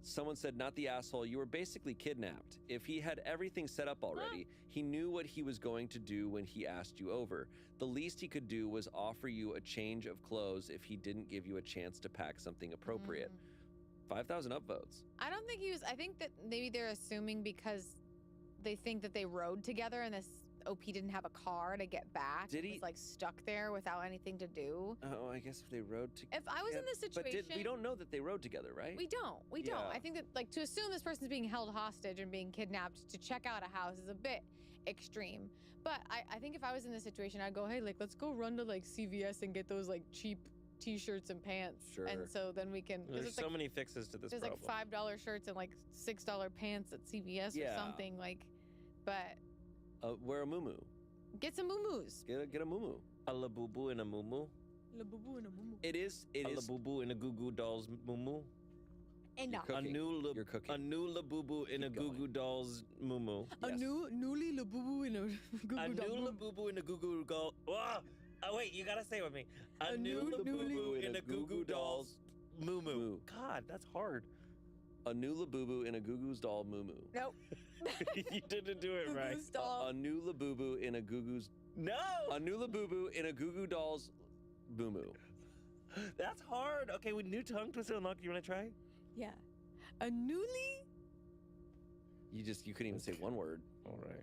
Someone said, not the asshole, you were basically kidnapped. If he had everything set up already, he knew what he was going to do when he asked you over. The least he could do was offer you a change of clothes if he didn't give you a chance to pack something appropriate. 5,000 upvotes. I don't think he was. I think that maybe they're assuming because they think that they rode together and this OP didn't have a car to get back. Did he- was like stuck there without anything to do. Oh, I guess if they rode together. If I was in this But situation, we don't know that they rode together, right? We don't. We don't. Yeah. I think that like to assume this person's being held hostage and being kidnapped to check out a house is a bit extreme. But I think if I was in this situation, I'd go, hey, like let's go run to like CVS and get those like cheap t-shirts and pants. Sure. And so then we can. 'cause There's it's so like, many fixes to this there's problem. like $5 shirts and like $6 pants at CVS or Yeah. something like. But Wear a muumuu. get some moo-moos. Get a muumuu. A labubu and a muumuu. It is. A labubu and a Goo Goo Dolls muumuu. And You're A cooking. new You're cooking. a new labubu in a Keep Goo going. Goo Dolls muumuu. Yes. newly labubu in a A new labubu in a Goo Goo Doll. Oh wait, you gotta say it with me. A new labubu in a Goo Goo Dolls muumuu. Moo. God, that's hard. A new Labubu in a Goo Goo's doll muumuu. Nope. You didn't do it right. A new Labubu in a Goo Goo's. No, A new Labubu in a Goo Goo doll's muumuu. that's hard. Okay, with new tongue twister unlock, you wanna try? Yeah. A newly. You couldn't even say one word. All right.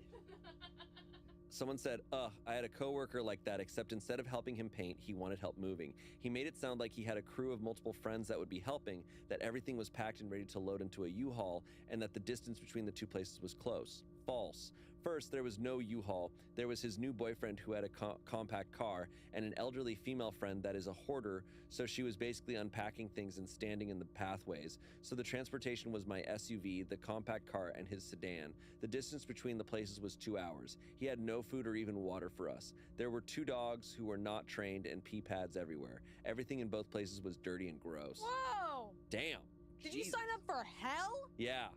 Someone said, I had a coworker like that, except instead of helping him paint, he wanted help moving. He made it sound like he had a crew of multiple friends that would be helping, that everything was packed and ready to load into a U-Haul, and that the distance between the two places was close. False. First, there was no U-Haul. There was his new boyfriend who had a compact car, and an elderly female friend that is a hoarder, so she was basically unpacking things and standing in the pathways. So the transportation was my SUV, the compact car, and his sedan. The distance between the places was 2 hours. He had no food or even water for us. There were 2 dogs who were not trained and pee pads everywhere. Everything in both places was dirty and gross. Whoa! Damn. Did you Jesus. sign up for hell? Yeah.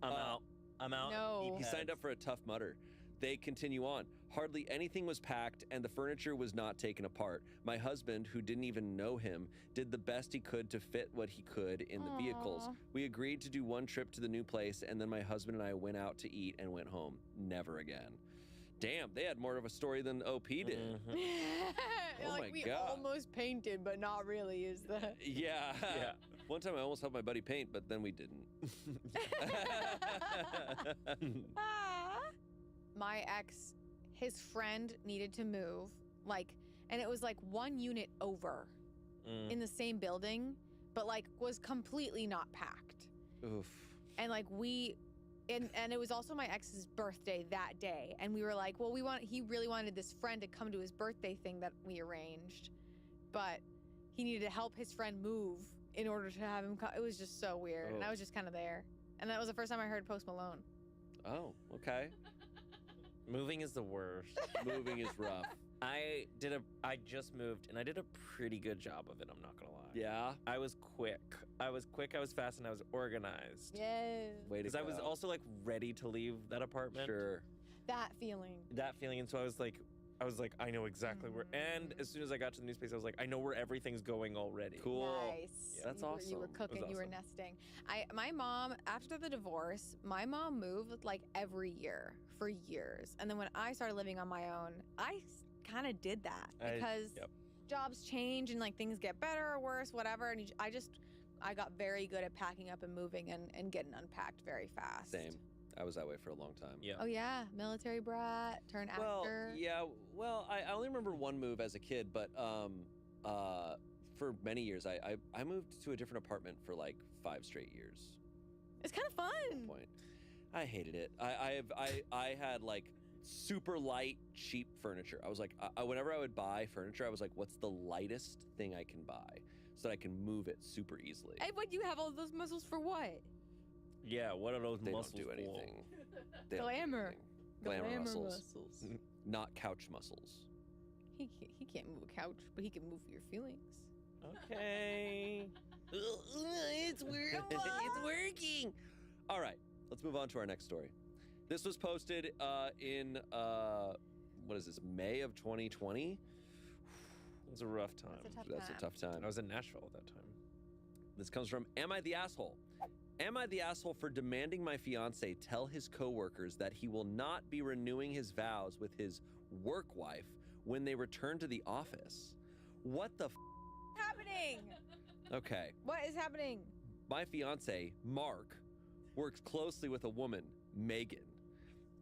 I'm Uh, out. I'm out. No. He signed up for a tough mutter. They continue on. Hardly anything was packed, and the furniture was not taken apart. My husband, who didn't even know him, did the best he could to fit what he could in the vehicles. Aw. We agreed to do one trip to the new place, and then my husband and I went out to eat and went home. Never again. Damn, they had more of a story than OP did. Mhm. Oh like my we God. almost painted, but not really. Is the Yeah. Yeah. One time I almost helped my buddy paint, but then we didn't. my ex, his friend needed to move, like, and it was like one unit over Mm. in the same building, but like was completely not packed. Oof. And like we and it was also my ex's birthday that day, and we were like, well, he really wanted this friend to come to his birthday thing that we arranged, but he needed to help his friend move in order to have him come. It was just so weird, and I was just kind of there, and that was the first time I heard Post Malone. Oh, okay. Moving is the worst. Moving is rough. I just moved, and I did a pretty good job of it, I'm not gonna lie. Yeah. I was quick. I was fast, and I was organized. Yes. Way to Because I was go. also like ready to leave that apartment. Sure. That feeling. And so I was like, I know exactly where. And as soon as I got to the new space, I was like, I know where everything's going already. Cool. Nice. Yeah. That's You were awesome. cooking. That's You were awesome. nesting. My mom, after the divorce, my mom moved like every year for years, and then when I started living on my own, I kind of did that because yep. jobs change and like things get better or worse, whatever. And I got very good at packing up and moving and getting unpacked very fast. Same. I was that way for a long time. Yeah. Oh yeah, military brat turned Well, actor. yeah. Well, I only remember one move as a kid, but for many years, I moved to a different apartment for like 5 straight years. It's kind of fun. Point. I hated it. I had like super light, cheap furniture. I was like, whenever I would buy furniture, I was like, what's the lightest thing I can buy so that I can move it super easily? Hey, but you have all those muscles for what? Yeah, what are those They muscles don't do for? anything. They don't do Glamour. anything. Glamour muscles, not couch muscles. He can't move a couch, but he can move your feelings. Okay. It's weird. It's working. All right, let's move on to our next story. This was posted in what is this? May of 2020. It was a rough time. That's a tough time. I was in Nashville at that time. This comes from Am I the Asshole? Am I the asshole for demanding my fiance tell his coworkers that he will not be renewing his vows with his work wife when they return to the office? What the Happening? Okay. What is happening? My fiance, Mark, works closely with a woman, Megan.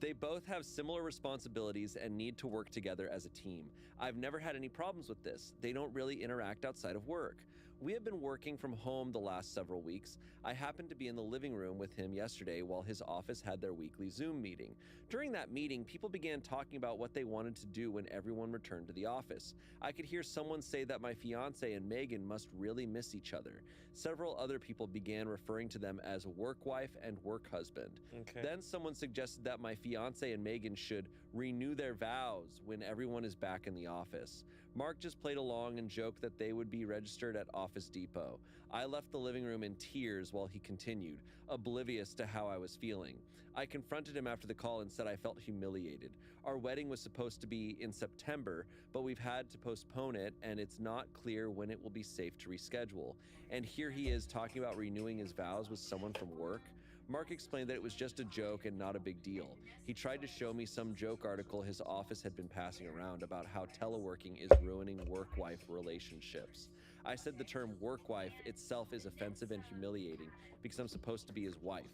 They both have similar responsibilities and need to work together as a team. I've never had any problems with this. They don't really interact outside of work. We have been working from home the last several weeks. I happened to be in the living room with him yesterday while his office had their weekly Zoom meeting. During that meeting, people began talking about what they wanted to do when everyone returned to the office. I could hear someone say that my fiance and Megan must really miss each other. Several other people began referring to them as work wife and work husband. Okay. Then someone suggested that my fiance and Megan should renew their vows when everyone is back in the office. Mark just played along and joked that they would be registered at Office Depot. I left the living room in tears while he continued, oblivious to how I was feeling. I confronted him after the call and said I felt humiliated. Our wedding was supposed to be in September, but we've had to postpone it, and it's not clear when it will be safe to reschedule. And here he is talking about renewing his vows with someone from work. Mark explained that it was just a joke and not a big deal. He tried to show me some joke article his office had been passing around about how teleworking is ruining work-wife relationships. I said the term work-wife itself is offensive and humiliating because I'm supposed to be his wife.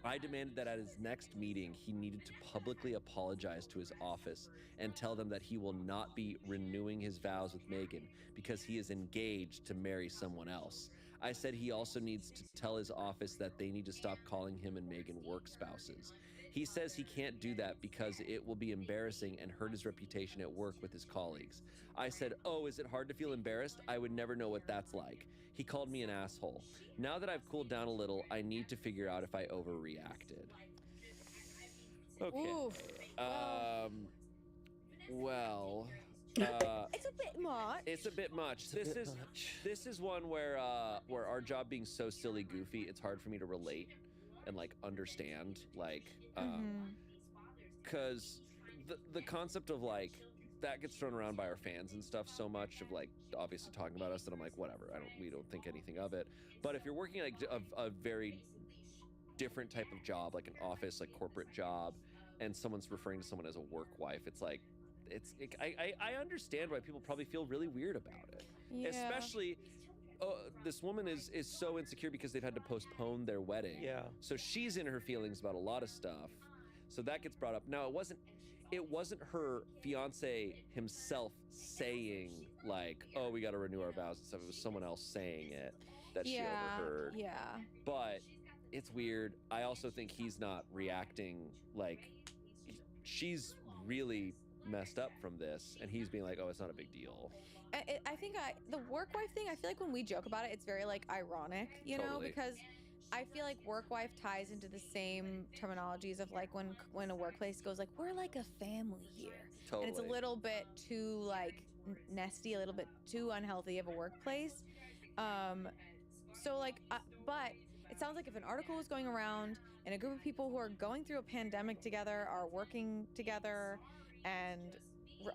I demanded that at his next meeting, he needed to publicly apologize to his office and tell them that he will not be renewing his vows with Megan because he is engaged to marry someone else. I said he also needs to tell his office that they need to stop calling him and Megan work spouses. He says he can't do that because it will be embarrassing and hurt his reputation at work with his colleagues. I said, oh, is it hard to feel embarrassed? I would never know what that's like. He called me an asshole. Now that I've cooled down a little, I need to figure out if I overreacted. Okay. Oof. Well, It's a bit much. it's a bit much. This is one where our job being so silly goofy, it's hard for me to relate and like understand, like because the concept of like that gets thrown around by our fans and stuff so much of like obviously talking about us that I'm like whatever, we don't think anything of it. But if you're working like a very different type of job, like an office, like corporate job, and someone's referring to someone as a work wife, it's like I understand why people probably feel really weird about it. Yeah. Especially this woman is so insecure because they've had to postpone their wedding. Yeah. So she's in her feelings about a lot of stuff. So that gets brought up. Now it wasn't her fiance himself saying like, oh, we got to renew our vows and stuff. It was someone else saying it that she overheard. Yeah. But it's weird. I also think he's not reacting like she's really messed up from this, and he's being like, "Oh, it's not a big deal." I think the work wife thing, I feel like when we joke about it, it's very like ironic, you know, Totally. because I feel like work wife ties into the same terminologies of like when a workplace goes like, we're like a family here. Totally. And it's a little bit too like nesty, a little bit too unhealthy of a workplace. So like, but it sounds like if an article was going around and a group of people who are going through a pandemic together are working together and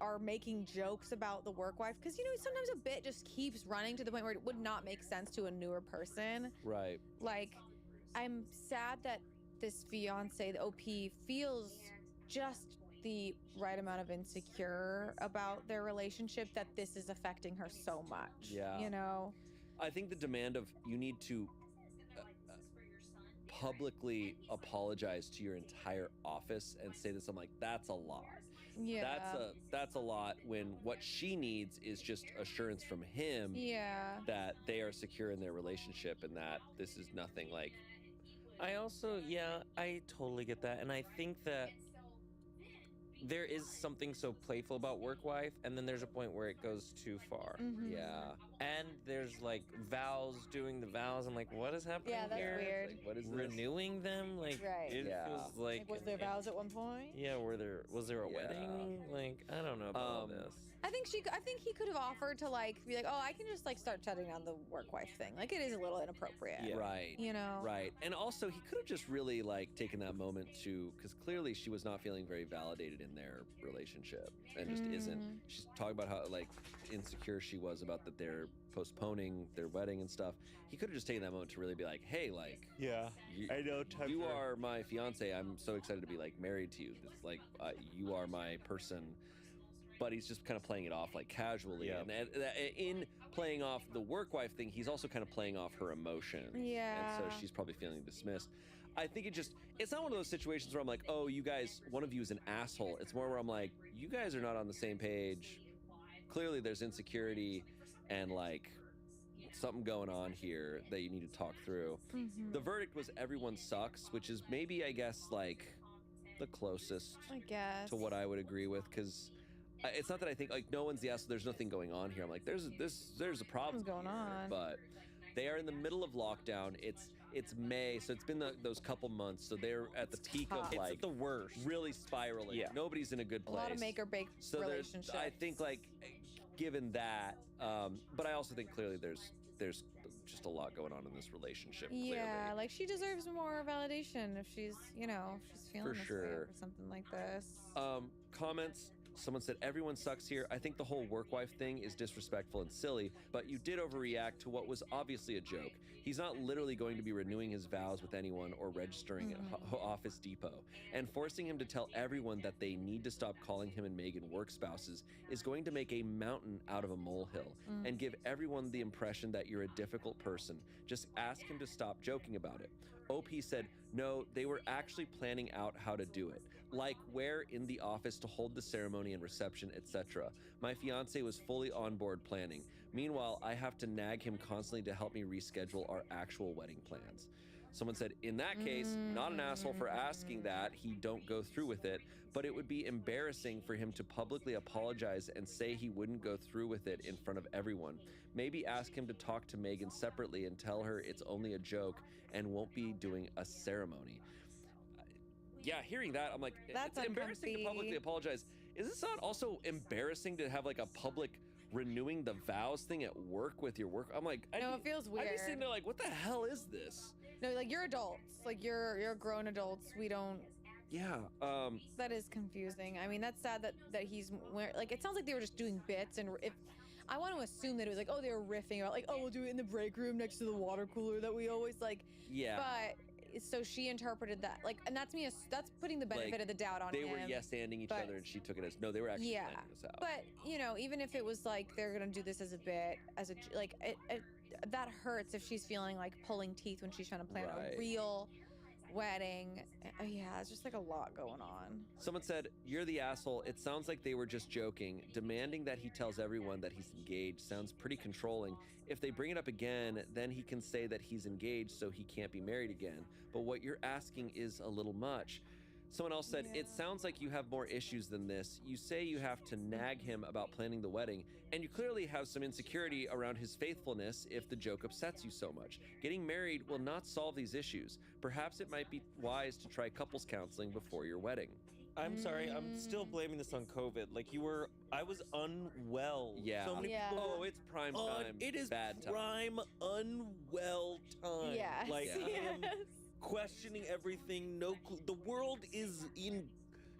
are making jokes about the work wife, because you know sometimes a bit just keeps running to the point where it would not make sense to a newer person. Right. Like, I'm sad that this fiance, the OP, feels just the right amount of insecure about their relationship that this is affecting her so much. Yeah. You know? I think the demand of you need to publicly apologize to your entire office and say this, I'm like, that's a lot. Yeah. That's a lot when what she needs is just assurance from him Yeah. that they are secure in their relationship and that this is nothing like. I also, yeah, I totally get that. And I think that there is something so playful about work wife, and then there's a point where it goes too far. Mhm. Yeah. And there's like vows, doing the vows. I'm like, what is happening Yeah, that's here? weird. Like, what is this? Renewing them? Like, Right. it Yeah. feels like. Was there vows at one point? Yeah, was there a Yeah. wedding? Like, I don't know about all this. I think he could have offered to like be like, oh, I can just like start shutting down the work wife thing. Like it is a little inappropriate. Yeah. Right. You know? Right. And also, he could have just really like taken that moment to, because clearly she was not feeling very validated in their relationship and just isn't. Mhm. She's talking about how like insecure she was about that they're postponing their wedding and stuff. He could have just taken that moment to really be like, hey, like, Yeah. you, I know. you are my fiance. I'm so excited to be like married to you. It's like, you are my person. But he's just kind of playing it off like casually. Yeah. And in playing off the work wife thing, he's also kind of playing off her emotions. Yeah. And so she's probably feeling dismissed. I think it's not one of those situations where I'm like, oh, you guys, one of you is an asshole. It's more where I'm like, you guys are not on the same page. Clearly there's insecurity and like something going on here that you need to talk through. Mhm. The verdict was everyone sucks, which is maybe, I guess, like the closest I guess. to what I would agree with, because it's not that I think like no one's the asshole. There's nothing going on here. I'm like, there's a problem Something's going here, on. but they are in the middle of lockdown. It's May, so it's been those couple months. So they're at the peak tough. of It's like the worst. really spiraling. Yeah. Nobody's in a good A place. lot of make or break so there's, relationships. I think like given that, but I also think clearly there's just a lot going on in this relationship. Yeah, clearly. like she deserves more validation if she's, you know, if she's feeling For this way sure. over something like this. Comments. Someone said, everyone sucks here. I think the whole work wife thing is disrespectful and silly, but you did overreact to what was obviously a joke. He's not literally going to be renewing his vows with anyone or registering at Office Depot. And forcing him to tell everyone that they need to stop calling him and Megan work spouses is going to make a mountain out of a molehill and give everyone the impression that you're a difficult person. Just ask him to stop joking about it. OP said, no, they were actually planning out how to do it. Like where in the office to hold the ceremony and reception, etc. My fiance was fully on board planning. Meanwhile, I have to nag him constantly to help me reschedule our actual wedding plans. Someone said, in that case, not an asshole for asking that he don't go through with it, but it would be embarrassing for him to publicly apologize and say he wouldn't go through with it in front of everyone. Maybe ask him to talk to Megan separately and tell her it's only a joke and won't be doing a ceremony. Yeah, hearing that, I'm like, That's it's embarrassing to uncomfy. publicly apologize. Is this not also embarrassing to have like a public renewing the vows thing at work with your work? I'm like, No, it feels I'd be weird. sitting there like, what the hell is this? No, like you're adults. Like you're grown adults. We don't. Yeah. That is confusing. I mean, that's sad that he's like. It sounds like they were just doing bits, and if I want to assume that it was like, oh, they were riffing about like, oh, we'll do it in the break room next to the water cooler that we always like. Yeah. But so she interpreted that like, and that's that's putting the benefit Like, of the doubt on they him. were yes-anding each but- other, and she took it as no. They were actually Yeah, planning this out. But you know, even if it was like they're gonna do this as a bit, as a that hurts if she's feeling like pulling teeth when she's trying to plan Right. a real wedding. Yeah, it's just like a lot going on. Someone said, "You're the asshole. It sounds like they were just joking. Demanding that he tells everyone that he's engaged sounds pretty controlling. If they bring it up again, then he can say that he's engaged so he can't be married again. But what you're asking is a little much." Someone else said, "It sounds like you have more issues than this. You say you have to nag him about planning the wedding, and you clearly have some insecurity around his faithfulness if the joke upsets you so much. Getting married will not solve these issues. Perhaps it might be wise to try couples counseling before your wedding." I'm sorry, I'm still blaming this on COVID. Like I was unwell. Yeah. So many Yeah. people. Oh, it's prime time. It is bad time. prime unwell time. Yes. Like I am yes. questioning everything. No clue. The world is in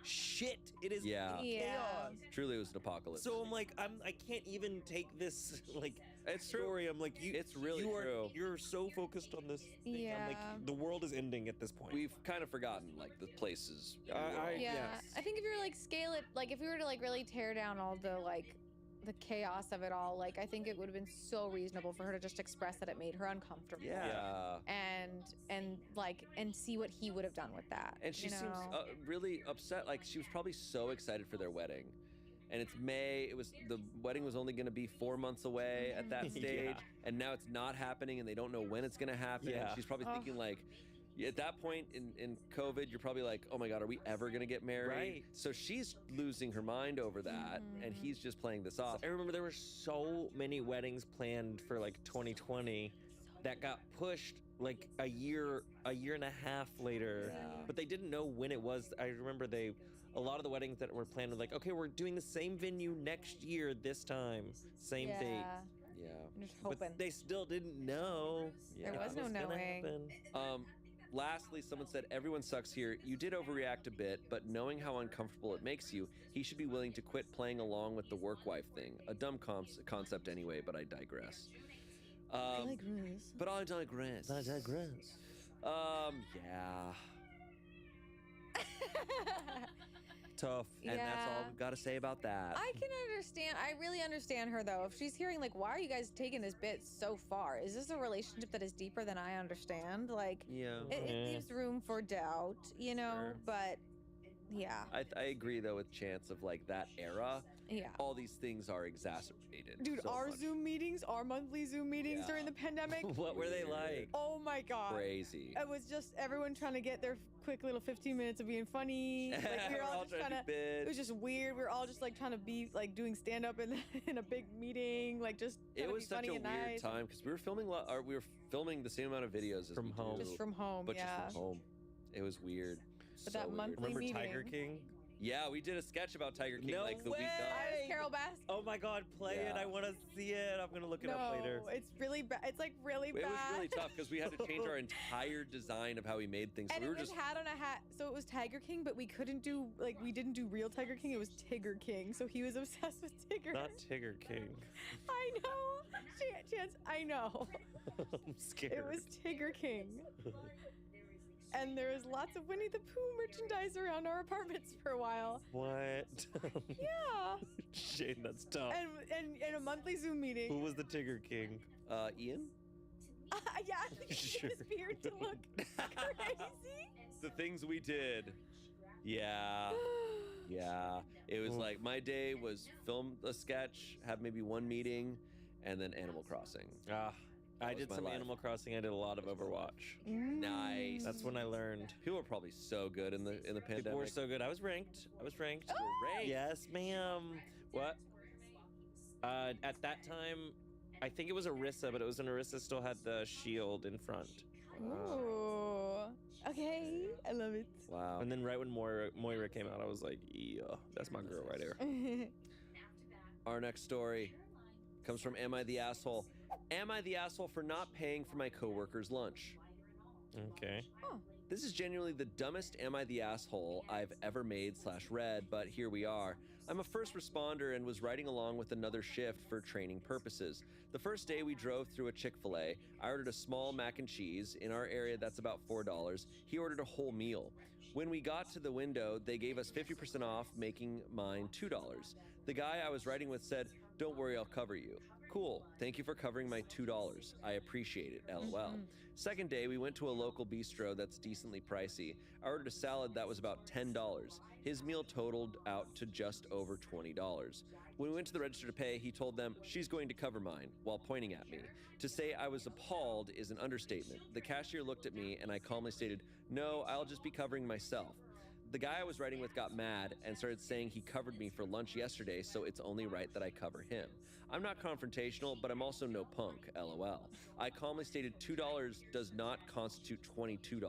shit. It is Yeah. chaos. Truly, it was an apocalypse. So I'm like, I can't even take this like It's true. story. I'm like, It's really you are, true. You're so focused on this thing. I'm Yeah. like, the world is ending at this point. We've kind of forgotten like the places. we were all. Yeah, Yes. I think if you were like scale it, like if we were to like really tear down all the chaos of it all, like I think it would have been so reasonable for her to just express that it made her uncomfortable. Yeah. And see what he would have done with that. And she you seems know? really upset. Like she was probably so excited for their wedding. And it's May. The wedding was only going to be 4 months away at that stage, Yeah. and now it's not happening, and they don't know when it's going to happen. And Yeah. she's probably Oh. thinking like, at that point in COVID, you're probably like, oh my God, are we ever going to get married? Right. So she's losing her mind over that, and he's just playing this off. I remember there were so many weddings planned for like 2020 that got pushed like a year and a half later. Yeah. But they didn't know when it was. I remember a lot of the weddings that were planned were like, okay, we're doing the same venue next year this time, same date. Yeah, Yeah. I'm just hoping. But they still didn't know. There that was no gonna knowing. happen. Lastly, someone said, "Everyone sucks here. You did overreact a bit, but knowing how uncomfortable it makes you, he should be willing to quit playing along with the work wife thing. A dumb concept anyway, but I digress." But I digress. I digress. Yeah. Tough. And that's all Yeah. we've got to say about that. I can understand. I really understand her though. If she's hearing like, why are you guys taking this bit so far? Is this a relationship that is deeper than I understand? Like, Yeah. it leaves room for doubt, you know. Sure. But yeah, I agree though with Chance of like that era. yeah. All these things are exacerbated. Dude, so our much. Zoom meetings, our monthly Zoom meetings Yeah. during the pandemic. What were they Weird. like? Oh my god. Crazy. It was just everyone trying to get their quick little 15 minutes of being funny. Like we were We're all just trying trying to do to. It was bits. just weird. We were all just like trying to be like doing stand up in in a big meeting, like just trying It to was be such funny a and weird nice. time because we were filming the same amount of videos as From we home. do, Just from home, but yeah. just from home. It was weird. But So that weird. monthly Remember meeting. Tiger King? Yeah, we did a sketch about Tiger King No like the week way! of. I was Carol Bass. Oh my god, play it. Yeah. I want to see it. I'm going to look it up later. No, it's really bad. It's like really It bad. was really tough because we had to change our entire design of how we made things. So And we it were was just hat on a hat. So it was Tiger King, but we couldn't do we didn't do real Tiger King. It was Tigger King. So he was obsessed with Tigger. Not Tigger King. I know. Chance, I know. I'm scared. It was Tigger King. And there was lots of Winnie the Pooh merchandise around our apartments for a while. What? Yeah. Shane, that's tough. And in a monthly Zoom Who meeting. was the Tigger King? Ian. Yeah, I think he Sure. did his beard to look crazy. The things we did. Yeah. Yeah. It was Oof. like my day was film a sketch, have maybe one meeting, and then Animal Crossing. Ah, I was did my some life. Animal Crossing. I did a lot of Overwatch. Nice. That's when I learned. People were probably so good in the pandemic. People were so good. I was ranked. You were ranked. Yes, ma'am. What? At that time, I think it was Orisa, but it was when Orisa still had the shield in front. Ooh. Okay. I love it. Wow. And then right when Moira came out, I was like, yeah, that's my girl right there. Our next story comes from Am I the Asshole? Am I the asshole for not paying for my coworker's lunch? Okay. This is genuinely the dumbest Am I the Asshole I've ever made/read, but here we are. I'm a first responder and was riding along with another shift for training purposes. The first day we drove through a Chick-fil-A, I ordered a small mac and cheese. In our area, that's about $4. He ordered a whole meal. When we got to the window, they gave us 50% off, making mine $2. The guy I was riding with said, "Don't worry, I'll cover you." Cool. Thank you for covering my $2. I appreciate it. LOL. Second day, we went to a local bistro that's decently pricey. I ordered a salad that was about $10. His meal totaled out to just over $20. When we went to the register to pay, he told them, she's going to cover mine, while pointing at me. To say I was appalled is an understatement. The cashier looked at me and I calmly stated, no, I'll just be covering myself. The guy I was riding with got mad and started saying he covered me for lunch yesterday, so it's only right that I cover him. I'm not confrontational, but I'm also no punk, LOL. I calmly stated $2 does not constitute $22,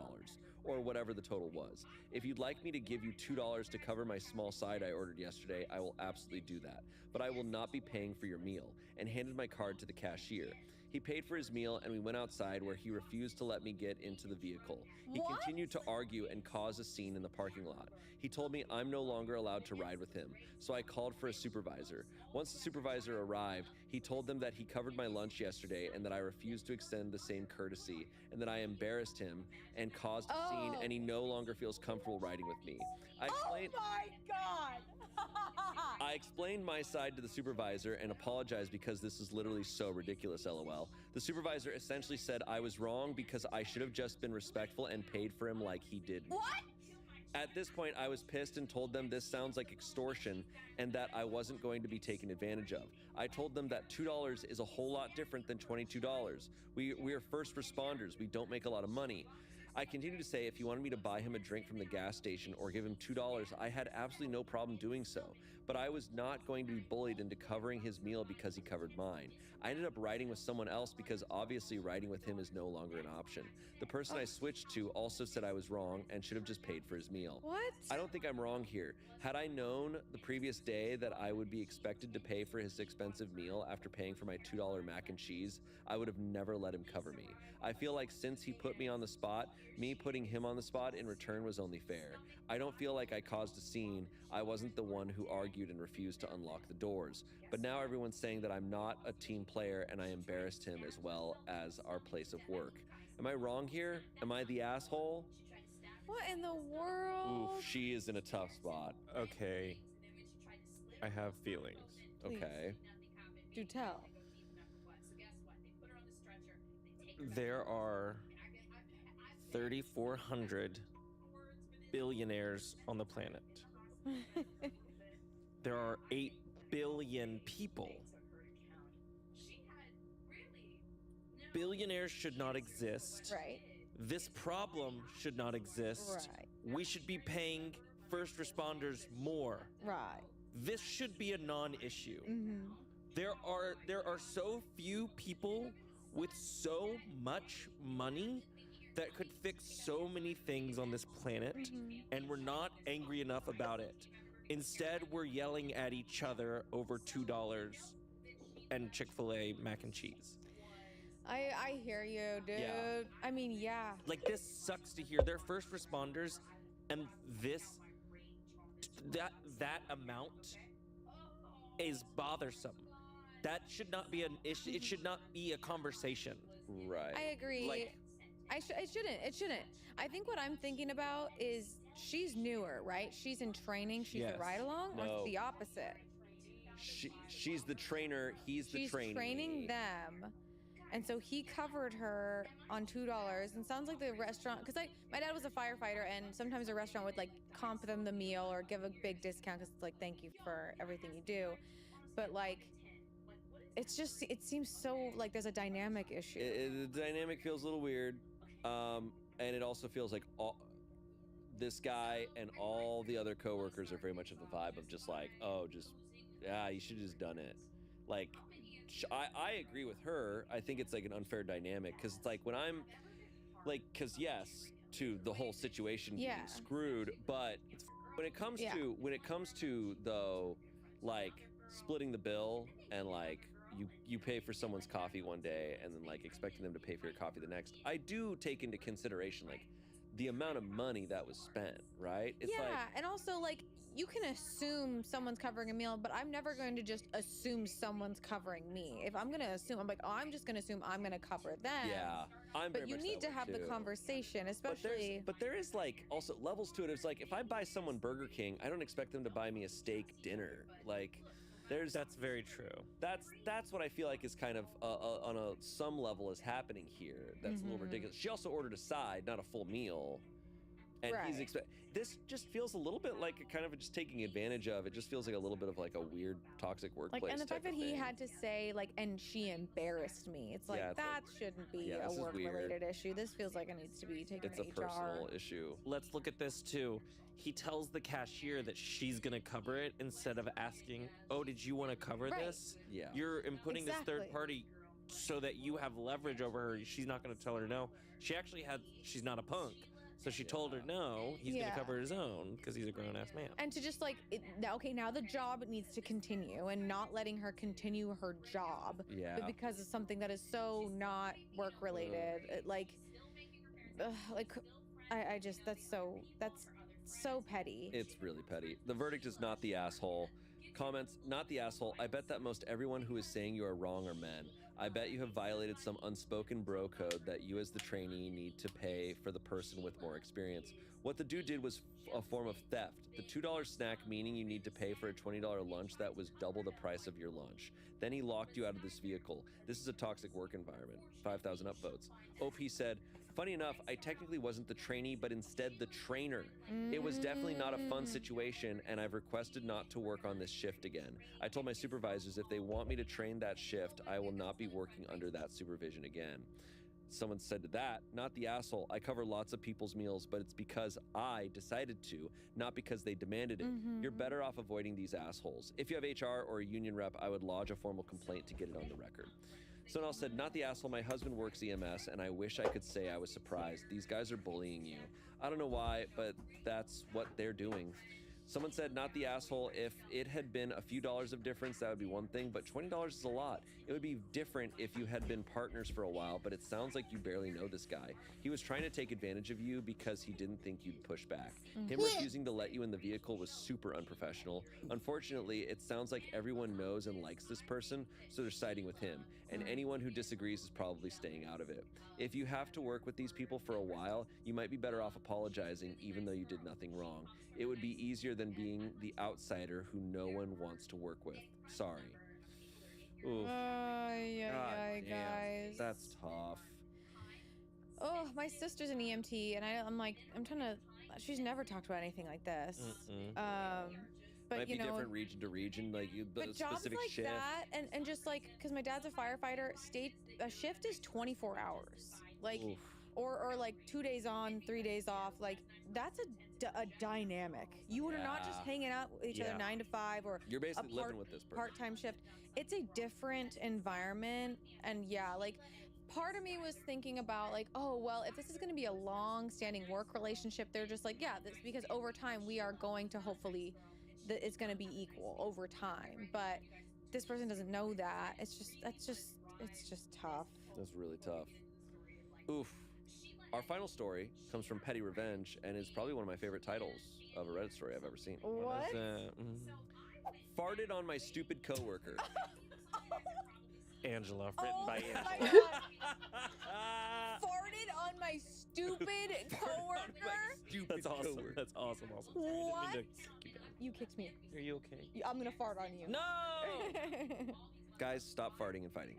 or whatever the total was. If you'd like me to give you $2 to cover my small side I ordered yesterday, I will absolutely do that. But I will not be paying for your meal, and handed my card to the cashier. He paid for his meal and we went outside where he refused to let me get into the vehicle. He What? continued to argue and cause a scene in the parking lot. He told me I'm no longer allowed to ride with him, so I called for a supervisor. Once the supervisor arrived, he told them that he covered my lunch yesterday and that I refused to extend the same courtesy and that I embarrassed him and caused a scene and he no longer feels comfortable riding with me. I explained, my god! I explained my side to the supervisor and apologized because this is literally so ridiculous, LOL. The supervisor essentially said I was wrong because I should have just been respectful and paid for him like he did me. What? At this point, I was pissed and told them this sounds like extortion and that I wasn't going to be taken advantage of. I told them that $2 is a whole lot different than $22. We are first responders. We don't make a lot of money. I continued to say if he wanted me to buy him a drink from the gas station or give him $2, I had absolutely no problem doing so. But I was not going to be bullied into covering his meal because he covered mine. I ended up riding with someone else because obviously riding with him is no longer an option. The person I switched to also said I was wrong and should have just paid for his meal. What? I don't think I'm wrong here. Had I known the previous day that I would be expected to pay for his expensive meal after paying for my $2 mac and cheese, I would have never let him cover me. I feel like since he put me on the spot, me putting him on the spot in return was only fair. I don't feel like I caused a scene. I wasn't the one who argued and refused to unlock the doors. But now everyone's saying that I'm not a team player and I embarrassed him as well as our place of work. Am I wrong here? Am I the asshole? What in the world? Oof, she is in a tough spot. Okay. I have feelings. Okay. Do tell. There are 3,400 billionaires on the planet. There are 8 billion people. Billionaires should not exist. Right. This problem should not exist. Right. We should be paying first responders more. Right. This should be a non-issue. Mm-hmm. There are so few people with so much money that could fix so many things on this planet, and we're not angry enough about it. Instead, we're yelling at each other over $2 and Chick-fil-A mac and cheese. I hear you, dude. Yeah. I mean, yeah. Like, this sucks to hear. They're first responders, and that amount is bothersome. That should not be an issue. It should not be a conversation. Right. I agree. Like- It shouldn't. I think what I'm thinking about is she's newer, right? She's in training. She's Yes. a ride along, or No. it's the opposite. She's the trainer. He's the She's trainee. training them. And so he covered her on $2. And sounds like the restaurant, because my dad was a firefighter, and sometimes a restaurant would like comp them the meal or give a big discount because it's like, thank you for everything you do. But like, it seems so like there's a dynamic issue. The dynamic feels a little weird, and it also feels like this guy and all the other coworkers are very much of the vibe of just like, oh, you should have just done it. Like, I agree with her. I think it's like an unfair dynamic because it's like when I'm like, because yes, to the whole situation being Yeah. screwed, but when it comes Yeah. to though, like splitting the bill and like you pay for someone's coffee one day and then like expecting them to pay for your coffee the next, I do take into consideration like the amount of money that was spent, right? It's yeah, like, and also like you can assume someone's covering a meal, but I'm never going to just assume someone's covering me. If I'm going to assume, I'm like, oh, I'm just going to assume I'm going to cover them. yeah, I'm But very you much need that to way, have the too. conversation, But especially. there is like also levels to it. It's like if I buy someone Burger King, I don't expect them to buy me a steak dinner. Like, That's very true. That's what I feel like is kind of on some level is happening here. That's a little Mhm. ridiculous. She also ordered a side, not a full meal, and he's Right. This just feels a little bit like a kind of just taking advantage of. It just feels like a little bit of like a weird toxic workplace. Like, and the type fact that of he thing. had to say, like, and she embarrassed me. It's like, Yeah, it's that like, shouldn't be yeah, a this is work weird. related issue. This feels like it needs to be taken It's a to HR. personal issue. Let's look at this too. He tells the cashier that she's gonna cover it instead of asking, "Oh, did you want to cover Right. this?" Yeah. You're inputting this third Exactly. party so that you have leverage over her. She's not gonna tell her no. She's not a punk, so she told her no. He's Yeah. gonna cover his own because he's a grown ass man. And to just like, now the job needs to continue and not letting her continue her job. Yeah. But because of something that is so not work related, like I just, that's so petty. It's really petty. The verdict is not the asshole. Comments, not the asshole. I bet that most everyone who is saying you are wrong are men. I bet you have violated some unspoken bro code that you as the trainee need to pay for the person with more experience. What the dude did was a form of theft. The $2 snack meaning you need to pay for a $20 lunch that was double the price of your lunch. Then he locked you out of this vehicle. This is a toxic work environment. 5,000 upvotes. OP said, funny enough, I technically wasn't the trainee, but instead the trainer. It was definitely not a fun situation, and I've requested not to work on this shift again. I told my supervisors if they want me to train that shift, I will not be working under that supervision again. Someone said to that, not the asshole. I cover lots of people's meals, but it's because I decided to, not because they demanded it. You're better off avoiding these assholes. If you have HR or a union rep, I would lodge a formal complaint to get it on the record. Someone else said, not the asshole, my husband works EMS, and I wish I could say I was surprised. These guys are bullying you. I don't know why, but that's what they're doing. Someone said, not the asshole, if it had been a few dollars of difference, that would be one thing, but $20 is a lot. It would be different if you had been partners for a while, but it sounds like you barely know this guy. He was trying to take advantage of you because he didn't think you'd push back. Him refusing to let you in the vehicle was super unprofessional. Unfortunately, it sounds like everyone knows and likes this person, so they're siding with him, and anyone who disagrees is probably staying out of it. If you have to work with these people for a while, you might be better off apologizing even though you did nothing wrong. It would be easier than being the outsider who no one wants to work with. Sorry. Oof. God damn, guys. that's tough. Oh, my sister's an EMT, and I'm like, I'm trying to. She's never talked about anything like this. But Might you be know, different region to region, like the but jobs specific like shift. that, and just like, because my dad's a firefighter, a shift is 24 hours. Like, Oof. or like 2 days on, 3 days off. Like, that's a dynamic. You are not just Yeah. hanging out with each other Yeah. 9 to 5 or You're basically part- living with this person. part-time shift. It's a different environment, and yeah, like part of me was thinking about like, oh well, if this is going to be a long-standing work relationship, they're just like, yeah, this, because over time we are going to hopefully it's going to be equal over time. But this person doesn't know that. It's just tough. That's really tough. Oof. Our final story comes from Petty Revenge and is probably one of my favorite titles of a Reddit story I've ever seen. What? is that? Farted on my stupid coworker. Angela, written Oh by my Angela. God. Farted on my stupid coworker. That's awesome. coworker. That's awesome. Awesome. Sorry, I didn't mean What? to kick you down. You kicked me. Are you okay? I'm gonna fart on you. No. Guys, stop farting and fighting.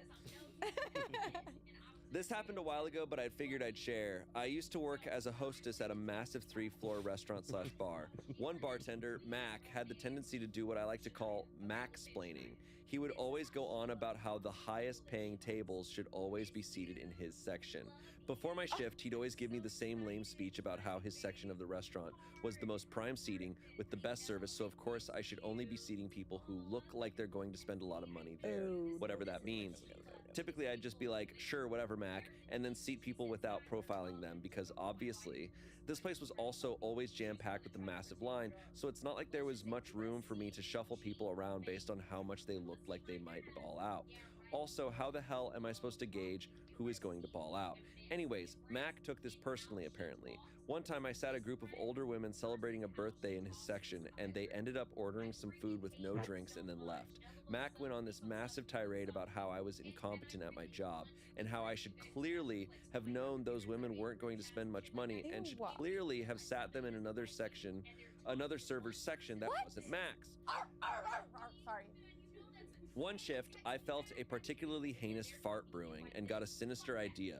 This happened a while ago, but I figured I'd share. I used to work as a hostess at a massive 3-floor restaurant/bar. One bartender, Mac, had the tendency to do what I like to call Mac-splaining. He would always go on about how the highest paying tables should always be seated in his section. Before my shift, he'd always give me the same lame speech about how his section of the restaurant was the most prime seating with the best service, so of course I should only be seating people who look like they're going to spend a lot of money there, Oh, whatever that means. Typically, I'd just be like, sure, whatever, Mac, and then seat people without profiling them because obviously, this place was also always jam-packed with a massive line, so it's not like there was much room for me to shuffle people around based on how much they looked like they might ball out. Also, how the hell am I supposed to gauge who is going to ball out? Anyways, Mac took this personally, apparently. One time I sat a group of older women celebrating a birthday in his section, and they ended up ordering some food with no drinks and then left. Mac went on this massive tirade about how I was incompetent at my job, and how I should clearly have known those women weren't going to spend much money, and should Ew. clearly have sat them in another section, another server's section that What? wasn't Mac's. Sorry. One shift, I felt a particularly heinous fart brewing and got a sinister idea.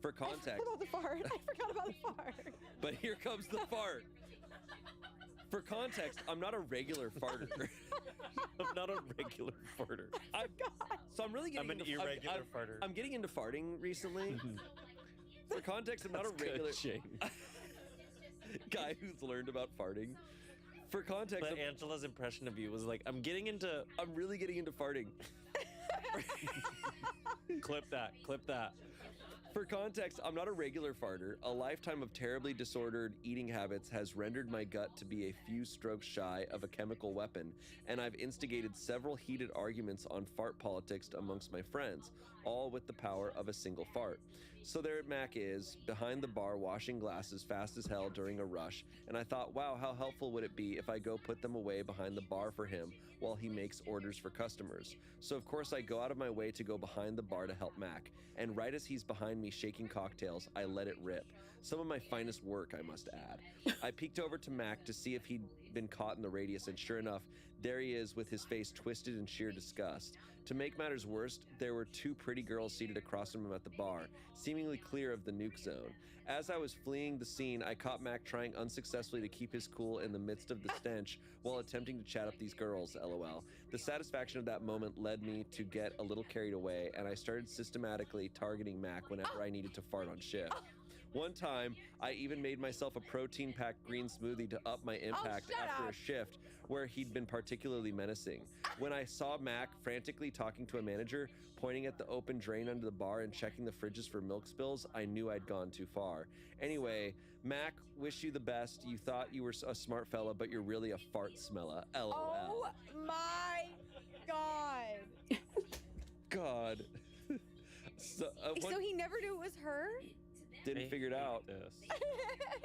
For I context, forgot about the fart. I forgot about the fart. but here comes the fart. For context, I'm not a regular farter. I'm not a regular farter. So I'm really getting I'm an into irregular farter. I'm getting into farting recently. For context, I'm not a That's good, regular Shane. guy who's learned about farting. For context, But Angela's impression of you was like, I'm really getting into farting. clip that. For context, I'm not a regular farter. A lifetime of terribly disordered eating habits has rendered my gut to be a few strokes shy of a chemical weapon, and I've instigated several heated arguments on fart politics amongst my friends, all with the power of a single fart. So there Mac is, behind the bar washing glasses fast as hell during a rush, and I thought, wow, how helpful would it be if I go put them away behind the bar for him while he makes orders for customers. So of course I go out of my way to go behind the bar to help Mac, and right as he's behind me shaking cocktails, I let it rip. Some of my finest work, I must add. I peeked over to Mac to see if he'd been caught in the radius, and sure enough, there he is with his face twisted in sheer disgust. To make matters worse, there were two pretty girls seated across from him at the bar, seemingly clear of the nuke zone. As I was fleeing the scene, I caught Mac trying unsuccessfully to keep his cool in the midst of the stench while attempting to chat up these girls, lol. The satisfaction of that moment led me to get a little carried away, and I started systematically targeting Mac whenever I needed to fart on shift. One time, I even made myself a protein-packed green smoothie to up my impact shut after up. a shift where he'd been particularly menacing. When I saw Mac frantically talking to a manager, pointing at the open drain under the bar and checking the fridges for milk spills, I knew I'd gone too far. Anyway, Mac, wish you the best. You thought you were a smart fella, but you're really a fart smella. LOL. Oh my god. God. So So he never knew it was her? didn't figure it out. This.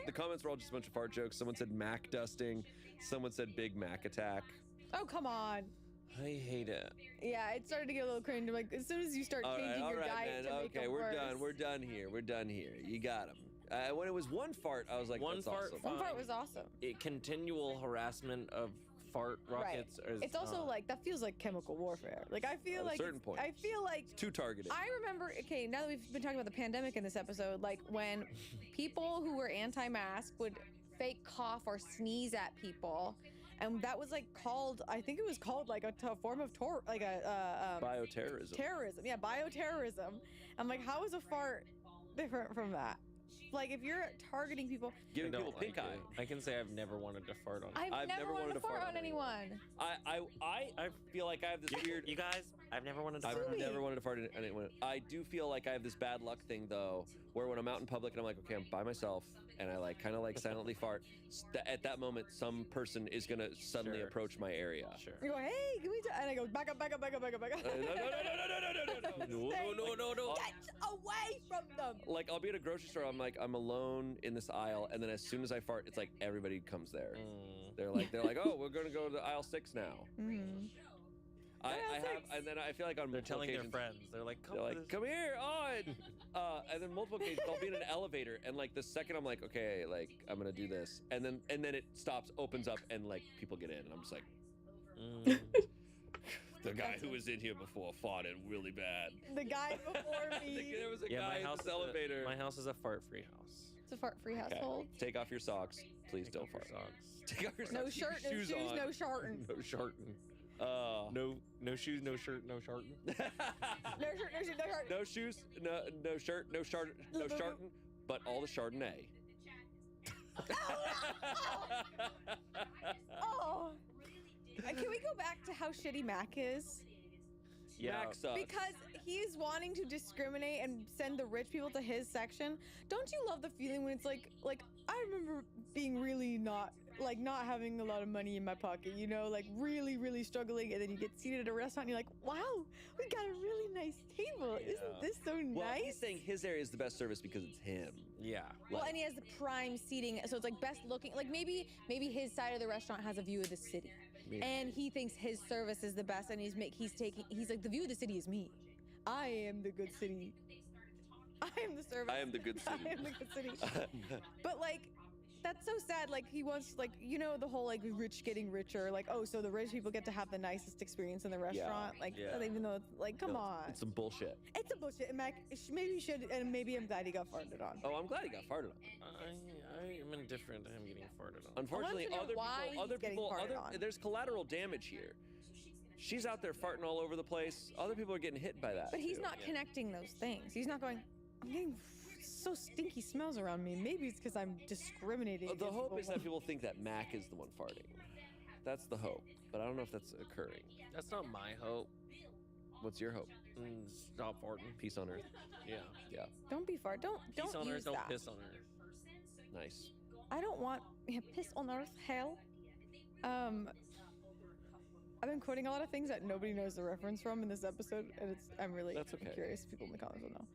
The comments were all just a bunch of fart jokes. Someone said Mac dusting. Someone said Big Mac attack. Oh, come on. I hate it. Yeah, it started to get a little cringe. Like, as soon as you start changing your diet to make Okay, them we're worse. done. We're done here. We're done here. You got him. When it was one fart, I was like, One that's fart, awesome. One part fine. was awesome. Continual harassment of fart rockets. Is It's also not. like, that feels like chemical warfare. Like, I feel At a like, certain point. I feel like Too targeted. I remember, okay, now that we've been talking about the pandemic in this episode, like when people who were anti-mask would fake cough or sneeze at people, and that was like called, I think it was called like a form of Bioterrorism. terrorism. Yeah, bioterrorism. I'm like, how is a fart different from that? Like, if you're targeting people, I Giving don't people pink like eye. it. I can say I've never wanted to fart on. I've never wanted to fart on anyone. I feel like I have this weird. You guys, I've never wanted to I've fart on. Sweet. never wanted to fart on anyone. I do feel like I have this bad luck thing though, where when I'm out in public and I'm like, okay, I'm by myself, and I like kind of like silently fart. At that moment, some person is gonna suddenly Sure. approach my area. Sure. You go, hey, can we? And I go, back up, back up, back up, back up, back up. No. Get away from them. Like I'll be at a grocery store, I'm alone in this aisle, and then as soon as I fart, it's like everybody comes there. They're like, oh, we're gonna go to aisle 6 now. Mm. I Aisle have, 6. and then I feel like on They're multiple telling their occasions, friends. They're like, come they're with like, us. come here, and then multiple occasions I'll be in an elevator, and like the second I'm like, okay, like I'm gonna do this, and then it stops, opens up, and like people get in, and I'm just like, Mm. the guy who was in here before fought it really bad. The guy before me. There was a Yeah, guy my in house this is elevator. my house is a fart-free house. It's a fart-free household. Take off your socks, please. Take Don't off your fart. socks. Take off your socks. No keep shirt, no your shoes, on. no shartin. No shartin. No shoes, no shirt, no shartin. No shirt, no shoes, no shirt. No shoes, no shirt, no shartin, but all the Chardonnay. Oh. Can we go back to how shitty Mac is? Yeah. Mac sucks. Because he's wanting to discriminate and send the rich people to his section. Don't you love the feeling when it's like I remember being really not having a lot of money in my pocket, you know, like really, really struggling, and then you get seated at a restaurant and you're like, wow, we got a really nice table. Yeah. Isn't this so Well, nice? he's saying his area is the best service because it's him. Yeah. Well, and he has the prime seating, so it's like best looking. Like maybe his side of the restaurant has a view of the city, Maybe. and he thinks his service is the best, and he's like, the view of the city is me. I am the good city. I am the service. I am the good city. I am the good city. But like, that's so sad. Like he wants, like, you know, the whole like rich getting richer. Like, oh, so the rich people get to have the nicest experience in the restaurant. Like, Yeah. even though it's like, come No, on, It's some bullshit. it's a bullshit. And Mac, maybe you should, and maybe I'm glad he got farted on. Oh, I'm glad he got farted on. I am indifferent to him getting farted on. Unfortunately, know other why people, he's getting farted on. there's collateral damage here. She's out there farting all over the place. Other people are getting hit by that. But he's too. not connecting those things. He's not going, I'm getting so stinky smells around me. Maybe it's because I'm discriminating. The against hope people is that people think that Mac is the one farting. That's the hope, but I don't know if that's occurring. That's not my hope. What's your hope? Stop farting. Peace on earth. Yeah. Yeah, Don't be fart. Don't Peace on use earth, don't that. piss on earth. nice. I don't want piss on earth. Hell. I've been quoting a lot of things that nobody knows the reference from in this episode, and I'm really That's okay. curious if people in the comments will know.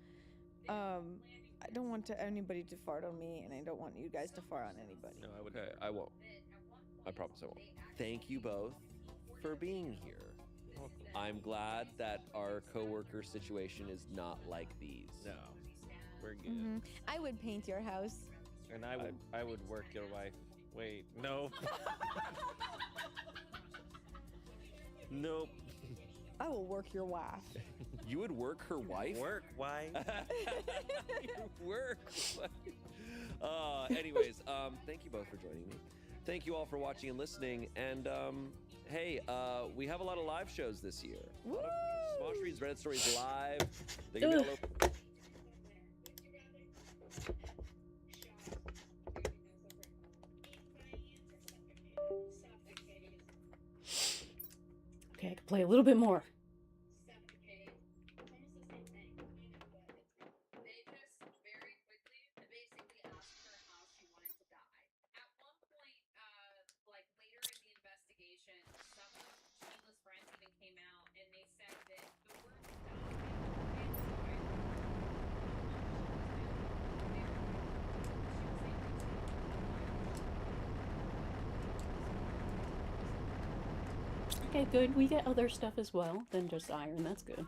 I don't want anybody to fart on me, and I don't want you guys to fart on anybody. No, I would. Okay, I won't. I promise I won't. Thank you both for being here. I'm glad that our coworker situation is not like these. No, we're good. Mhm. I would paint your house. And I would work your wife. Wait, no. Nope. I will work your wife. You would work her wife? Work, wife. Work. Anyways, thank you both for joining me. Thank you all for watching and listening. And hey, we have a lot of live shows this year. A lot of Smosh Reads Reddit Stories live. They can download. Okay, I can play a little bit more. They just very quickly, basically asked her how she wanted to die. At one point, like later in the investigation, some of Sheila's friends even came out and they said that the word Okay, good. We get other stuff as well than just iron. That's good.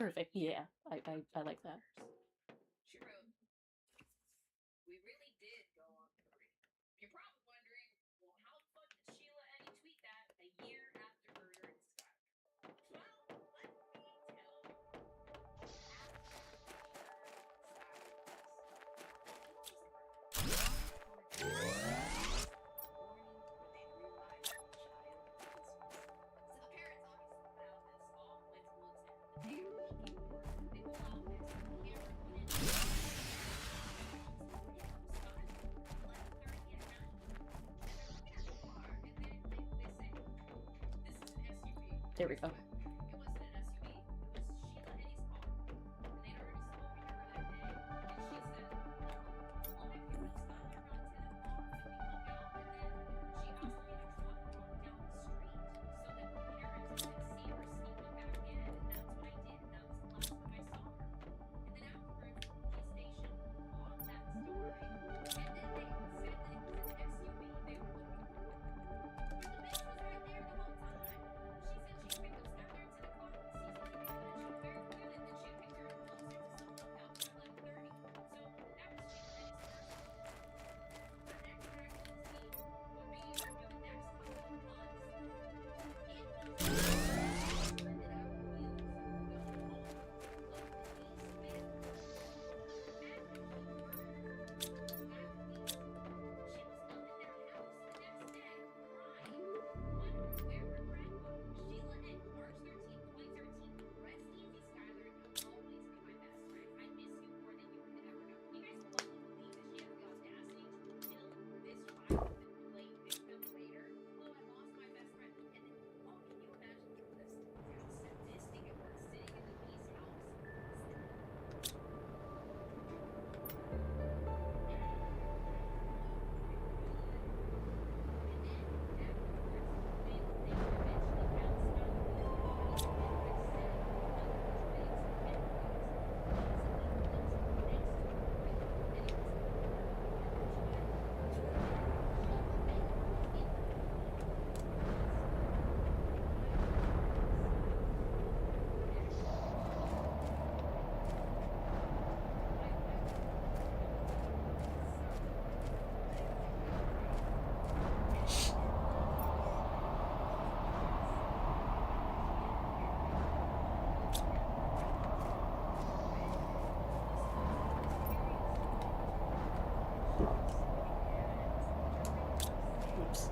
Perfect. Yeah, I like that. She wrote, "We really did go on 3. You're probably wondering, well, how the fuck did Sheila Eddy tweet that a year after murdering Skyler? Well, let me tell you. There we go. Oops.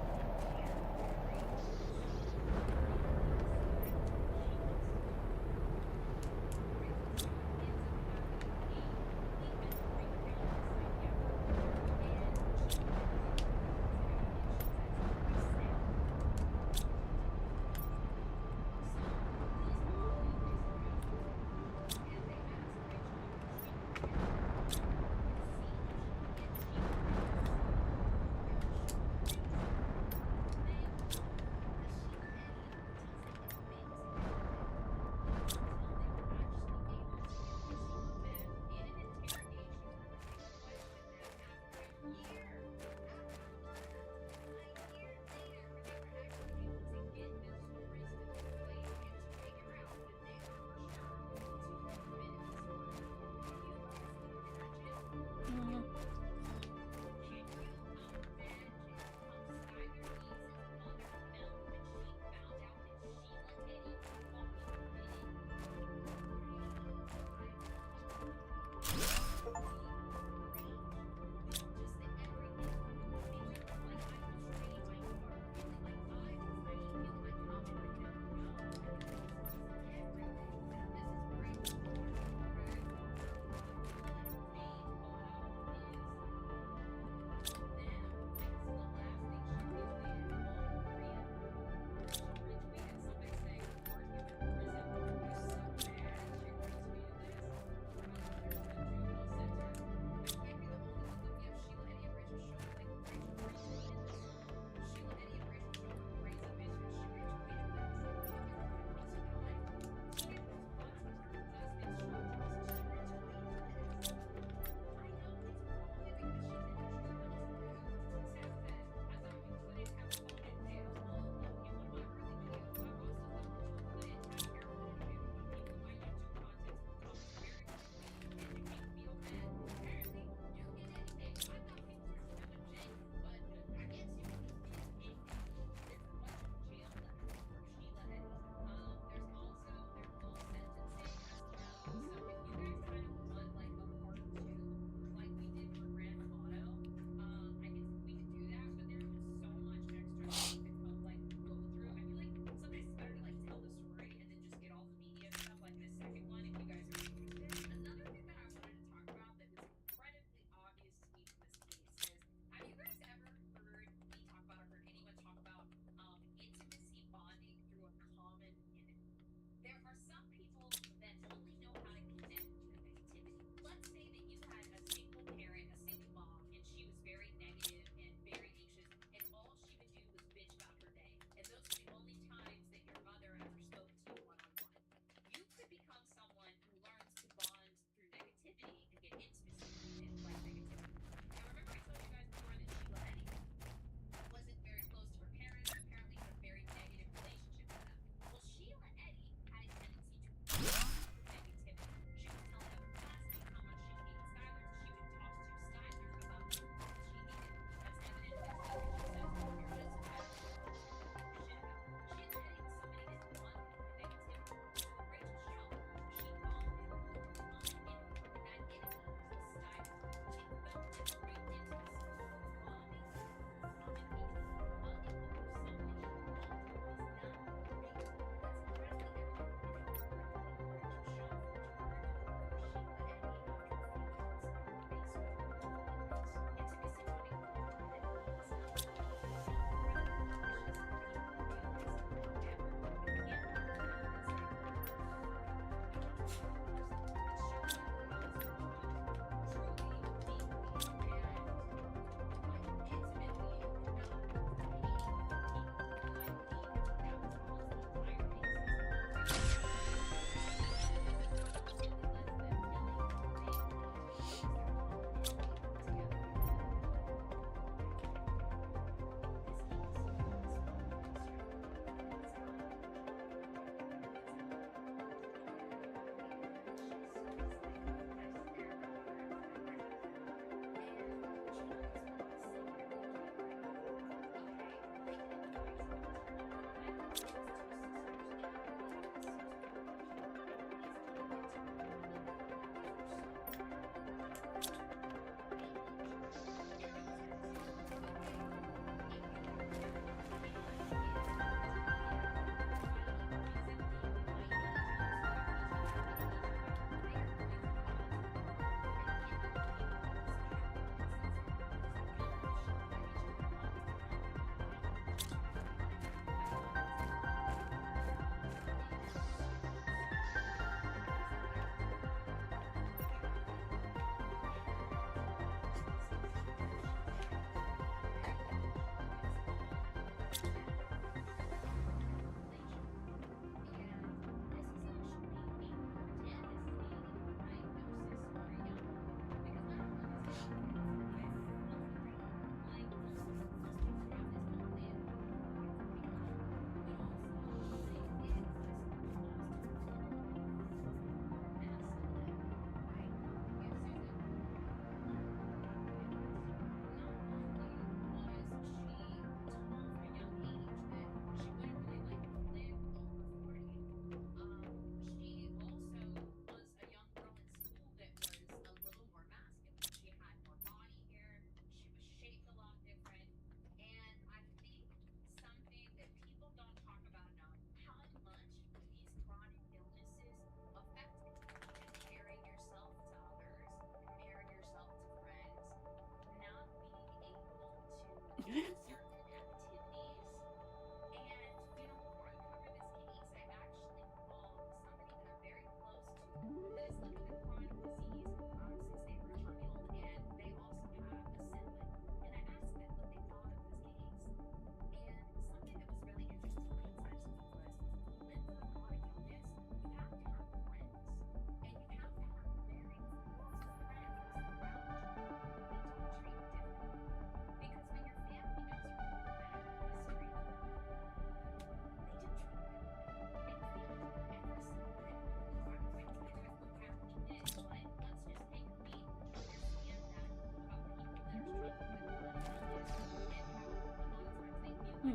Hmm.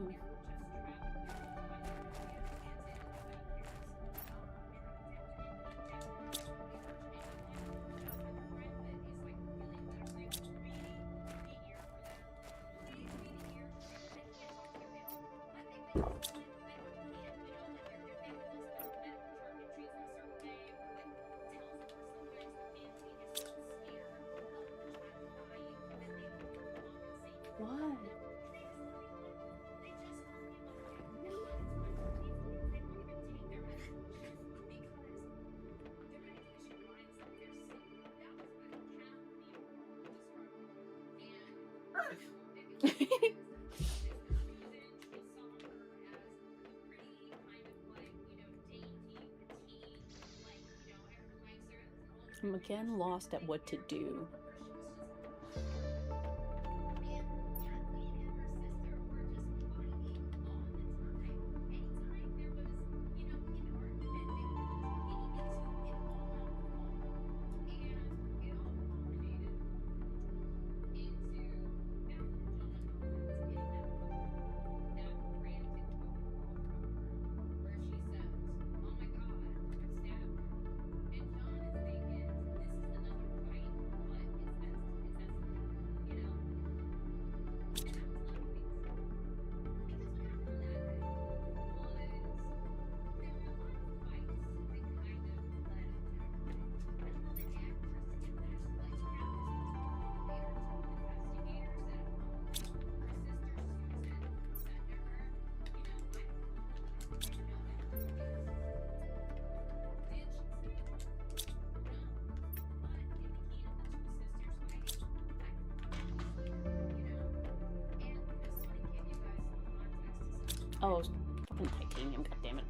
What? I'm again lost at what to do. Oh, fucking titanium, goddammit.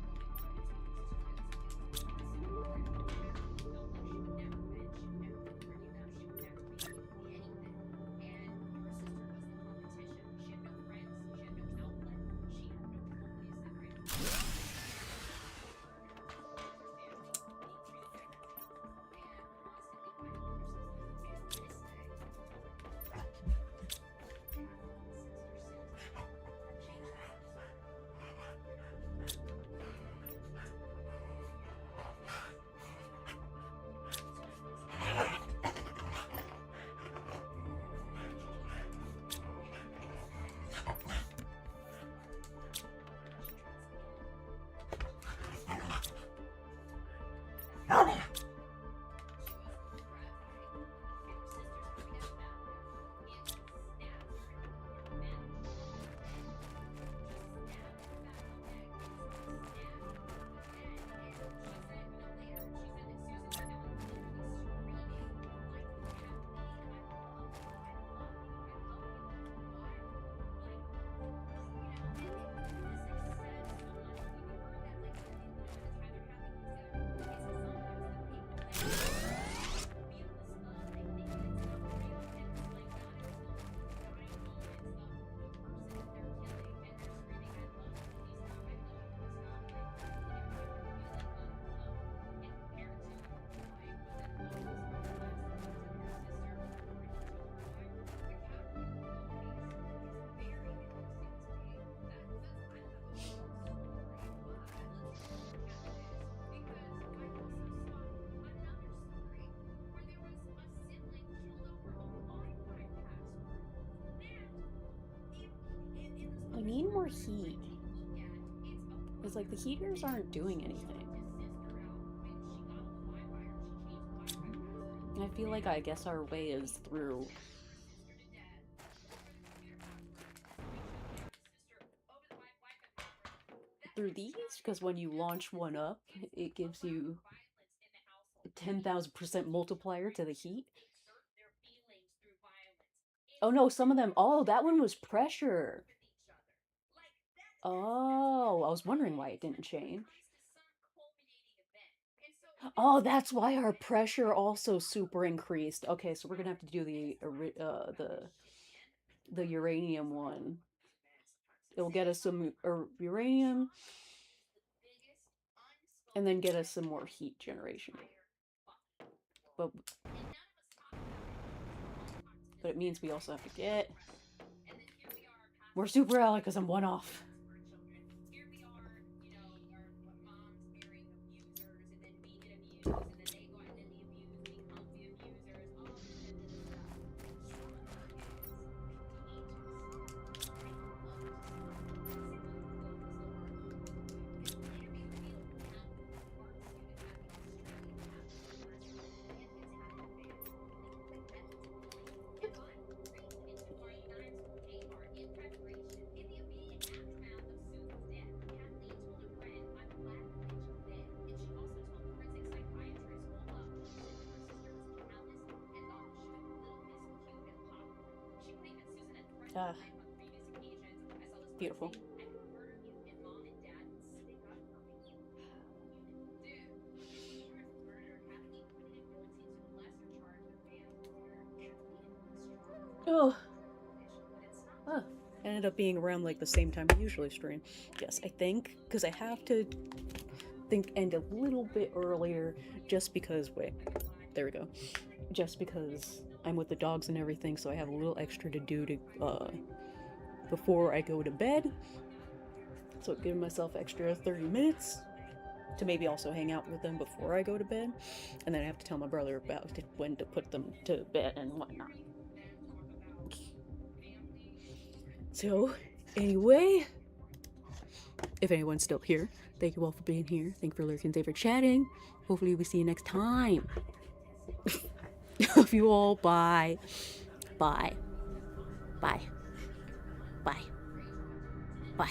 I need more heat. It's like the heaters aren't doing anything. I feel like I guess our way is through. through these because when you launch one up, it gives you a 10,000% multiplier to the heat. Oh no, some of them. Oh, that one was pressure. Oh, I was wondering why it didn't change. Oh, that's why our pressure also super increased. Okay, so we're gonna have to do the uranium one. It'll get us some uranium, and then get us some more heat generation. But it means we also have to get more super ally because I'm one off. Beautiful. Oh. Ended up being around like the same time I usually stream. Yes, I think, because I have to end a little bit earlier just because, wait, there we go. Just because I'm with the dogs and everything, so I have a little extra to do to, before I go to bed. So give myself extra 30 minutes to maybe also hang out with them before I go to bed. And then I have to tell my brother about when to put them to bed and whatnot. So, anyway, if anyone's still here, thank you all for being here. Thank you for lurking, thank you for chatting. Hopefully we see you next time. Love you all. Bye. Bye. Bye. Bye. Bye.